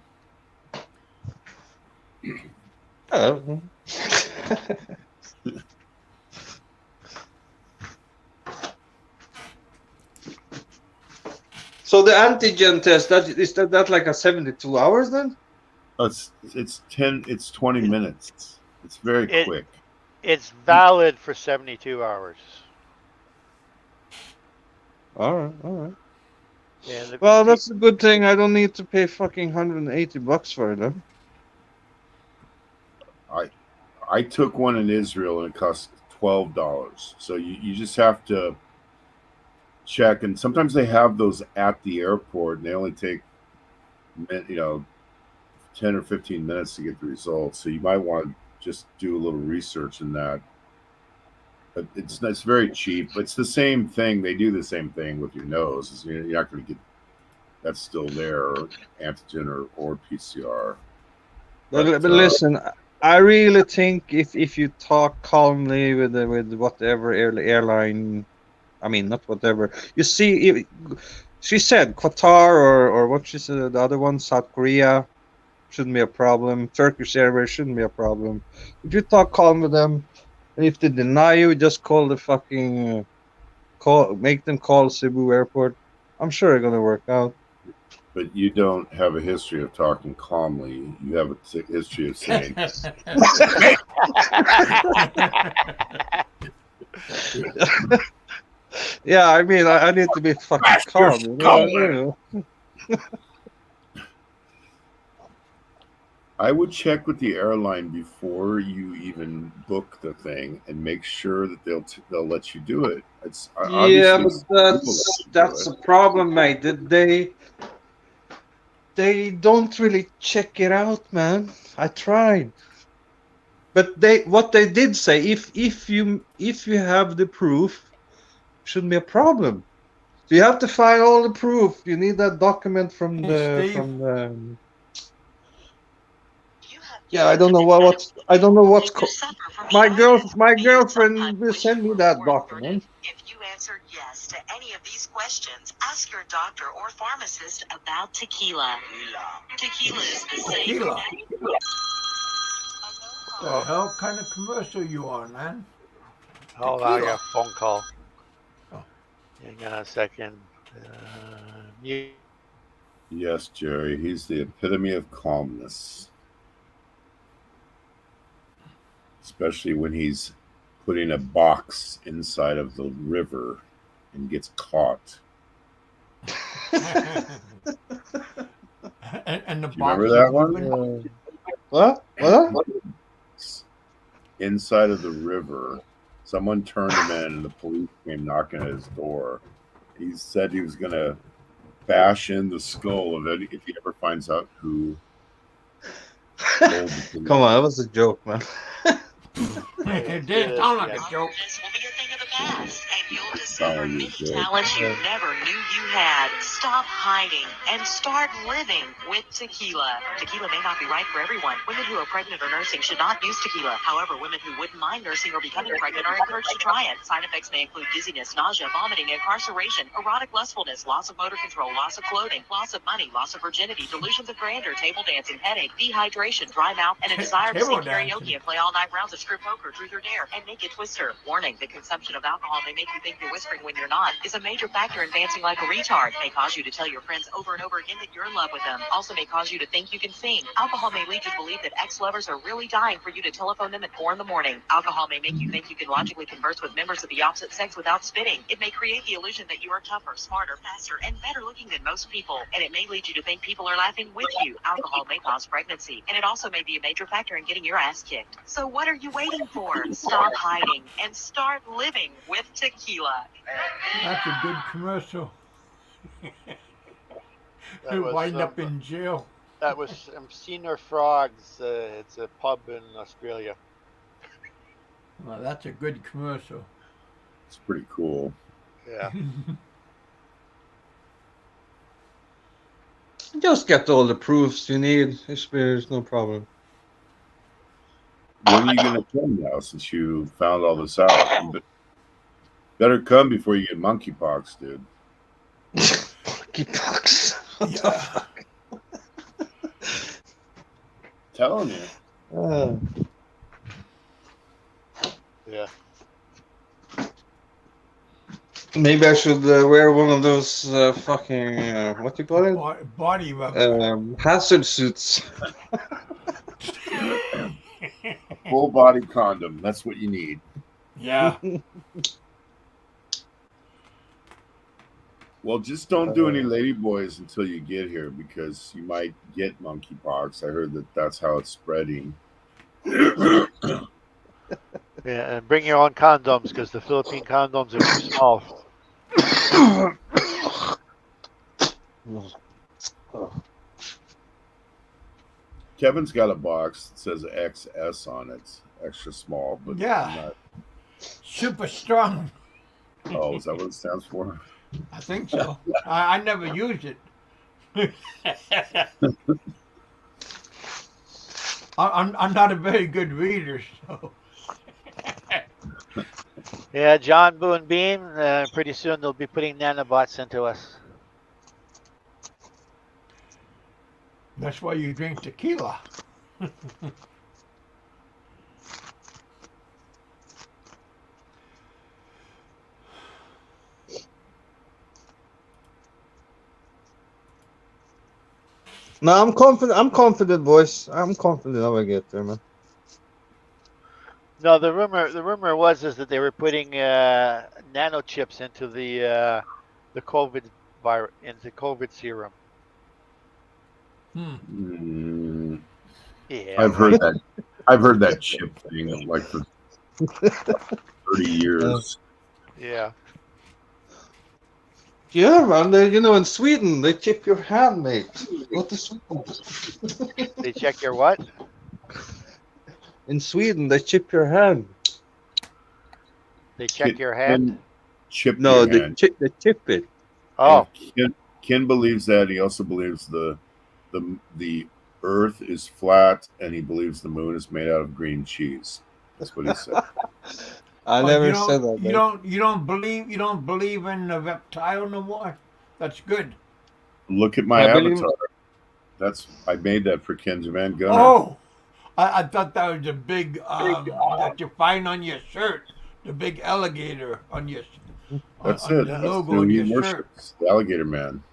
Oh. So the antigen test, that like a 72 hours then? It's 20 minutes. It's very quick. It's valid for 72 hours. All right. Yeah, Well, that's a good thing. I don't need to pay fucking $180 for it, then. I took one in Israel and it cost $12. So you just have to check, and sometimes they have those at the airport and they only take 10 or 15 minutes to get the results. So you might want to just do a little research in that. But it's very cheap. It's the same thing. They do the same thing with your nose. You're not going to get that's still there, antigen or PCR. But listen, I really think if you talk calmly with whatever airline, I mean not whatever, you see, she said Qatar or what she said, the other one, South Korea, shouldn't be a problem. Turkish Airways shouldn't be a problem. If you talk calm with them, and if they deny you, just call the fucking make them call Cebu Airport. I'm sure it's gonna work out. But you don't have a history of talking calmly. You have a history of saying, Yeah, I mean, I need to be fucking Crash your calm. skull You in. know? I would check with the airline before you even book the thing and make sure that they'll let you do it. It's Yeah, obviously but people let you do that's it. a problem, mate. They don't really check it out, man. I tried, but what they did say, if you have the proof, shouldn't be a problem. So you have to find all the proof. You need that document from Hey, Steve. Yeah, I don't know my girlfriend will send me that document. If you answered yes to any of these questions, ask your doctor or pharmacist about tequila. Tequila is the safe. Tequila. The hell kind of commercial you on, man? Hold on, I Tequila. got a phone call. Oh. Hang on a second. Mute. Yes, Jerry, he's the epitome of calmness, especially when he's putting a box inside of the river and gets caught. and the Do you box remember is that one? moving. What? Inside of the river, someone turned him in, and the police came knocking at his door. He said he was going to bash in the skull of it if he ever finds out who told the police. Come on, that was a joke, man. It did sound like a joke. This will be a thing of the past, and you'll Sorry, discover many you joke. talents you never knew you had. Stop hiding and start living with tequila. Tequila may not be right for everyone. Women who are pregnant or nursing should not use tequila. However, women who wouldn't mind nursing or becoming pregnant are encouraged to try it. Side effects may include dizziness, nausea, vomiting, incarceration, erotic lustfulness, loss of motor control, loss of clothing, loss of money, loss of virginity, delusions of grandeur, table dancing, headache, dehydration, dry mouth, and a desire to sing Table dancing. karaoke and play all-night rounds of strip poker, truth or dare, and naked twister. Warning, the consumption of alcohol may make you think you're whispering when you're not, is a major factor in dancing like a retard, may cause you to tell your friends over and over again that you're in love with them, also may cause you to think you can sing. Alcohol may lead you to believe that ex-lovers are really dying for you to telephone them at 4 in the morning. Alcohol may make you think you can logically converse with members of the opposite sex without spitting. It may create the illusion that you are tougher, smarter, faster, and better looking than most people, and it may lead you to think people are laughing with you. Alcohol may cause pregnancy, and it also may be a major factor in getting your ass kicked. So what are you waiting for? Stop hiding and start living with tequila. That's a good commercial. That was Wind some, up in jail. that was Senior Frogs. It's a pub in Australia. Well, that's a good commercial. It's pretty cool. Yeah. Just get all the proofs you need. There's no problem. When are you going to come now since you found all this out? You better come before you get monkeypox, dude. Monkeypox. What the Yeah. fuck? Telling you. Yeah. Maybe I should wear one of those fucking what do you call it? Body rubber. Hazard suits. Full body condom. That's what you need. Yeah. Well, just don't do any ladyboys until you get here because you might get monkeypox. I heard that that's how it's spreading. Yeah, and bring your own condoms because the Philippine condoms are too small. Kevin's got a box that says XS on it. Extra small, but Yeah. not. Super strong. Oh, is that what it stands for? I think so. I never used it. I'm not a very good reader, so. Yeah, John Boone Bean. Pretty soon they'll be putting nanobots into us. That's why you drink tequila. No, I'm confident. I'm confident, boys. I'm confident I will get there, man. No, the rumor was is that they were putting nanochips into the COVID virus, into COVID serum. Mm, Yeah, I've right. heard that. I've heard that chip thing like for 30 years. Yeah. Yeah, man. In Sweden, they chip your hand, mate. What is They check your what? in Sweden? They chip your hand. They check your hand. Ken chip No, your they hand. chip it. Oh, Yeah, Ken believes that. He also believes the Earth is flat, and he believes the moon is made out of green cheese. That's what he said. I But never said that, you mate. don't believe in the reptile no more. That's good. Look at my I believe. avatar. I made that for Ken's Van Gunner. Oh, I thought that was the big that you find on your shirt, the big alligator on your That's on it. the That's logo who on he your shirt. worships, the Alligator Man.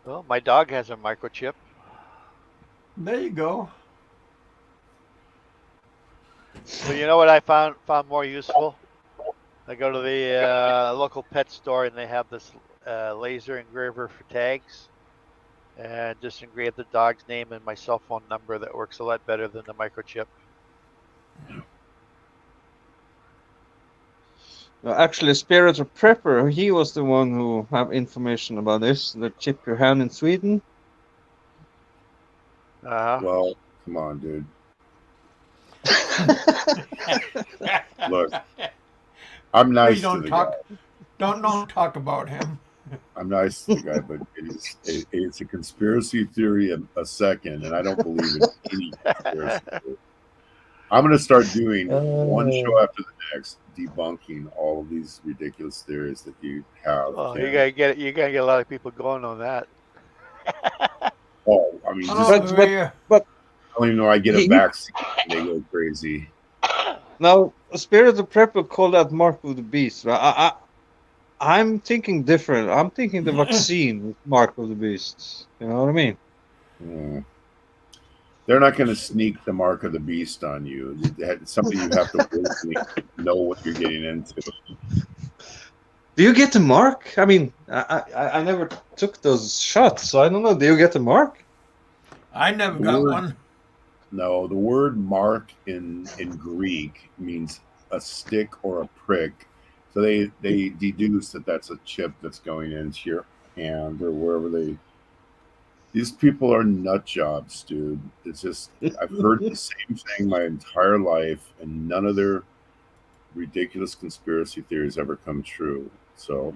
well, my dog has a microchip. There you go. Well, you know what I found more useful? I go to the local pet store and they have this laser engraver for tags, and just engrave the dog's name and my cell phone number. That works a lot better than the microchip. Actually, Spirit of Prepper, he was the one who have information about this. The chip your hand in Sweden. Well, come on, dude. Look, I'm nice to the guy. Don't talk about him. I'm nice to the guy, but it's a conspiracy theory a second, and I don't believe in any conspiracy theory. I'm going to start doing one show after the next, debunking all of these ridiculous theories that you have. Oh, you gotta get a lot of people going on that. Oh, I mean, but I don't even know. I get a vaccine, and they go crazy. Now, Spirit of Prepper called that Mark of the Beast. Right? I'm thinking different. I'm thinking the vaccine is Mark of the Beast. You know what I mean? Yeah. They're not going to sneak the mark of the beast on you. It's something you have to really know what you're getting into. Do you get the mark? I mean, I never took those shots, so I don't know. Do you get the mark? I never got one. No, the word mark in Greek means a stick or a prick. So they deduce that that's a chip that's going into your hand or wherever they. These people are nut jobs, dude. It's just I've heard the same thing my entire life, and none of their ridiculous conspiracy theories ever come true. So,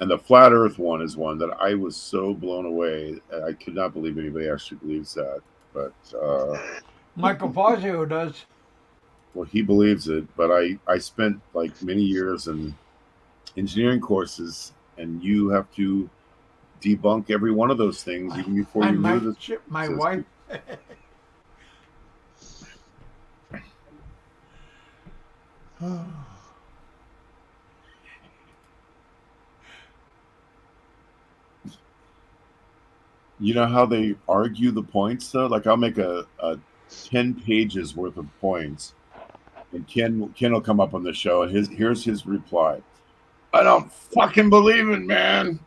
and the flat Earth one is one that I was so blown away. I could not believe anybody actually believes that. But Michael Fazio does. Well, he believes it, but I spent like many years in engineering courses, and you have to debunk every one of those things even before you knew this. My wife. You know how they argue the points though? Like I'll make a 10 pages worth of points, and Ken will come up on the show, and here's his reply. I don't fucking believe it, man.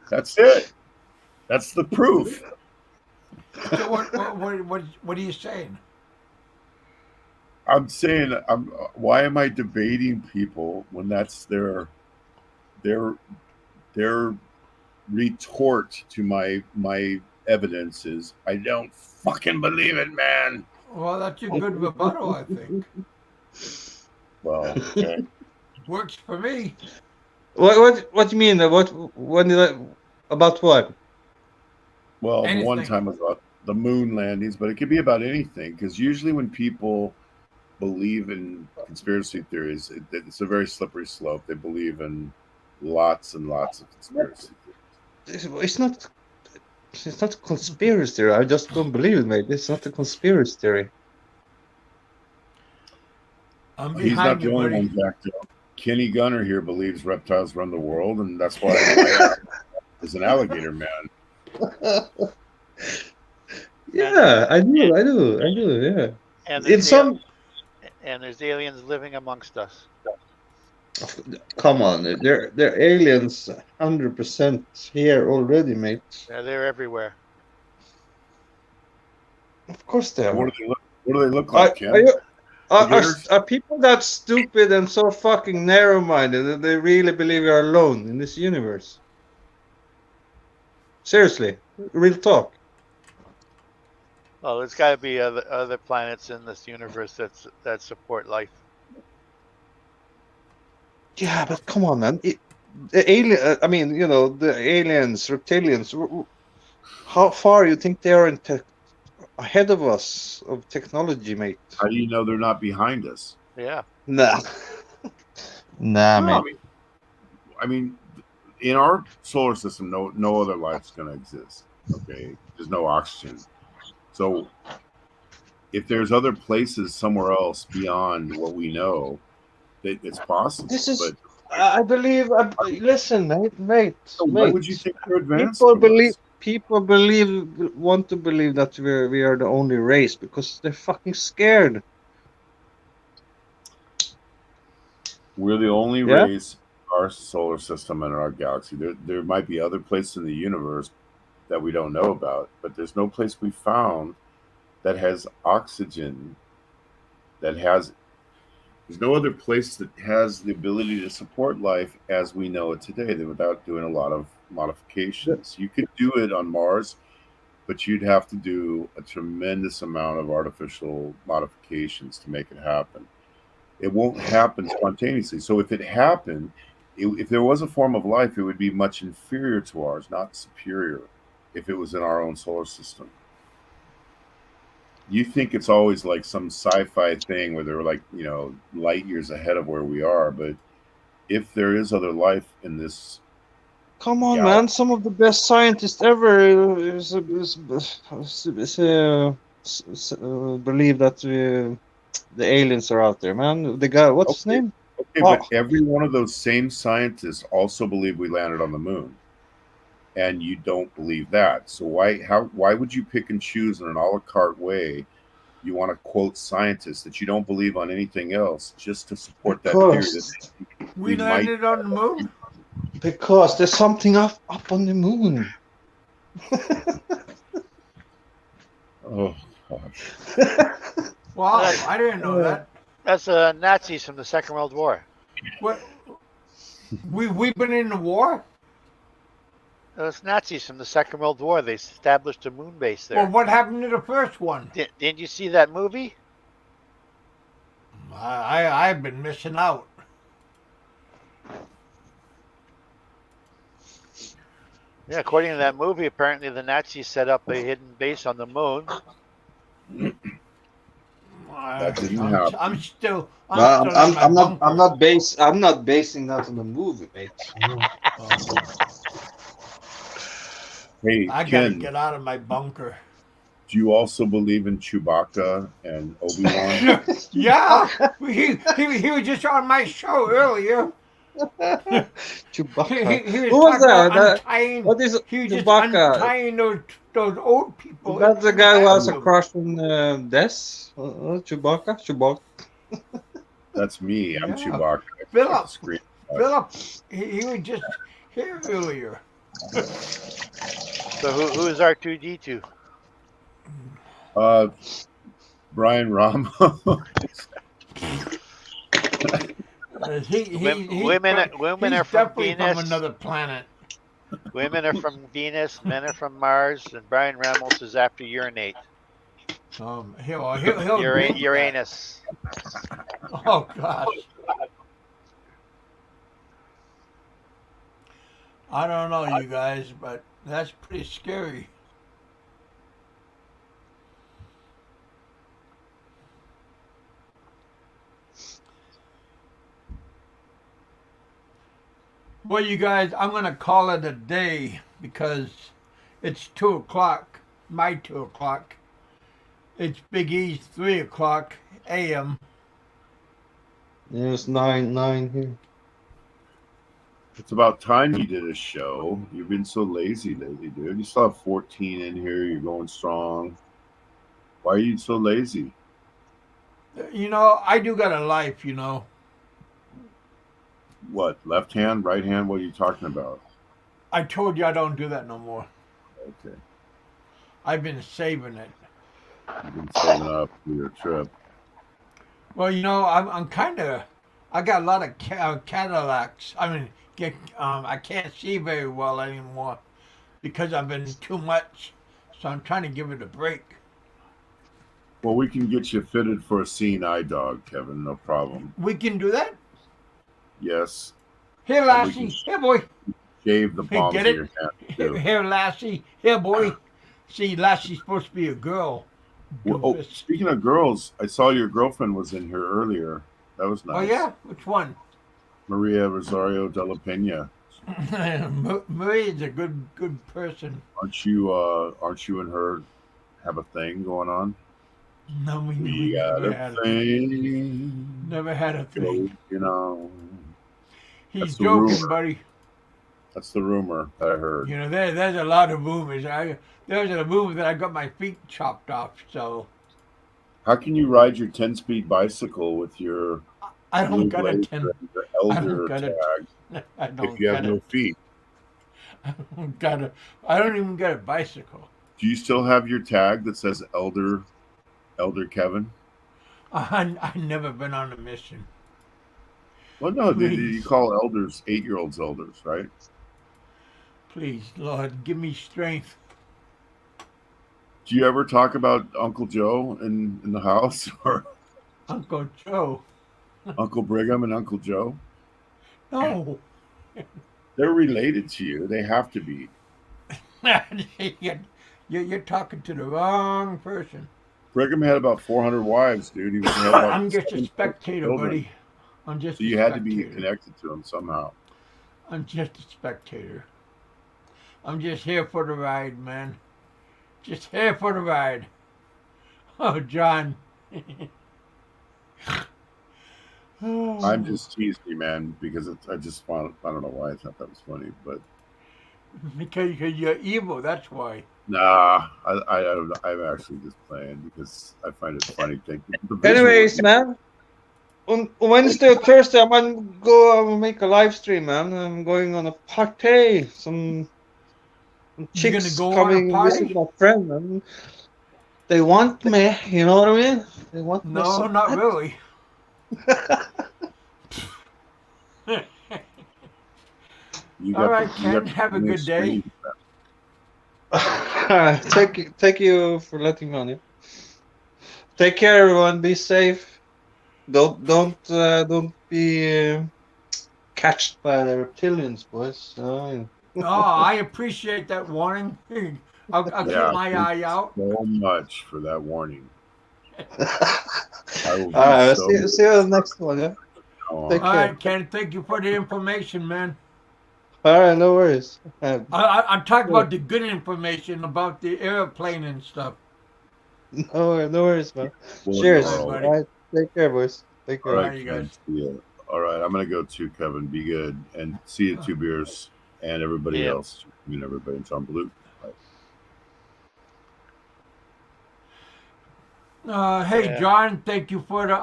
That's it. That's the proof. So what are you saying? I'm saying, why am I debating people when that's their retort to my evidence is I don't fucking believe it, man. Well, that's a good rebuttal, I think. Well, okay. Works for me. What do you mean? About what? Well, Anything. the one time was about the moon landings, but it could be about anything, because usually when people believe in conspiracy theories, it's a very slippery slope. They believe in lots and lots of conspiracy theories. It's not a conspiracy theory. I just don't believe it, mate. It's not a conspiracy theory. He's not the only one, Jack. Kenny Gunner here believes reptiles run the world, and that's why is an alligator man. Yeah, I do. Yeah. And In there's some, and there's aliens living amongst us. come on, they're aliens, 100% here already, mate. Yeah, they're everywhere. Of course they What are. do they look? What do they look Are, like, Ken? Gators? are people that stupid and so fucking narrow-minded that they really believe we are alone in this universe? Seriously, real talk. Oh, there's got to be other planets in this universe that support life. Yeah, but come on, man. The alien, I mean, the aliens, reptilians. How far you think they are ahead of us of technology, mate? How do you know they're not behind us? Yeah. Nah, nah, No, mate. I mean, in our solar system, no other life's going to exist. Okay, there's no oxygen. So, if there's other places somewhere else beyond what we know, it's possible. This is, but I believe. Listen, mate. why would you think they're advanced? People want to believe that we are the only race because they're fucking scared. We're the only Yeah? race in our solar system and in our galaxy. There might be other places in the universe that we don't know about, but there's no place we found that has oxygen, there's no other place that has the ability to support life as we know it today without doing a lot of modifications. You could do it on Mars, but you'd have to do a tremendous amount of artificial modifications to make it happen. It won't happen spontaneously. So if it happened, if there was a form of life, it would be much inferior to ours, not superior, if it was in our own solar system. You think it's always like some sci-fi thing where they're like, light years ahead of where we are. But if there is other life in this, come on, man! Some of the best scientists ever believe that the aliens are out there, man. The guy, what's his name? Okay, but every one of those same scientists also believe we landed on the moon, and you don't believe that. So why would you pick and choose in an a la carte way? You want to quote scientists that you don't believe on anything else just to support that theory that we landed on the moon? Because there's something up on the moon. Oh, God. Wow, I didn't know that. That's Nazis from the Second World War. What? We've been in the war? Those Nazis from the Second World War. They established a moon base there. Well, what happened to the first one? Didn't you see that movie? I've been missing out. Yeah, according to that movie, apparently the Nazis set up a hidden base on the moon. That didn't happen. I'm still I'm not basing that on the movie, mate. Hey, I gotta Ken, get out of my bunker. do you also believe in Chewbacca and Obi-Wan? Yeah, he was just on my show earlier. Chewbacca. He was Who was that? Untying, What is he was just Chewbacca? untying those old people. That's the guy who has a crush on Des? Chewbacca? That's me. I'm Chewbacca. Phillip, he was just here earlier. So who is R2D2? Brian Ramos. Women are from Venus. From another planet. Women are from Venus. Men are from Mars. And Brian Ramos is after urinate. He'll Uranus. Oh gosh. I don't know, you guys, but that's pretty scary. Well, you guys, I'm going to call it a day because it's 2 o'clock, my 2 o'clock. It's Big E's 3 o'clock a.m. Yeah, it's 9 here. It's about time you did a show. You've been so lazy lately, dude. You still have 14 in here. You're going strong. Why are you so lazy? You know, I do got a life, you know. What? Left hand, right hand? What are you talking about? I told you I don't do that no more. Okay. I've been saving it. You've been saving up for your trip. Well, you know, I'm kind of, I got a lot of Cadillacs. I mean, I can't see very well anymore because I've been too much. So I'm trying to give it a break. Well, we can get you fitted for a seeing eye dog, Kevin. No problem. We can do that. Yes. Here, And we can Lassie. Here, boy. shave the palms Get of it? your hand, Here, too. here, Lassie. Here, boy. See, Lassie's supposed to be a girl. Well, oh, Doofus. speaking of girls, I saw your girlfriend was in here earlier. That was nice. Oh, yeah? Which one? Maria Rosario de la Pena. Marie's a good person. Aren't you and her have a thing going on? No, we We got never a had a thing. Never had a thing. You know. He's That's the joking, rumor. buddy. That's the rumor that I heard. You know, there's a lot of rumors. There's a rumor that I got my feet chopped off. So How can you ride your 10-speed bicycle with your I don't blue got a blazer 10. and your elder got a- tag I don't if you have got no a. feet? I don't even got a bicycle. Do you still have your tag that says Elder Kevin? I never been on a mission. Well, no, you Please. call elders 8-year-olds elders, right? Please, Lord, give me strength. Do you ever talk about Uncle Joe in the house, or Uncle Joe. Uncle Brigham and Uncle Joe? No. They're related to you. They have to be. You're talking to the wrong person. Brigham had about 400 wives, dude. He had about I'm just a 7 spectator, children. buddy. I'm just So a you had to be spectator. connected to him somehow. I'm just a spectator. I'm just here for the ride, man. Just here for the ride. Oh, John. I'm just teasing you, man, because I don't know why I thought that was funny, but Because you're evil, that's why. nah, I'm actually just playing because I find it funny. Anyways, man, on Wednesday or Thursday, I'm gonna go make a live stream, man. I'm going on a party. Some You're gonna chicks go on a coming party? visit my friend, man. They want me, you know what I mean? They want me. No, so not bad. really. All right, Ken, have a good day. Thank you for letting me on. Yeah. Take care, everyone. Be safe. Don't be catched by the reptilians, boys. Oh, I appreciate that warning. I'll keep my eye out. So much for that warning. All right, see you on the next one. Yeah. Take All care. right, Ken, thank you for the information, man. All right, no worries. I'm talking about the good information about the airplane and stuff. No worries, man. Well, Cheers. all All right. right, take care, boys. Take care. All All right, right, you Ken, guys. see ya. All right, I'm gonna go too, Kevin. Be good, and see you, 2 beers, and everybody Yeah. else. I mean, everybody in Tom Blue. Hey, Yeah. John, thank you for the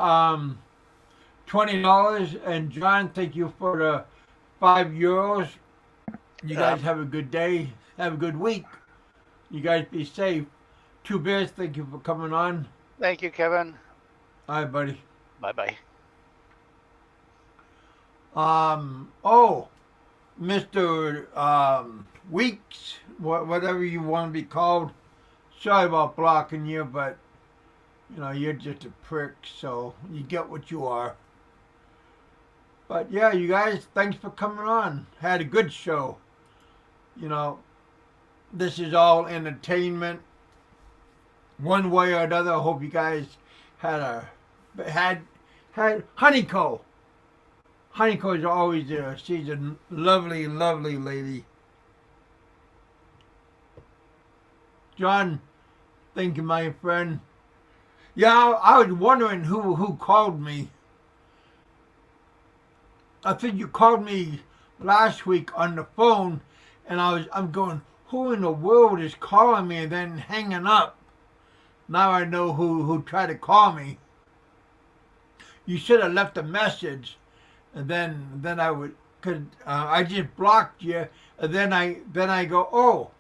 $20, and John, thank you for the €5. You guys have a good day. Have a good week. You guys be safe. 2 beers, thank you for coming on. Thank you, Kevin. All right, buddy. Bye-bye. Oh, Mr. Weeks, whatever you want to be called. Sorry about blocking you, but you know you're just a prick, so you get what you are. But yeah, you guys, thanks for coming on. Had a good show. You know, this is all entertainment, one way or another. I hope you guys had Honeyco. Honeyco is always there. She's a lovely, lovely lady. John, thank you, my friend. Yeah, I was wondering who called me. I think you called me last week on the phone, and I'm going, who in the world is calling me and then hanging up? Now I know who tried to call me. You should have left a message, and then I would, cause I just blocked you, and then I go, oh,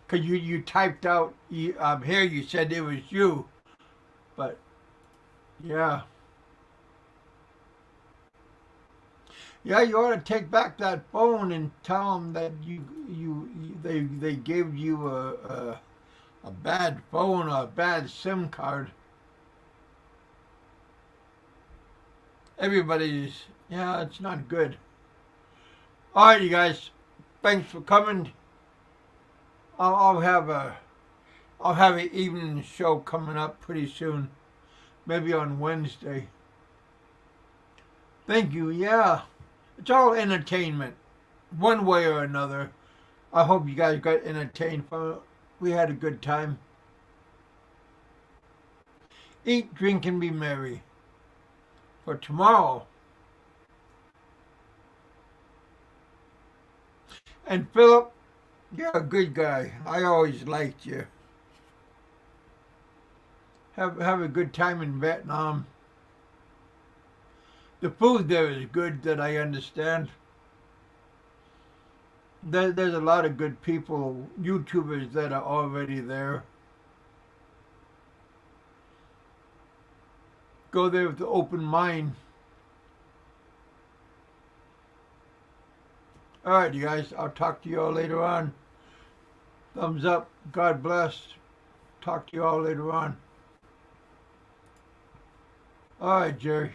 cause you typed out here you said it was you, but yeah. Yeah, you ought to take back that phone and tell them that they gave you a bad phone or a bad SIM card. Everybody's, yeah, it's not good. All right, you guys, thanks for coming. I'll have an evening show coming up pretty soon, maybe on Wednesday. Thank you. Yeah, it's all entertainment, one way or another. I hope you guys got entertained from it. We had a good time. Eat, drink, and be merry. For tomorrow. And Philip, you're a good guy. I always liked you. Have a good time in Vietnam. The food there is good, that I understand. There's a lot of good people, YouTubers that are already there. Go there with an open mind. All right, you guys. I'll talk to you all later on. Thumbs up. God bless. Talk to you all later on. All right, Jerry.